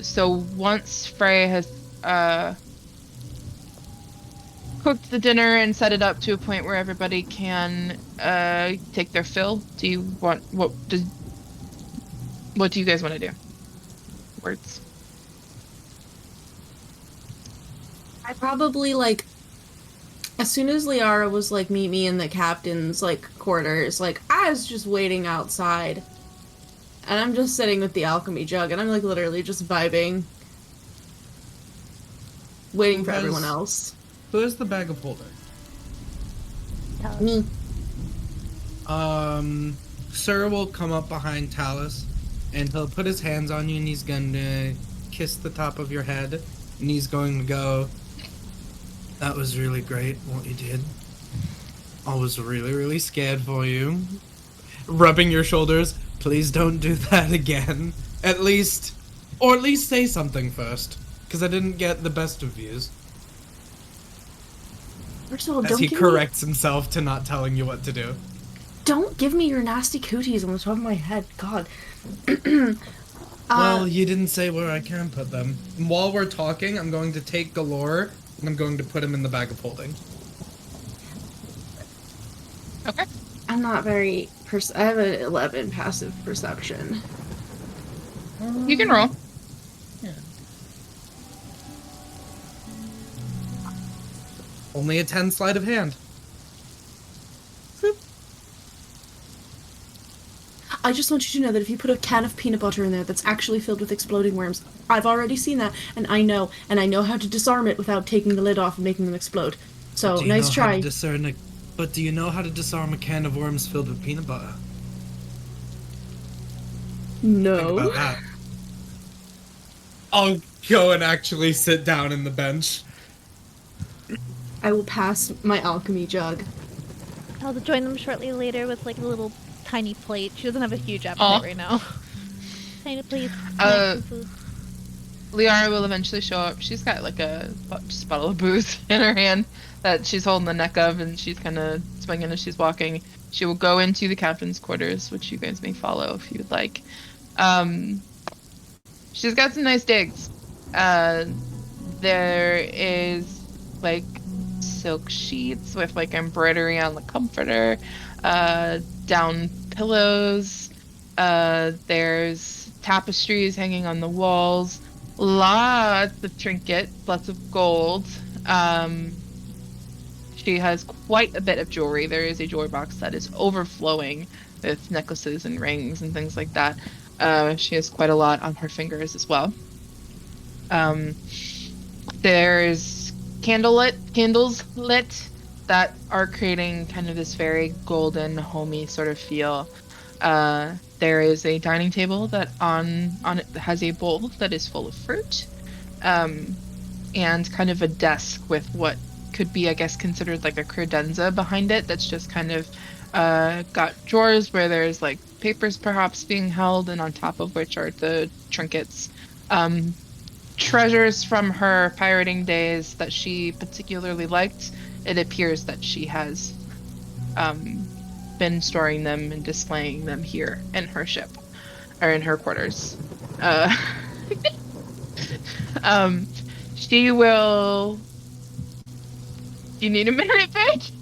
So once Frey has cooked the dinner and set it up to a point where everybody can take their fill, what do you guys want to do? Words. I probably, as soon as Liara was meet me in the captain's, quarters, I was just waiting outside. And I'm just sitting with the alchemy jug, and I'm, literally just vibing. Waiting for everyone else. Who has the bag of holding? Me. Sir will come up behind Tallice, and he'll put his hands on you, and he's gonna kiss the top of your head, and he's going to go, "That was really great, what you did. I was really, really scared for you." Rubbing your shoulders, "Please don't do that again. At least say something first, because I didn't get the best of views." First of all, As he corrects himself to not telling you what to do. Don't give me your nasty cooties on the top of my head. God. Well, you didn't say where I can put them. While we're talking, I'm going to take Galore, and I'm going to put him in the bag of holding. Okay. I'm not very... I have an 11 passive perception. You can roll. Only a 10 sleight of hand. I just want you to know that if you put a can of peanut butter in there that's actually filled with exploding worms, I've already seen that, and I know how to disarm it without taking the lid off and making them explode. So, nice try. But do you know how to disarm a can of worms filled with peanut butter? No. Think about that. I'll go and actually sit down in the bench. I will pass my alchemy jug. I'll join them shortly later with like a little tiny plate. She doesn't have a huge appetite right now. Tiny plate. Food. Liara will eventually show up. She's got like just a bottle of booze in her hand that she's holding the neck of, and she's kind of swinging as she's walking. She will go into the captain's quarters, which you guys may follow if you would like. She's got some nice digs. There is like silk sheets with like embroidery on the comforter, down pillows. There's tapestries hanging on the walls. Lots of trinkets, lots of gold. She has quite a bit of jewelry. There is a jewelry box that is overflowing with necklaces and rings and things like that. She has quite a lot on her fingers as well. There's candles lit that are creating kind of this very golden, homey sort of feel. There is a dining table that on it has a bowl that is full of fruit, and kind of a desk with what could be, I guess, considered like a credenza behind it. That's just kind of got drawers where there's like papers perhaps being held, and on top of which are the trinkets. Treasures from her pirating days that she particularly liked. It appears that she has been storing them and displaying them here in her ship, or in her quarters. She will... Do you need a minute, bitch?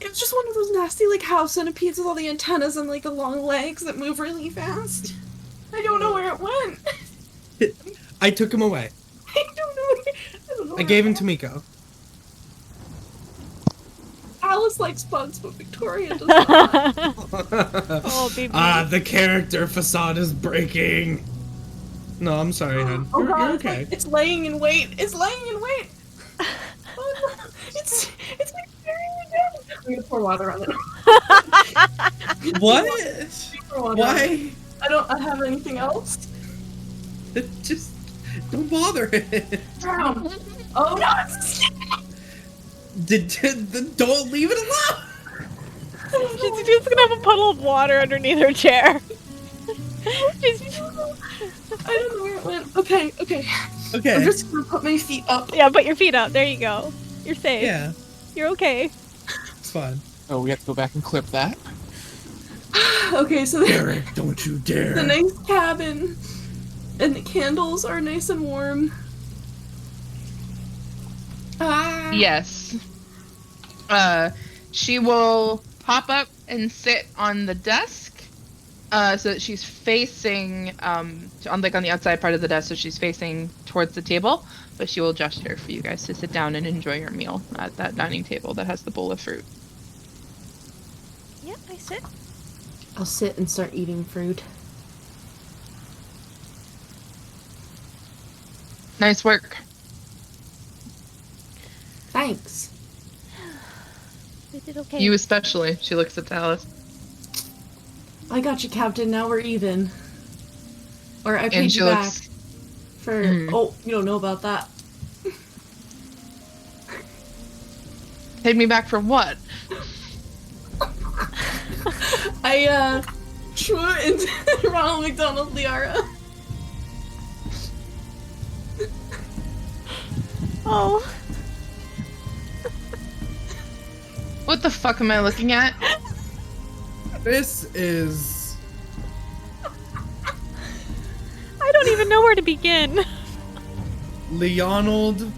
It's just one of those nasty, like, house centipedes with all the antennas and, like, the long legs that move really fast. I don't know where it went. I took him away. I don't know. I gave him to Mico. Alice likes bugs, but Victoria does not. Oh, baby. The character facade is breaking. No, I'm sorry, hon. Oh, You're God, okay. it's laying in wait. It's laying in wait. Oh, no. It's like staring me down. I'm gonna pour water on it. What? Pour water on Why? it. I don't have anything else. Just don't bother it. Drown. Oh no! Don't leave it alone. She's just gonna have a puddle of water underneath her chair. I don't know where it went. Okay. Okay. I'm just gonna put my feet up. Yeah, put your feet up. There you go. You're safe. Yeah, You're okay. it's fine. Oh, we have to go back and clip that. Okay, so Eric, don't you dare. the nice cabin and the candles are nice and warm. Yes. She will pop up and sit on the desk, so that she's facing on the outside part of the desk, so she's facing towards the table. But she will gesture for you guys to sit down and enjoy your meal at that dining table that has the bowl of fruit. Yep, I sit. I'll sit and start eating fruit. Nice work. Thanks. We did okay. You especially. She looks at Tallice. I got you, Captain. Now we're even. Or I paid you back for... Oh, you don't know about that. Paid me back for what? I, Shua into Ronald McDonald Liara. Oh. What the fuck am I looking at? This is... I don't even know where to begin. Leonald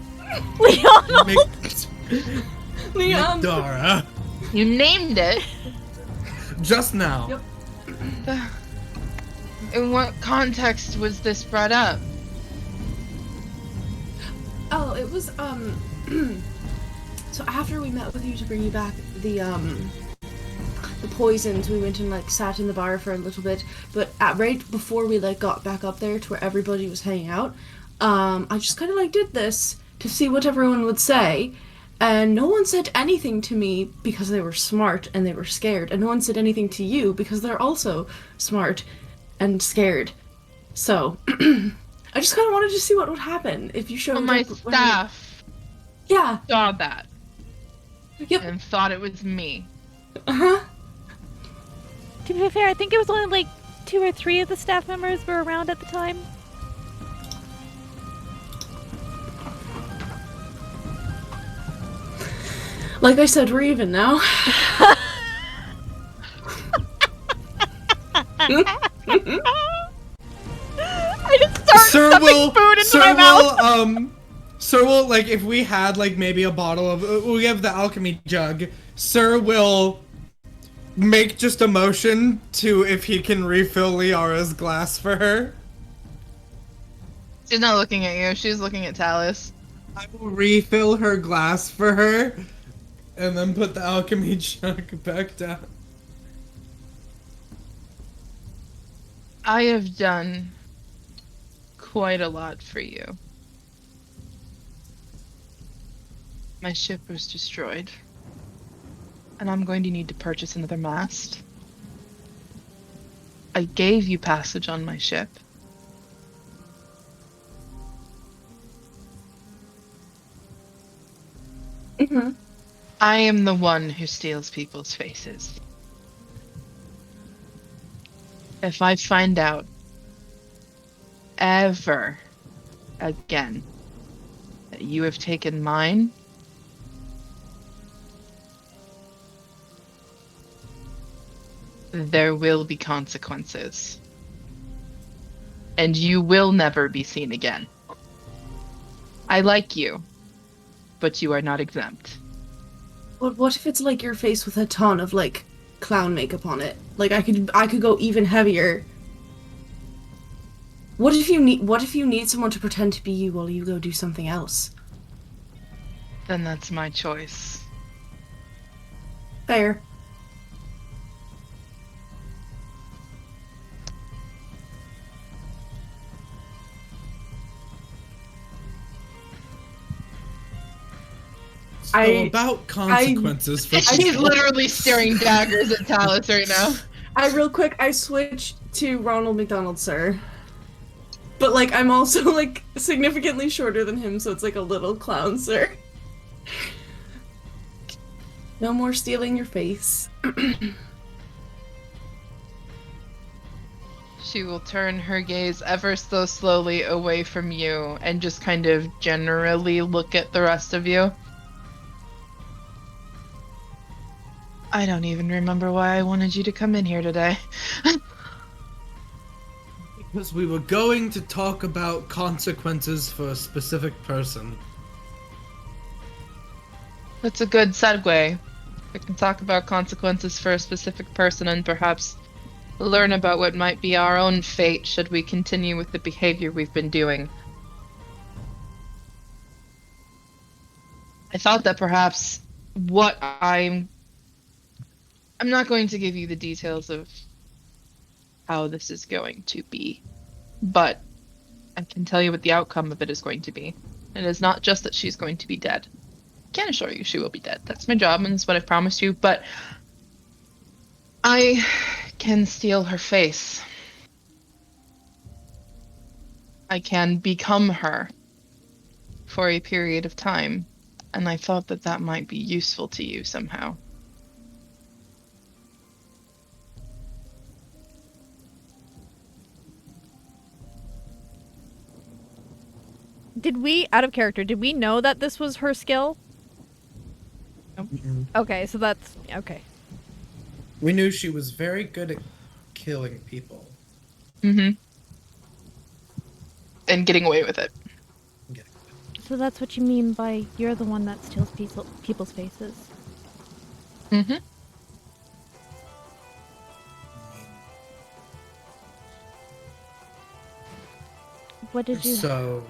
Leonard. Leon. Dara. You named it. Just now. Yep. In what context was this brought up? Oh, it was, so after we met with you to bring you back the poisons, we went and, like, sat in the bar for a little bit, but right before we, like, got back up there to where everybody was hanging out, I just kind of, like, did this to see what everyone would say, and no one said anything to me because they were smart and they were scared, and no one said anything to you because they're also smart and scared. So, I just kind of wanted to see what would happen if you showed Well, my up. staff Yeah. saw that Yep. and thought it was me. Uh-huh. To be fair, I think it was only like 2 or 3 of the staff members were around at the time. Like I said, we're even now. I just started stuffing food into my mouth. Sir will, like, if we had, like, maybe a bottle of, we have the alchemy jug, Sir will make just a motion to if he can refill Liara's glass for her. She's not looking at you, she's looking at Tallice. I will refill her glass for her, and then put the alchemy jug back down. I have done quite a lot for you. My ship was destroyed, and I'm going to need to purchase another mast. I gave you passage on my ship. Mm-hmm. I am the one who steals people's faces. If I find out ever again that you have taken mine, there will be consequences. And you will never be seen again. I like you, but you are not exempt. But what if it's like your face with a ton of like clown makeup on it? Like I could go even heavier. What if you need someone to pretend to be you while you go do something else? Then that's my choice. Fair. About consequences for She's people. literally staring daggers at Tallice right now. I switch to Ronald McDonald, sir. But like I'm also like significantly shorter than him, so it's like a little clown, sir. No more stealing your face. She will turn her gaze ever so slowly away from you and just kind of generally look at the rest of you. I don't even remember why I wanted you to come in here today. Because we were going to talk about consequences for a specific person. That's a good segue. We can talk about consequences for a specific person and perhaps learn about what might be our own fate should we continue with the behavior we've been doing. I thought that perhaps what I'm not going to give you the details of how this is going to be, but I can tell you what the outcome of it is going to be. It is not just that she's going to be dead. I can assure you she will be dead. That's my job and that's what I've promised you, but I can steal her face. I can become her for a period of time, and I thought that that might be useful to you somehow. Did we, out of character, did we know that this was her skill? Okay, so that's... Okay. We knew she was very good at killing people. Mm-hmm. And getting away with it. So that's what you mean by you're the one that steals people's faces. Mm-hmm. What did you... So,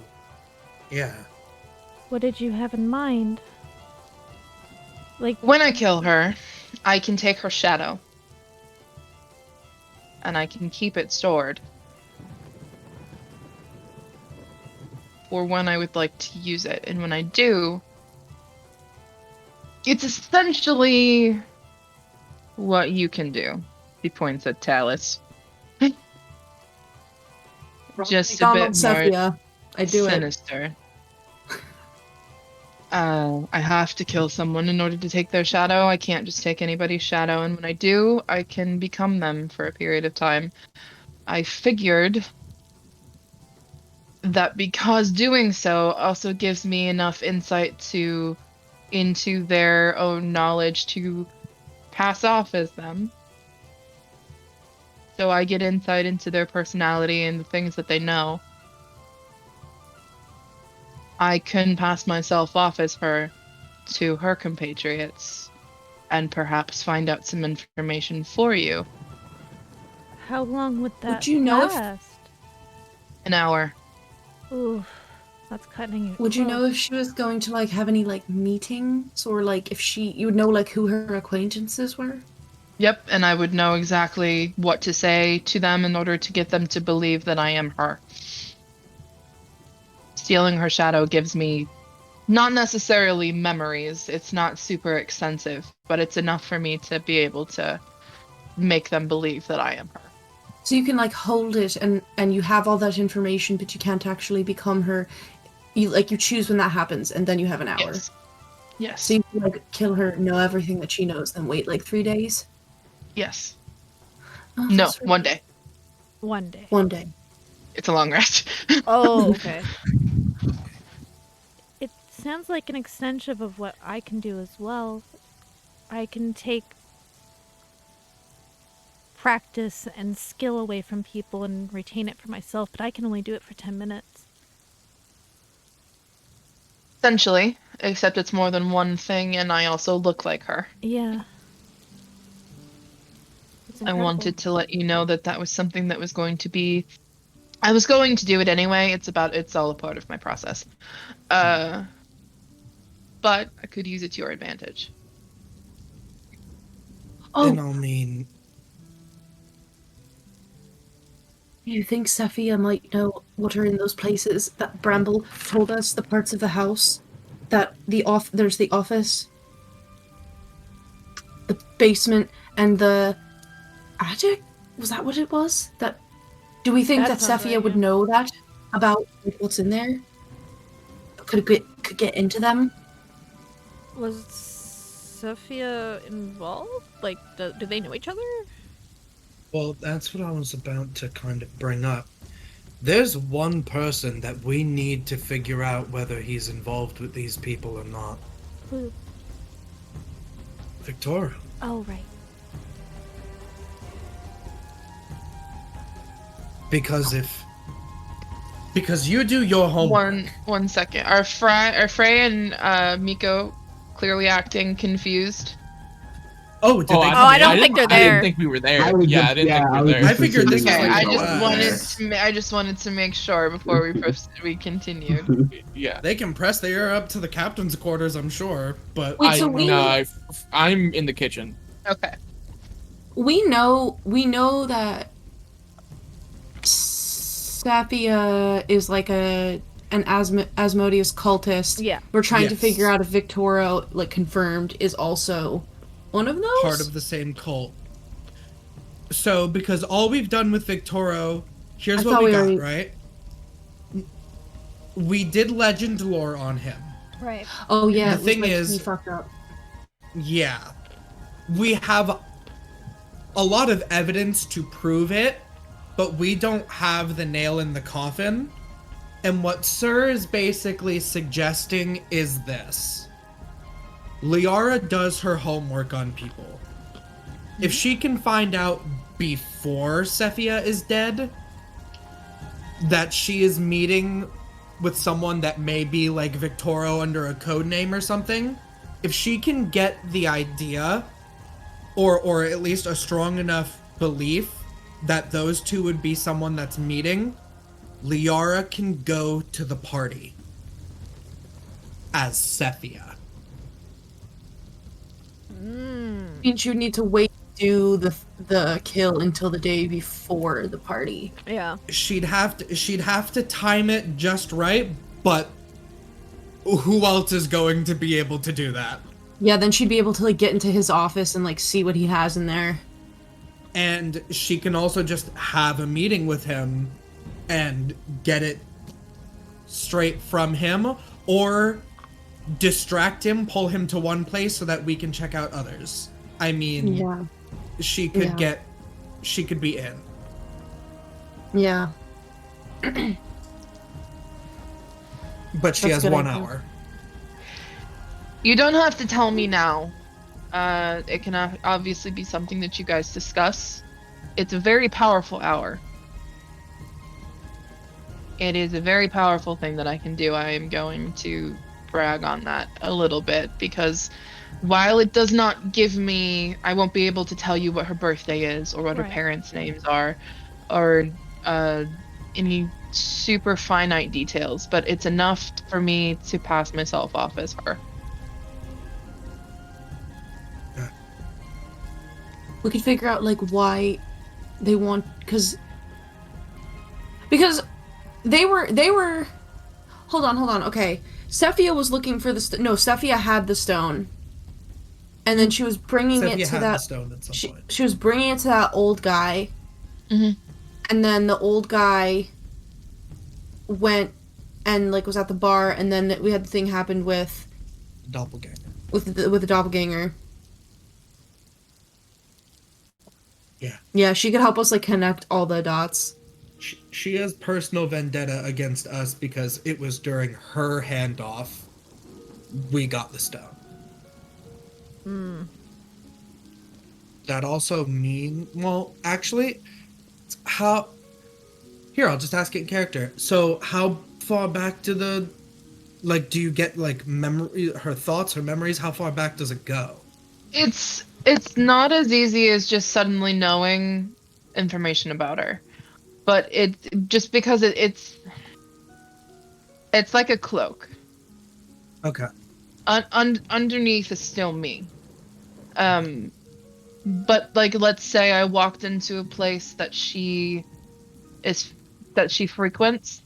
yeah. What did you have in mind? Like... When I kill her, I can take her shadow. And I can keep it stored. For when I would like to use it. And when I do, it's essentially what you can do. He points at Tallice. Just a bit more Cephia. I do sinister. I have to kill someone in order to take their shadow. I can't just take anybody's shadow, and when I do, I can become them for a period of time. I figured that because doing so also gives me enough insight into their own knowledge to pass off as them. So I get insight into their personality and the things that they know. I can pass myself off as her to her compatriots and perhaps find out some information for you. How long would that Would you know if- last? An hour. Ooh, that's cutting it. Would you know close. if she was going to like have any like meetings, or like if you would know like who her acquaintances were? Yep, and I would know exactly what to say to them in order to get them to believe that I am her. Stealing her shadow gives me not necessarily memories. It's not super extensive, but it's enough for me to be able to make them believe that I am her. So you can like hold it and you have all that information, but you can't actually become her. You choose when that happens, and then you have an hour. Yes. Yes. So you can like kill her, know everything that she knows, then wait like 3 days. Yes. Oh, No, that's right. 1 day. 1 day. 1 day. It's a long rest. Oh, okay. It sounds like an extension of what I can do as well. I can take practice and skill away from people and retain it for myself, but I can only do it for 10 minutes. Essentially, except it's more than one thing, and I also look like her. Yeah. It's I incredible. wanted to let you know that that was something that was going to be... I was going to do it anyway. It's all a part of my process. But I could use it to your advantage. And Oh, I mean, you think Cephia might know what are in those places that Bramble told us, the parts of the house? That there's the office, the basement, and the attic? Was that what it was? Do we think That that sounds Cephia right, would yeah. know that about like, what's in there? Could get into them? Was Sophia involved? Like, do they know each other? well, that's what I was about to kind of bring up. There's one person that we need to figure out whether he's involved with these people or not. Who? Victoria. Oh, right. Because you do your homework. One second. Are Frey and Mico clearly acting confused? Oh, did they? I don't think they're I there. didn't think we were there. I was Yeah, just- I didn't yeah, think we I were was there. just I figured this was Okay, like I just wanted to make sure before we continued. Yeah. They can press the air up to the captain's quarters, I'm sure, but Wait, so I'm in the kitchen. Okay. We know that Cephia is like an Asmodeus cultist. Yeah. We're trying to Yes. figure out if Victoria, like confirmed, is also one of those. part of the same cult. So, because all we've done with Victoro, here's I what thought we we got, already- right? we did legend lore on him. Right. Oh yeah. The thing is, he fucked up. Yeah. We have a lot of evidence to prove it, but we don't have the nail in the coffin. And what Sir is basically suggesting is this. Liara does her homework on people. If she can find out before Sephia is dead that she is meeting with someone that may be like Victoro under a code name or something, if she can get the idea or at least a strong enough belief that those two would be someone that's meeting, Liara can go to the party as Sephia. Means you need to wait to do the kill until the day before the party. Yeah. She'd have to time it just right, but who else is going to be able to do that? Yeah, then she'd be able to like get into his office and like see what he has in there. And she can also just have a meeting with him and get it straight from him, or distract him, pull him to one place so that we can check out others. I mean, Yeah. she could be in. Yeah. But she That's has a good 1 idea. hour. You don't have to tell me now. It can obviously be something that you guys discuss. It's a very powerful hour. It is a very powerful thing that I can do. I am going to brag on that a little bit, because while it does not give me, I won't be able to tell you what her birthday is or what her Right. parents' names are, or any super finite details, but it's enough for me to pass myself off as her. We could figure out like why they want, because they were hold on, okay. Sephia was looking for the Sephia had the stone, and then she was bringing Sephia it to had the that stone at some point. she was bringing it to that old guy. Mhm. And then the old guy went and like was at the bar, and then we had the thing happen with Doppelganger. with the doppelganger. Yeah. Yeah, she could help us like connect all the dots. She has personal vendetta against us because it was during her handoff we got the stone. That also well, actually, how... Here, I'll just ask it in character. So, how far back to the... Like, do you get, like, her thoughts, her memories? How far back does it go? It's not as easy as just suddenly knowing information about her, but it just because it's like a cloak. Okay. Underneath is still me. But like, let's say I walked into a place that she frequents.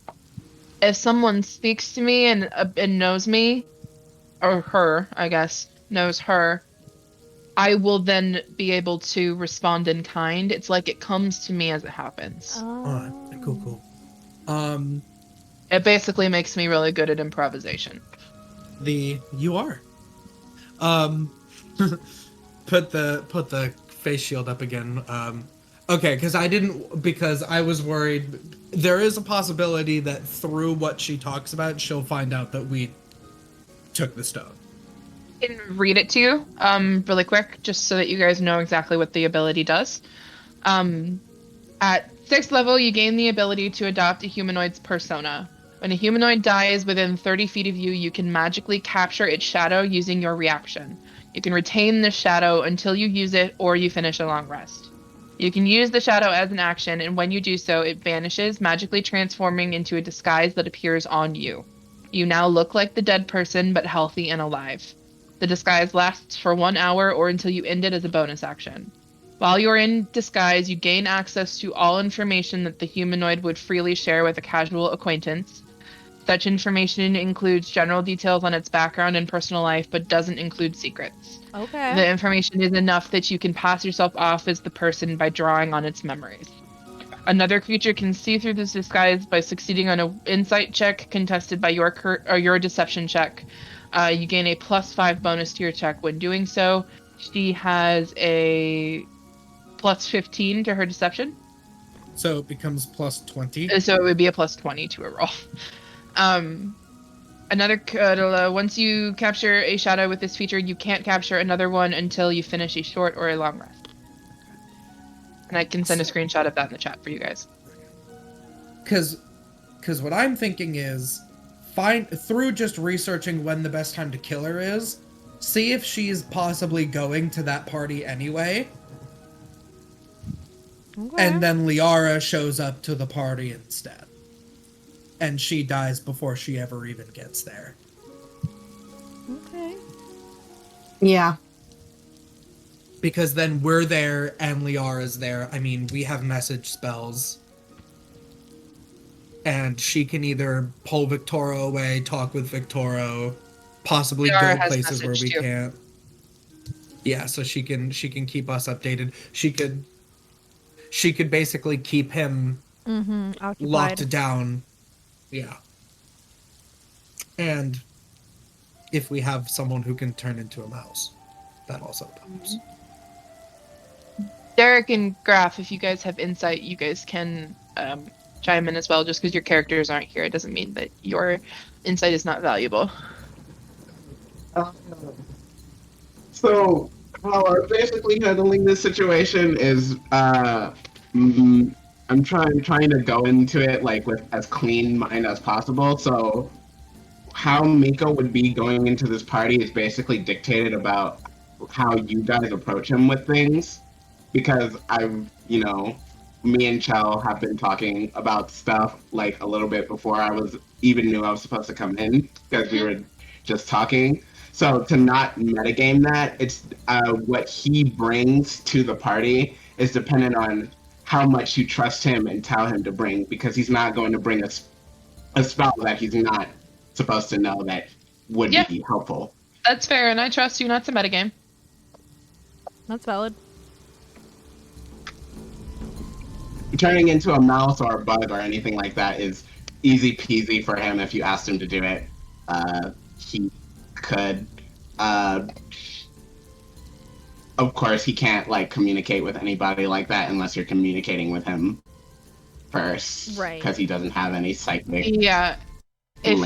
If someone speaks to me and knows me, or her, I guess, knows her, I will then be able to respond in kind. It's like it comes to me as it happens. Alright, cool. It basically makes me really good at improvisation. You are. Put the face shield up again. Okay, because I was worried. There is a possibility that through what she talks about, she'll find out that we took the stone. I can read it to you really quick, just so that you guys know exactly what the ability does. At 6th level, you gain the ability to adopt a humanoid's persona. When a humanoid dies within 30 feet of you, you can magically capture its shadow using your reaction. You can retain the shadow until you use it or you finish a long rest. You can use the shadow as an action, and when you do so, it vanishes, magically transforming into a disguise that appears on you. You now look like the dead person, but healthy and alive. The disguise lasts for 1 hour or until you end it as a bonus action. While you're in disguise, you gain access to all information that the humanoid would freely share with a casual acquaintance. Such information includes general details on its background and personal life, but doesn't include secrets. Okay. The information is enough that you can pass yourself off as the person by drawing on its memories. Another creature can see through this disguise by succeeding on an insight check contested by your deception check. You gain a +5 bonus to your check when doing so. She has a +15 to her deception. So it becomes +20. So it would be a +20 to a roll. Once you capture a shadow with this feature, you can't capture another one until you finish a short or a long rest. And I can send a screenshot of that in the chat for you guys. Because what I'm thinking is, through just researching when the best time to kill her is, see if she's possibly going to that party anyway. Okay. And then Liara shows up to the party instead. And she dies before she ever even gets there. Okay. Yeah. Because then we're there and Liara's there. I mean, we have message spells. And she can either pull Victoria away, talk with Victoria, possibly Liara go has places where we message, too. can't. Yeah, so she can keep us updated. She could basically keep him Occupied. locked down. Yeah. And if we have someone who can turn into a mouse, that also helps. Derek and Graf, if you guys have insight, you guys can chime in as well. Just because your characters aren't here, it doesn't mean that your insight is not valuable. So, how I'm basically handling this situation is, I'm trying to go into it like with as clean mind as possible. So, how Mico would be going into this party is basically dictated about how you guys approach him with things, because me and Chel have been talking about stuff like a little bit before I knew I was supposed to come in, because we were just talking. So to not metagame that, it's what he brings to the party is dependent on how much you trust him and tell him to bring, because he's not going to bring a spell that he's not supposed to know that would be helpful. That's fair, and I trust you not to metagame. That's valid. Turning into a mouse or a bug or anything like that is easy peasy for him if you asked him to do it. He could. Of course, he can't communicate with anybody like that unless you're communicating with him first, Right? Because he doesn't have any psychic. Yeah. If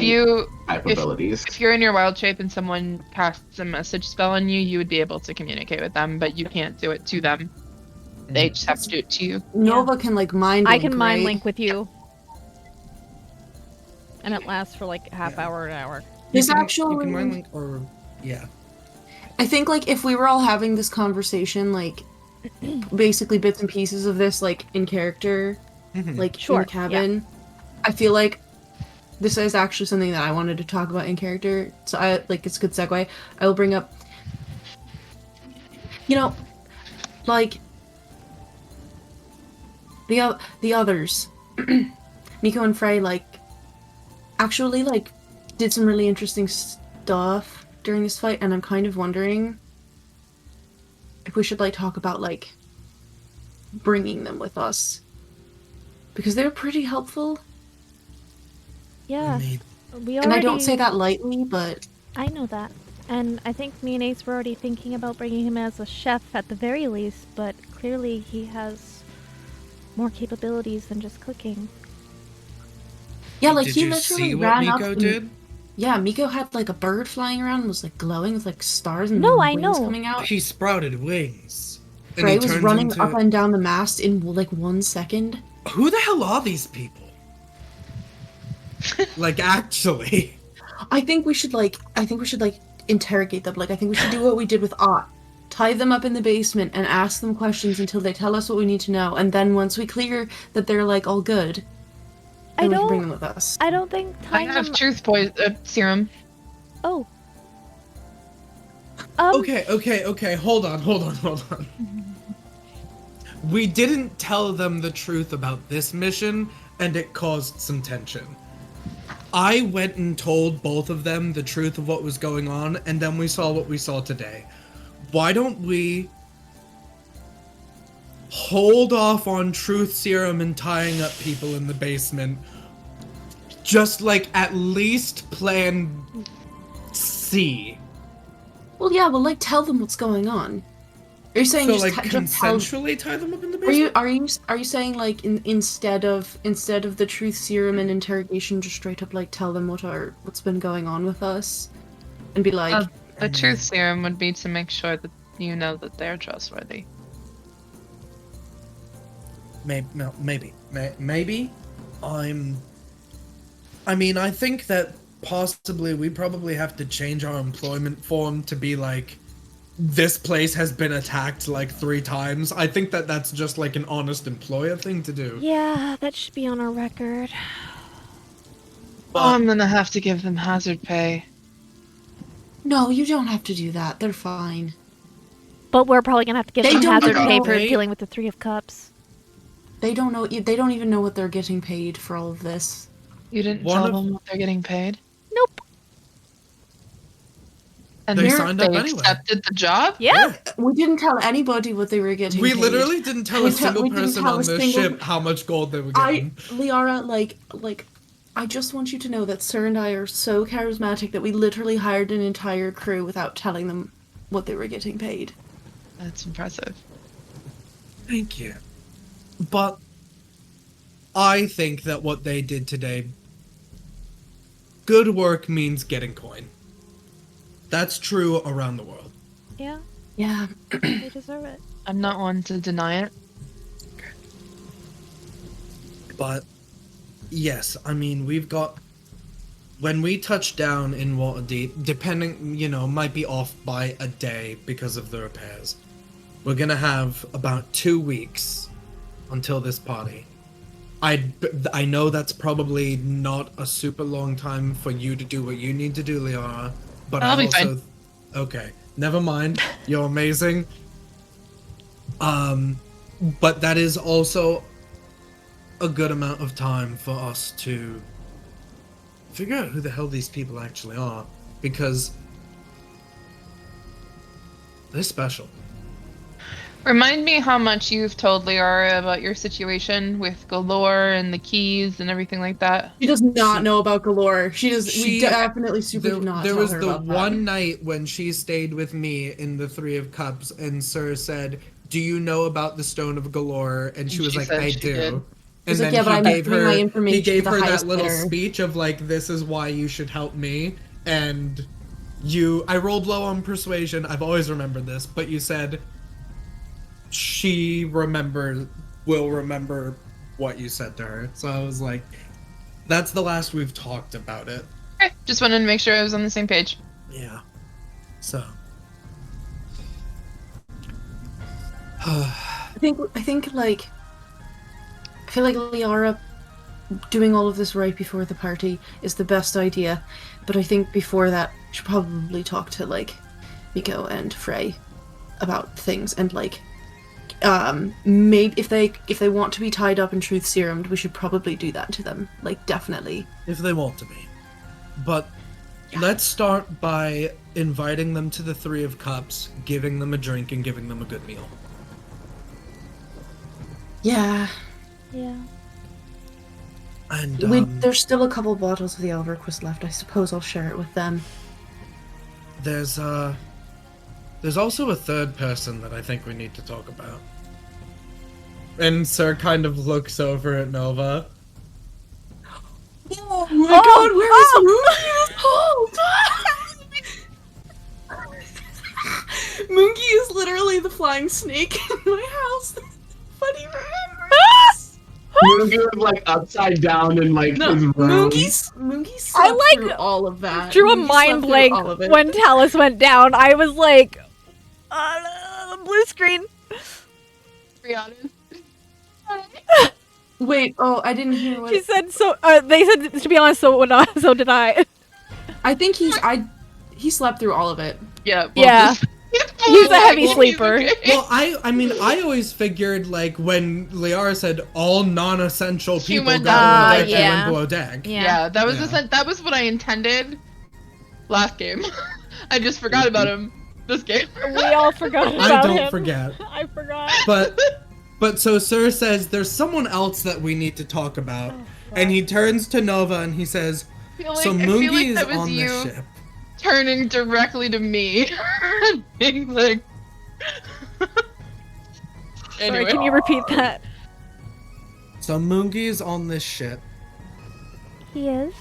abilities. If you're in your wild shape and someone casts a message spell on you, you would be able to communicate with them, but you can't do it to them. They just have to do it to you. Nova can mind I link, can mind right? link with you. And it lasts for half hour, an hour. There's You actually can mind link or yeah. I think if we were all having this conversation, basically bits and pieces of this in character, Sure, in the cabin, I feel like this is actually something that I wanted to talk about in character. So it's a good segue. I will bring up, the others, Mico and Frey, actually did some really interesting stuff during this fight, and I'm kind of wondering if we should talk about bringing them with us, because they're pretty helpful. Yeah. We already... And I don't say that lightly, but I know that. And I think me and Ace were already thinking about bringing him as a chef at the very least, but clearly he has more capabilities than just cooking. yeah, Did he you literally see what ran up Mico and- did? Yeah, Mico had a bird flying around and was glowing with stars and No, I wings know. coming out. He sprouted wings. And Frey he was turns running into... up and down the mast in 1 second. Who the hell are these people? Actually. I think we should interrogate them. I think we should do what we did with Ott. Tie them up in the basement and ask them questions until they tell us what we need to know. And then once we clear that they're all good, then we can bring them with us. I don't think I tying have them... truth serum. Oh. Okay. Hold on. We didn't tell them the truth about this mission, and it caused some tension. I went and told both of them the truth of what was going on, and then we saw what we saw today. Why don't we hold off on truth serum and tying up people in the basement. Just like at least plan C. Well, yeah, well, like tell them what's going on. Are you saying So just like just tell? consensually tie them up in the basement? Are you saying like instead of the truth serum and interrogation, just straight up like tell them what's been going on with us, and be like, The truth serum would be to make sure that you know that they're trustworthy. Maybe. I mean, I think that possibly we probably have to change our employment form to be like, this place has been attacked like 3 times. I think that that's just like an honest employer thing to do. Yeah, that should be on our record. I'm gonna have to give them hazard pay. no, you don't have to do that. They're fine. But we're probably gonna have to give They them don't hazard know. pay for Right? dealing with the Three of Cups. They don't know. They don't even know what they're getting paid for all of this. You didn't One tell of- them what they're getting paid? Nope. And They they signed up anyway. accepted the job? Yeah. We didn't tell anybody what they were getting. We paid. literally didn't tell a We single didn't person tell on a the single- ship how much gold they were I, getting. Liara, like, I just want you to know that Sir and I are so charismatic that we literally hired an entire crew without telling them what they were getting paid. That's impressive. Thank you. But I think that what they did today, good work means getting coin. That's true around the world. Yeah, Yeah. they deserve it. I'm not one to deny it. But yes, I mean, we've got, when we touch down in Waterdeep, depending, might be off by a day because of the repairs. We're gonna have about 2 weeks until this party. I know that's probably not a super long time for you to do what you need to do, Liara, but I'll I be also... fine. Okay, never mind. You're amazing. But that is also a good amount of time for us to figure out who the hell these people actually are, because they're special. Remind me how much you've told Liara about your situation with Galore and the keys and everything like that. She does not know about Galore. We She- definitely super do not There tell was her the about that. one night when she stayed with me in the Three of Cups, and Sir said, "Do you know about the Stone of Galore?" And she And was she like, said "I she do." did. And He's like, then "Yeah, but I'm he gave giving her my information he gave to her the that heist little bidder." speech of like, "This is why you should help me." And I rolled low on persuasion. I've always remembered this, but you said she will remember what you said to her. So I was like, that's the last we've talked about it. Okay, just wanted to make sure I was on the same page. Yeah. So. I think like I feel like Liara doing all of this right before the party is the best idea, but I think before that we should probably talk to like Mico and Frey about things, and like maybe if they want to be tied up and truth serumed, we should probably do that to them, like definitely. If they want to be. But let's start by inviting them to the Three of Cups, giving them a drink, and giving them a good meal. Yeah. Yeah. And There's still a couple bottles of the Elverquist left. I suppose I'll share it with them. there's also a third person that I think we need to talk about. And Sir kind of looks over at Nova. Oh my god, where is Moonky? Moonky is literally the flying snake in my house. Funny remembers. Moonky was like upside down in like No, his room. Moonky slept through all of that. Drew a Moonky mind slept through blank all of it. when Tallice went down. I was like, blue screen. To be honest. Wait, oh, I didn't hear what. She said so. They said to be honest. So would I. So did I. I think he slept through all of it. Yeah. Yeah. He's a heavy He's sleeper. okay. Well, I mean, I always figured, like, when Liara said all non-essential She people went got down below deck, they yeah. went below deck. Yeah, that was Yeah. that was what I intended last game. I just forgot about him this game. We all forgot about I don't him. forget. I forgot. But But so Sir says there's someone else that we need to talk about. And he turns to Nova and he says, so Moongi is on this ship. Turning directly to me. Being like... Sorry, can you repeat that? So Moongi is on this ship. He is.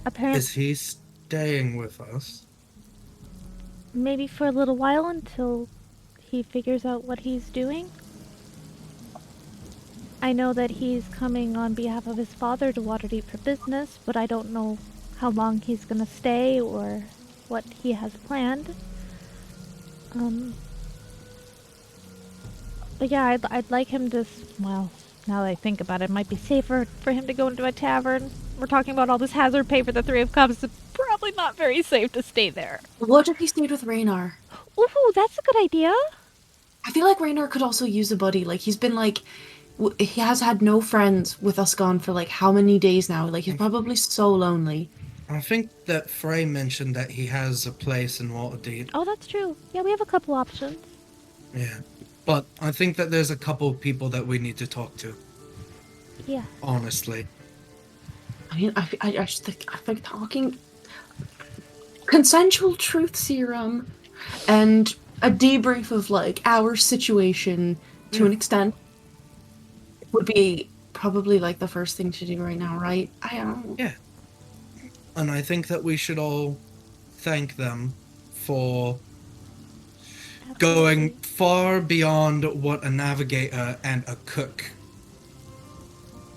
Apparently. Is he staying with us? Maybe for a little while until he figures out what he's doing. I know that he's coming on behalf of his father to Waterdeep for business, but I don't know how long he's gonna stay or what he has planned. But yeah, I'd like him to, well, now that I think about it, it might be safer for him to go into a tavern. We're talking about all this hazard pay for the Three of Cups. It's probably not very safe to stay there. What if he stayed with Raynar? Ooh, that's a good idea. I feel like Raynar could also use a buddy. Like, he's been like... He has had no friends with us gone for like how many days now? Like, he's probably so lonely. I think that Frey mentioned that he has a place in Waterdeep. Oh, that's true. Yeah, we have a couple options. Yeah. But I think that there's a couple people that we need to talk to. Yeah. Honestly. I mean, I just think, talking... Consensual truth serum and a debrief of, like, our situation to an extent would be probably, like, the first thing to do right now, right? I don't... Yeah. And I think that we should all thank them for going far beyond what a navigator and a cook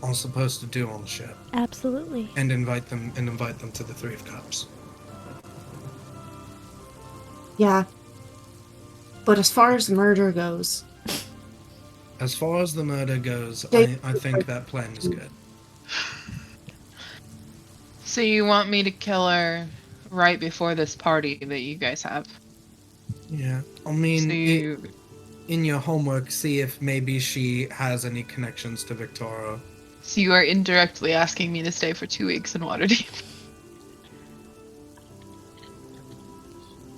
are supposed to do on the ship. Absolutely. And invite them to the Three of Cups. Yeah. But as far as the murder goes... As far as the murder goes, I think that plan is good. So you want me to kill her right before this party that you guys have? Yeah. I mean, So in your homework, see if maybe she has any connections to Victoria. So you are indirectly asking me to stay for 2 weeks in Waterdeep.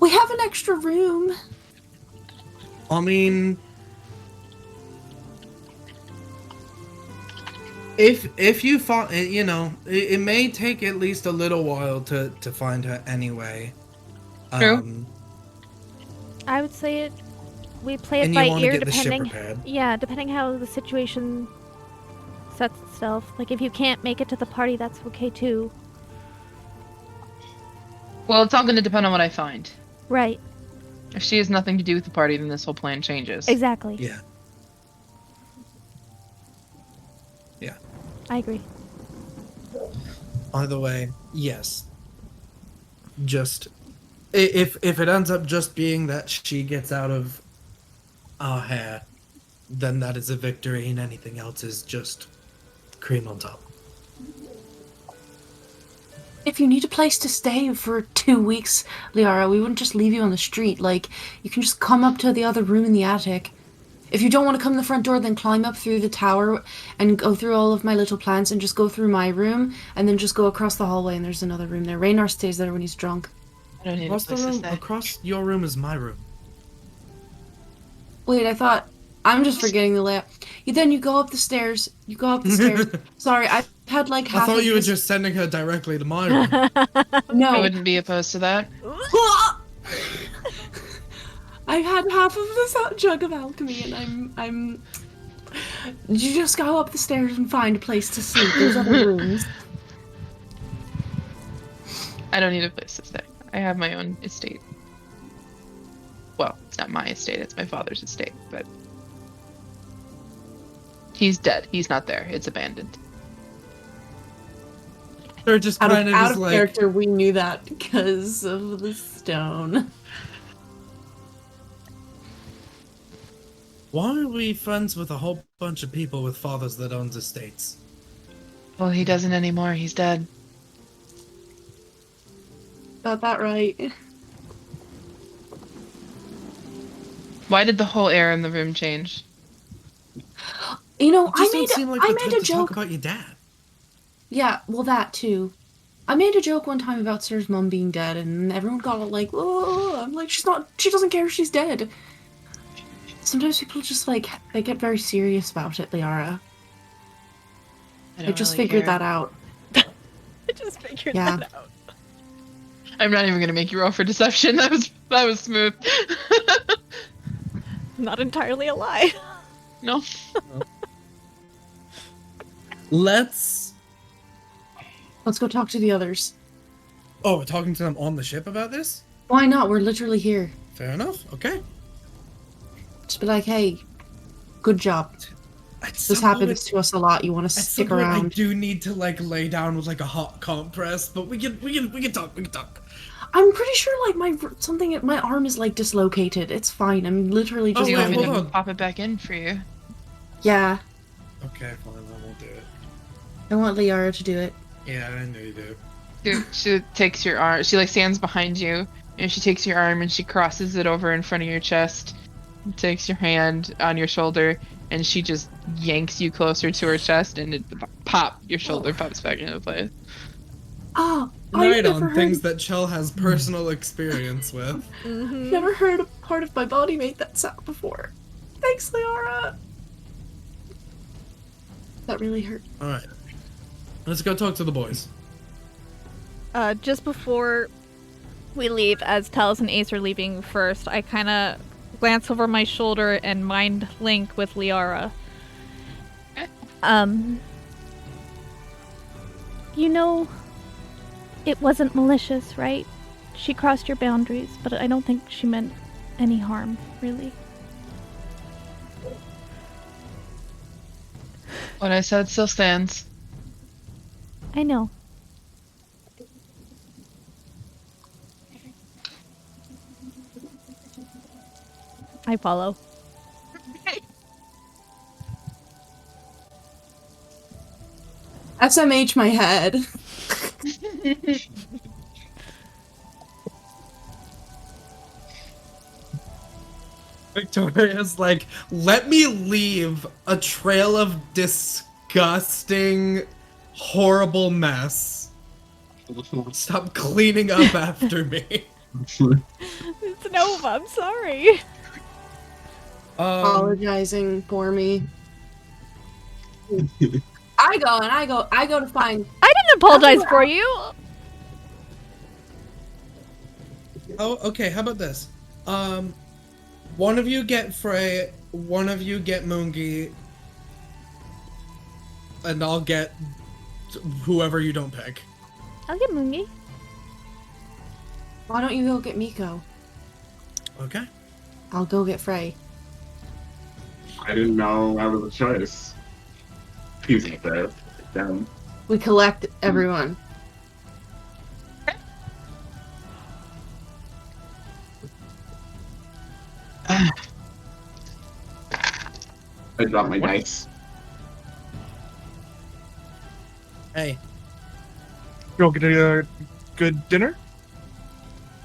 We have an extra room. I mean... If you find, you know, it may take at least a little while to find her anyway. True. I would say we play it And by you want to ear, get the ship depending. repaired. Yeah, depending how the situation sets itself. Like if you can't make it to the party, that's okay too. Well, it's all going to depend on what I find. Right. If she has nothing to do with the party, then this whole plan changes. Exactly. Yeah. I agree. Either way, yes. Just if it ends up just being that she gets out of our hair, then that is a victory, and anything else is just cream on top. If you need a place to stay for 2 weeks, Liara, we wouldn't just leave you on the street. Like, you can just come up to the other room in the attic. If you don't want to come to the front door, then climb up through the tower and go through all of my little plants and just go through my room and then just go across the hallway and there's another room there. Raynar stays there when he's drunk. I don't need Across a the place to room, stay. across your room is my room. Wait, I thought... I'm just forgetting the layout. Then you go up the stairs. You go up the stairs. Sorry, I've had like half I thought of you were this... just sending her directly to my room. I No. wouldn't be opposed to that. I've had half of this jug of alchemy and I'm... You just go up the stairs and find a place to sleep. There's other rooms. I don't need a place to stay. I have my own estate. Well, it's not my estate, it's my father's estate, but... He's dead. He's not there. It's abandoned. They're just Out kind of of like... character, we knew that because of the stone. Why are we friends with a whole bunch of people with fathers that owns estates? Well, he doesn't anymore. He's dead. Got that right. Why did the whole air in the room change? You know, It just I don't seem like made the a time to talk joke. about your dad. Yeah, well, that too. I made a joke one time about Sir's mom being dead, and everyone got all like, "Oh!" I'm like, she's not. She doesn't care if she's dead. Sometimes people just like they get very serious about it, Liara. I just figured that out. I just figured that out. I'm not even gonna make you roll for deception. That was smooth. Not entirely a lie. No. Let's go talk to the others. Oh, we're talking to them on the ship about this? Why not? We're literally here. Fair enough. Okay. Just be like, hey, good job. This happens to us a lot. You want to stick around? I do need to like lay down with like a hot compress, but we can talk. I'm pretty sure like my arm is like dislocated. It's fine. I'm literally just. Do you want me like, to pop it back in for you? Yeah. Okay, fine. I won't do it. I want Liara to do it. Yeah, I know you do. She takes your arm. She like stands behind you, and she takes your arm and she crosses it over in front of your chest. Takes your hand on your shoulder, and she just yanks you closer to her chest, and it your shoulder pops back into place. Oh, right on things that Chel has personal experience with. Mm-hmm. Never heard a part of my body make that sound before. Thanks, Liara. That really hurt. All right, let's go talk to the boys. Just before we leave, as Tallice and Ace are leaving first, I kind of glance over my shoulder and mind link with Liara. You know, it wasn't malicious, right? She crossed your boundaries, but I don't think she meant any harm, really. What I said still stands. I know. I follow. SMH my head. Victoria's like, let me leave a trail of disgusting, horrible mess. Stop cleaning up after me. It's Nova, I'm sorry. Apologizing for me. I go to find. I didn't apologize for you. Oh, okay. How about this? One of you get Frey, one of you get Moongi, and I'll get whoever you don't pick. I'll get Moongi. Why don't you go get Mico? Okay. I'll go get Frey. I didn't know I was a choice. He's like that. Damn. We collect everyone. I dropped my dice. Hey. You'll get a good dinner? It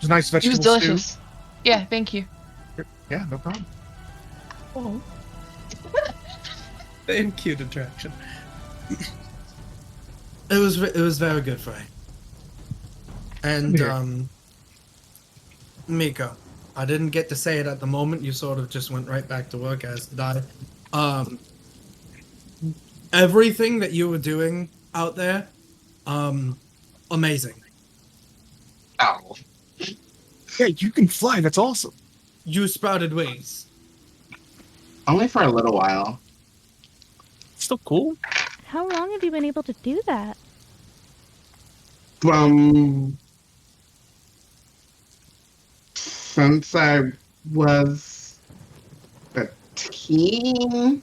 was a nice It vegetable was delicious. Yeah, thank you. Stew. Yeah, no problem. Oh. Same cute attraction. It was very good, Frey. And Mico, I didn't get to say it at the moment. You sort of just went right back to work, as did I. Everything that you were doing out there, amazing. Ow. Yeah, you can fly. That's awesome. You sprouted wings. Only for a little while. Still cool. How long have you been able to do that? Since I was a teen,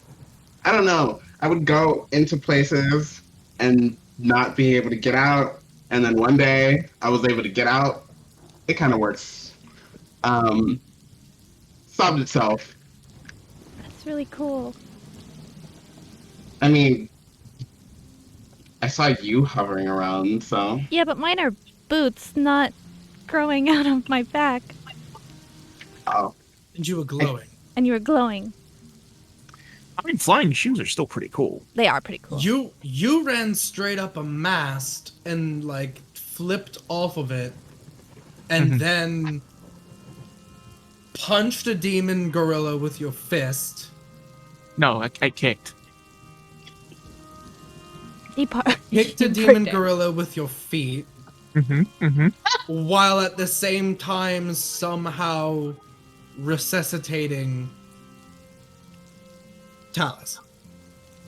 I don't know. I would go into places and not be able to get out, and then one day I was able to get out. It kind of works. Solved itself. That's really cool. I mean, I saw you hovering around, so. Yeah, but mine are boots, not growing out of my back. Oh. And you were glowing. And you were glowing. I mean, flying shoes are still pretty cool. They are pretty cool. You ran straight up a mast and like flipped off of it and then punched a demon gorilla with your fist. No, I kicked. Kicked a demon gorilla with your feet. While at the same time somehow resuscitating Tallice.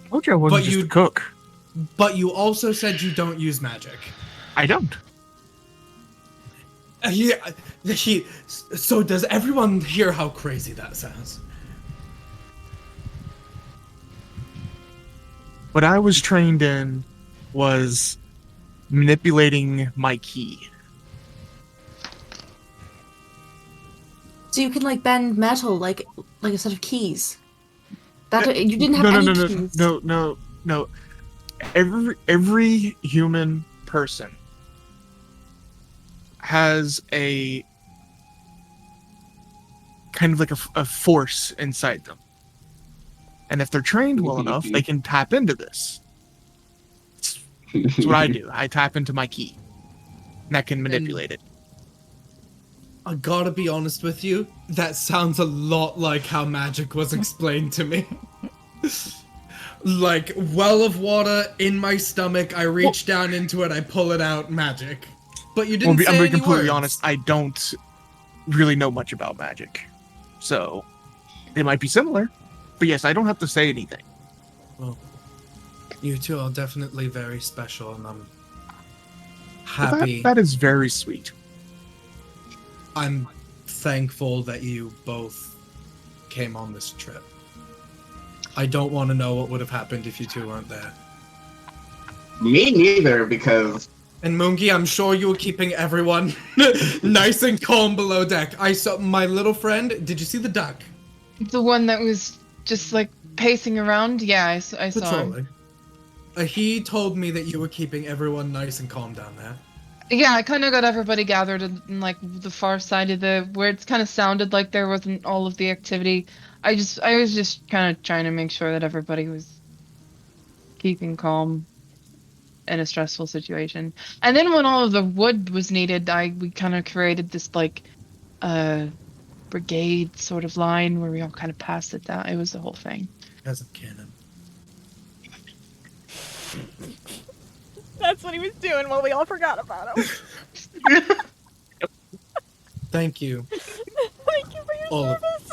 I told you I wasn't just a cook. But you also said you don't use magic. I don't. So does everyone hear how crazy that sounds? What I was trained in was manipulating my key. So you can like bend metal like a set of keys. That you didn't have any keys. No. Every human person has a kind of like a force inside them. And if they're trained well enough, they can tap into this. That's what I do. I tap into my key. And I can manipulate it. I gotta be honest with you, that sounds a lot like how magic was explained to me. Like, well of water in my stomach, I reach down into it, I pull it out, magic. But you didn't say I'm being any completely words. honest, I don't really know much about magic. So, it might be similar. But yes, I don't have to say anything. Well, you two are definitely very special, and I'm happy. That is very sweet. I'm thankful that you both came on this trip. I don't want to know what would have happened if you two weren't there. Me neither, because... And Moongi, I'm sure you were keeping everyone nice and calm below deck. I saw my little friend. Did you see the duck? The one that was just like pacing around? Yeah, I saw him. Patrolling. He told me that you were keeping everyone nice and calm down there. Yeah, I kind of got everybody gathered in like the far side of where it's kind of sounded like there wasn't all of the activity. I was just kind of trying to make sure that everybody was keeping calm in a stressful situation. And then when all of the wood was needed, we kind of created this like brigade sort of line where we all kind of passed it down. It was the whole thing. As a cannon. That's what he was doing while we all forgot about him. Thank you. Thank you for your service.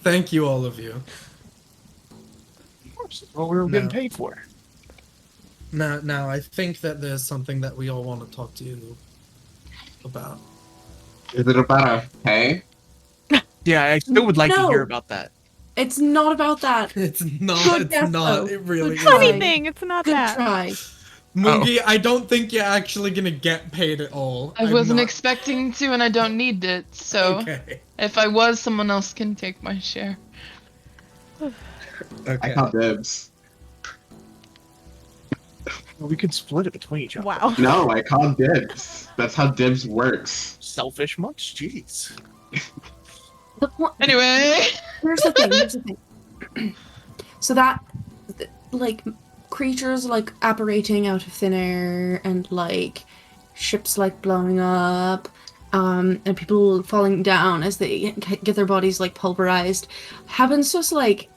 Thank you, all of you. Of course, that's what we were getting paid for. Now, I think that there's something that we all want to talk to you about. Is it about a pay? Yeah, I still would like to No. hear about that. It's not about that. It's not. Good It's guess, not. though. It really Good isn't. Funny try. thing, it's not Good that. try. Moongi, I don't think you're actually gonna get paid at all. I I'm wasn't not- expecting to, and I don't need it. So Okay. if I was, someone else can take my share. I Okay. call dibs. Well, we could split it between each other. Wow. No, I call dibs. That's how dibs works. Selfish much? Jeez. The point, Anyway, here's the thing. So that, like, creatures like apparating out of thin air and like ships like blowing up, and people falling down as they get their bodies like pulverized, happens just like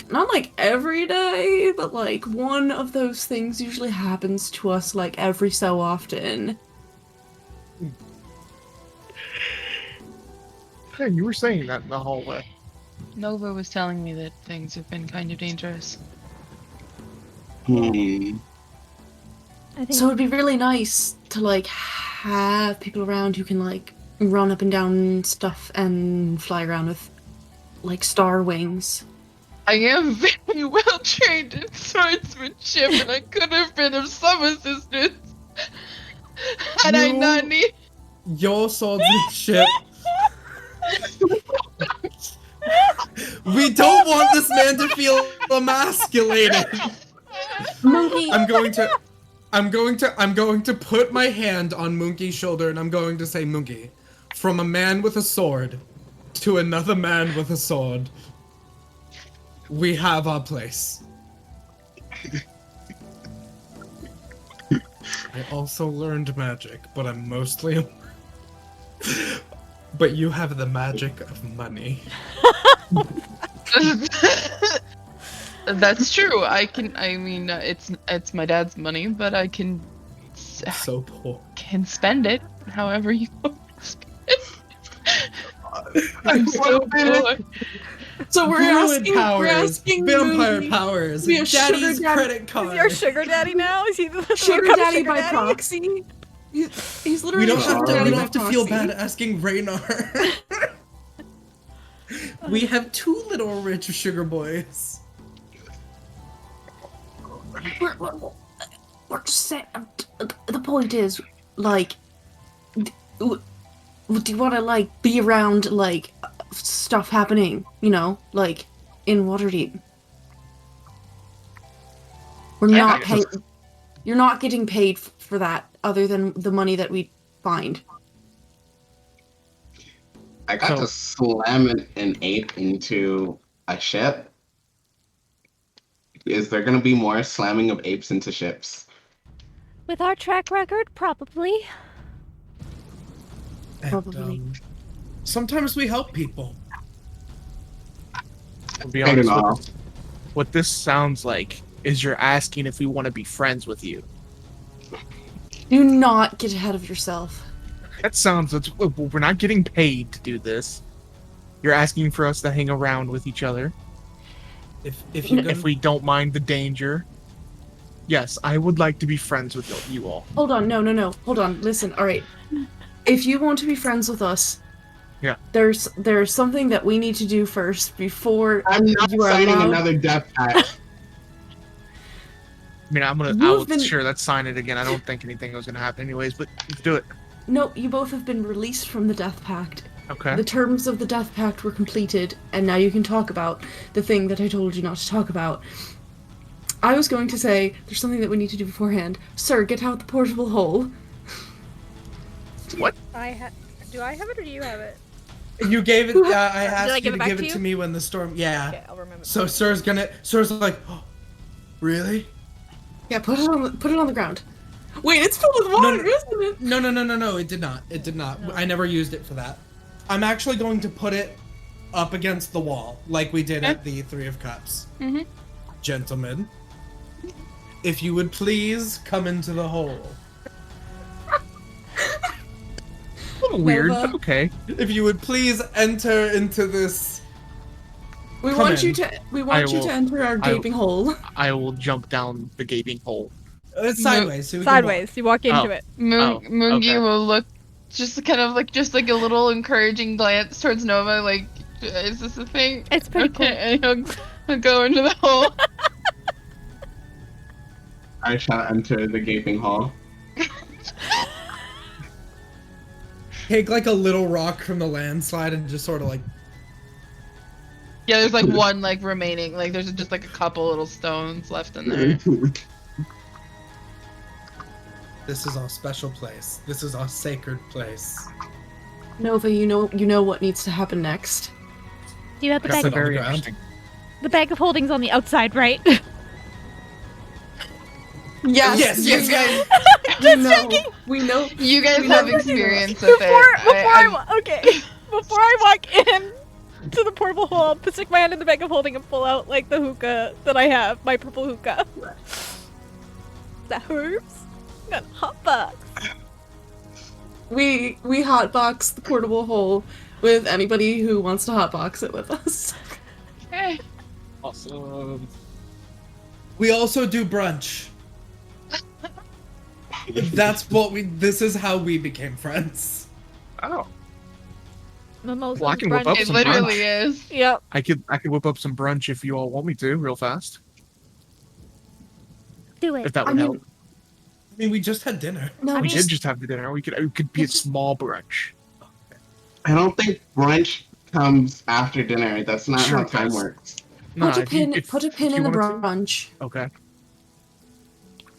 not like every day, but like one of those things usually happens to us like every so often. Yeah, you were saying that in the hallway. Nova was telling me that things have been kind of dangerous. Hmm. I think So it'd be really nice to like have people around who can like run up and down stuff and fly around with like star wings. I am very well trained in swordsmanship, and I could have been of some assistance had I not need. Your swordsmanship. We don't want this man to feel emasculated. Monkey, I'm going to put my hand on Moonki's shoulder and I'm going to say, Moonki, from a man with a sword to another man with a sword, we have our place. I also learned magic, but I'm mostly. But you have the magic of money. That's true. I mean, it's my dad's money, but I can So poor. spend it however you want. I'm so poor. So we're Druid asking vampire Moogie powers, to be a daddy's sugar daddy. credit card. Is your sugar daddy now? Is he the Sugar one daddy sugar by daddy? proxy. He's literally We don't sugar have to. daddy We don't by have to feel proxy. bad asking Raynar. We have 2 little rich sugar boys. We're just saying. The point is, like, do you want to like be around like stuff happening? You know, like in Waterdeep. We're Yeah. not paid. You're not getting paid for that, other than the money that we find. I got to slam an ape into a ship. Is there gonna be more slamming of apes into ships? With our track record, probably. And, Probably. sometimes we help people. To be Fair honest, enough. what this sounds like is you're asking if we want to be friends with you. Do not get ahead of yourself. That sounds. We're not getting paid to do this. You're asking for us to hang around with each other. If you If we don't mind the danger. Yes, I would like to be friends with you all. Hold on, no. Hold on, listen. All right. If you want to be friends with us, Yeah. there's something that we need to do first before I'm not you are signing allowed. another death pact. I mean, I will sure, let's sign it again. I don't think anything was gonna happen anyways, but let's do it. No, you both have been released from the Death Pact. Okay. The terms of the Death Pact were completed, and now you can talk about the thing that I told you not to talk about. I was going to say, there's something that we need to do beforehand. Sir, get out the portable hole. What? Do I have it or do you have it? You gave it. I asked I you give to it back give to it you? to me when the storm. Yeah. Okay, I'll remember. So Sir's like, oh, really? Yeah, put it on the ground. Wait, it's filled with water, No. isn't it? No. It did not. It did not. I never used it for that. I'm actually going to put it up against the wall, like we did at the Three of Cups. Mhm. Gentlemen, if you would please come into the hole. A little weird, Nova. but okay. If you would please enter into this. We Come want in. you to will- enter our gaping hole. I will jump down the gaping hole. It's sideways. So we can Sideways, you walk into Oh. it. Moongi okay. will look just kind of like a little encouraging glance towards Nova, like, is this a thing? It's pretty Okay, and he'll go into the hole. I shall enter the gaping hole. Take like a little rock from the landslide and just sort of like. Yeah, there's like one like remaining. Like there's just like a couple little stones left in there. This is our special place. This is our sacred place. Nova, you know what needs to happen next. Do you have the That's bag? it. on the Very ground. interesting. The bag of holdings on the outside, right? Yes, Yes. We know. You guys We have know- experience with it. Before I walk in to the portable hole, I'll stick my hand in the bag of holding and pull out like the hookah that I have, my purple hookah. Is that herbs? Got a hot box. We hotbox the portable hole with anybody who wants to hotbox it with us. Okay. Awesome. We also do brunch. This is how we became friends. Oh, Mimosas, Well, I can whip brunch. up It some literally brunch. is. Yep. I could whip up some brunch if you all want me to, real fast. Do it. If that I would mean, help. I mean, we just had dinner. No, We just, did just have the dinner. It could be a small brunch. I don't think brunch comes after dinner. That's not Sure how it time does. works. Nah, put a if you- pin. if- Put a if pin you in the wanted to. brunch. Okay.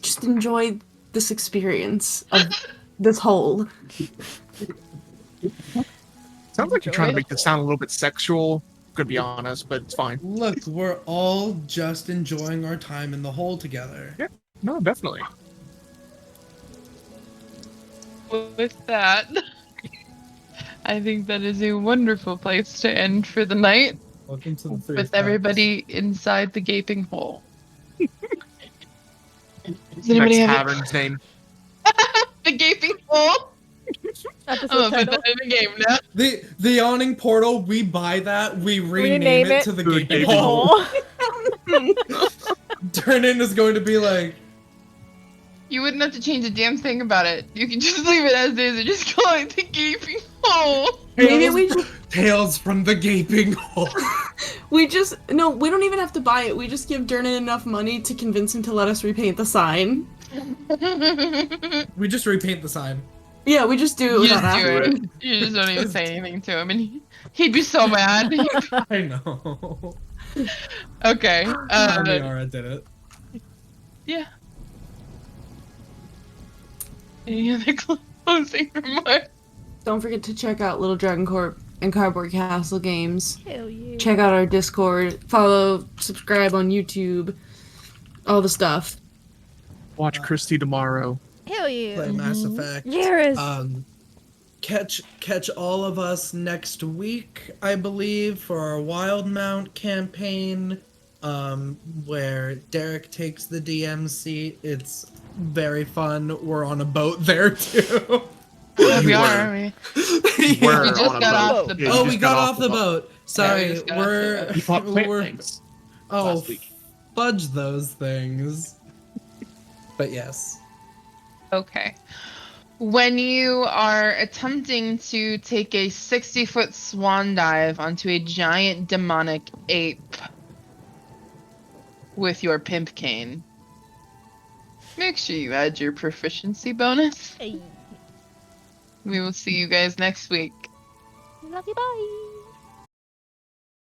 Just enjoy this experience of this hole. Sounds like you're trying to make this sound a little bit sexual. Gonna be honest, but it's fine. Look, we're all just enjoying our time in the hole together. No, definitely. with that, I think that is a wonderful place to end for the night, Welcome to the Three with of Cups. everybody inside the gaping hole. Does Next anybody have tavern's name. the gaping hole? I'm Episode gonna put title. that in the game now. The yawning portal, we buy that, we rename it to the The gaping gaping hole. Hole. Turn-in is going to be like, You wouldn't have to change a damn thing about it. You can just leave it as is and just call it the gaping hole. Maybe we Tales from the gaping hole. we don't even have to buy it. We just give Dernan enough money to convince him to let us repaint the sign. We just repaint the sign. Yeah, we just do it You without just do asking. it. You just don't even say anything to him, and he'd be so mad. I know. Okay. Miara did it. Yeah. Any other closing remarks? Don't forget to check out Little Dragon Corp and Cardboard Castle games. Hell yeah. Check out our Discord. Follow, subscribe on YouTube. All the stuff. Watch Kristy tomorrow. Hell yeah. Play Mass Effect. Yes. Catch all of us next week, I believe, for our Wildemount campaign, where Derek takes the DM seat. It's very fun. We're on a boat there too. Yeah, we are, aren't we? We're We just on a got boat. off the Yeah, boat. you Oh, we just got off the boat. Sorry, just got off we're the boat. You fought plant we're things oh last week. fudge those things. But yes. Okay. When you are attempting to take a 60-foot swan dive onto a giant demonic ape with your pimp cane, make sure you add your proficiency bonus. Hey. We will see you guys next week. Love you, bye.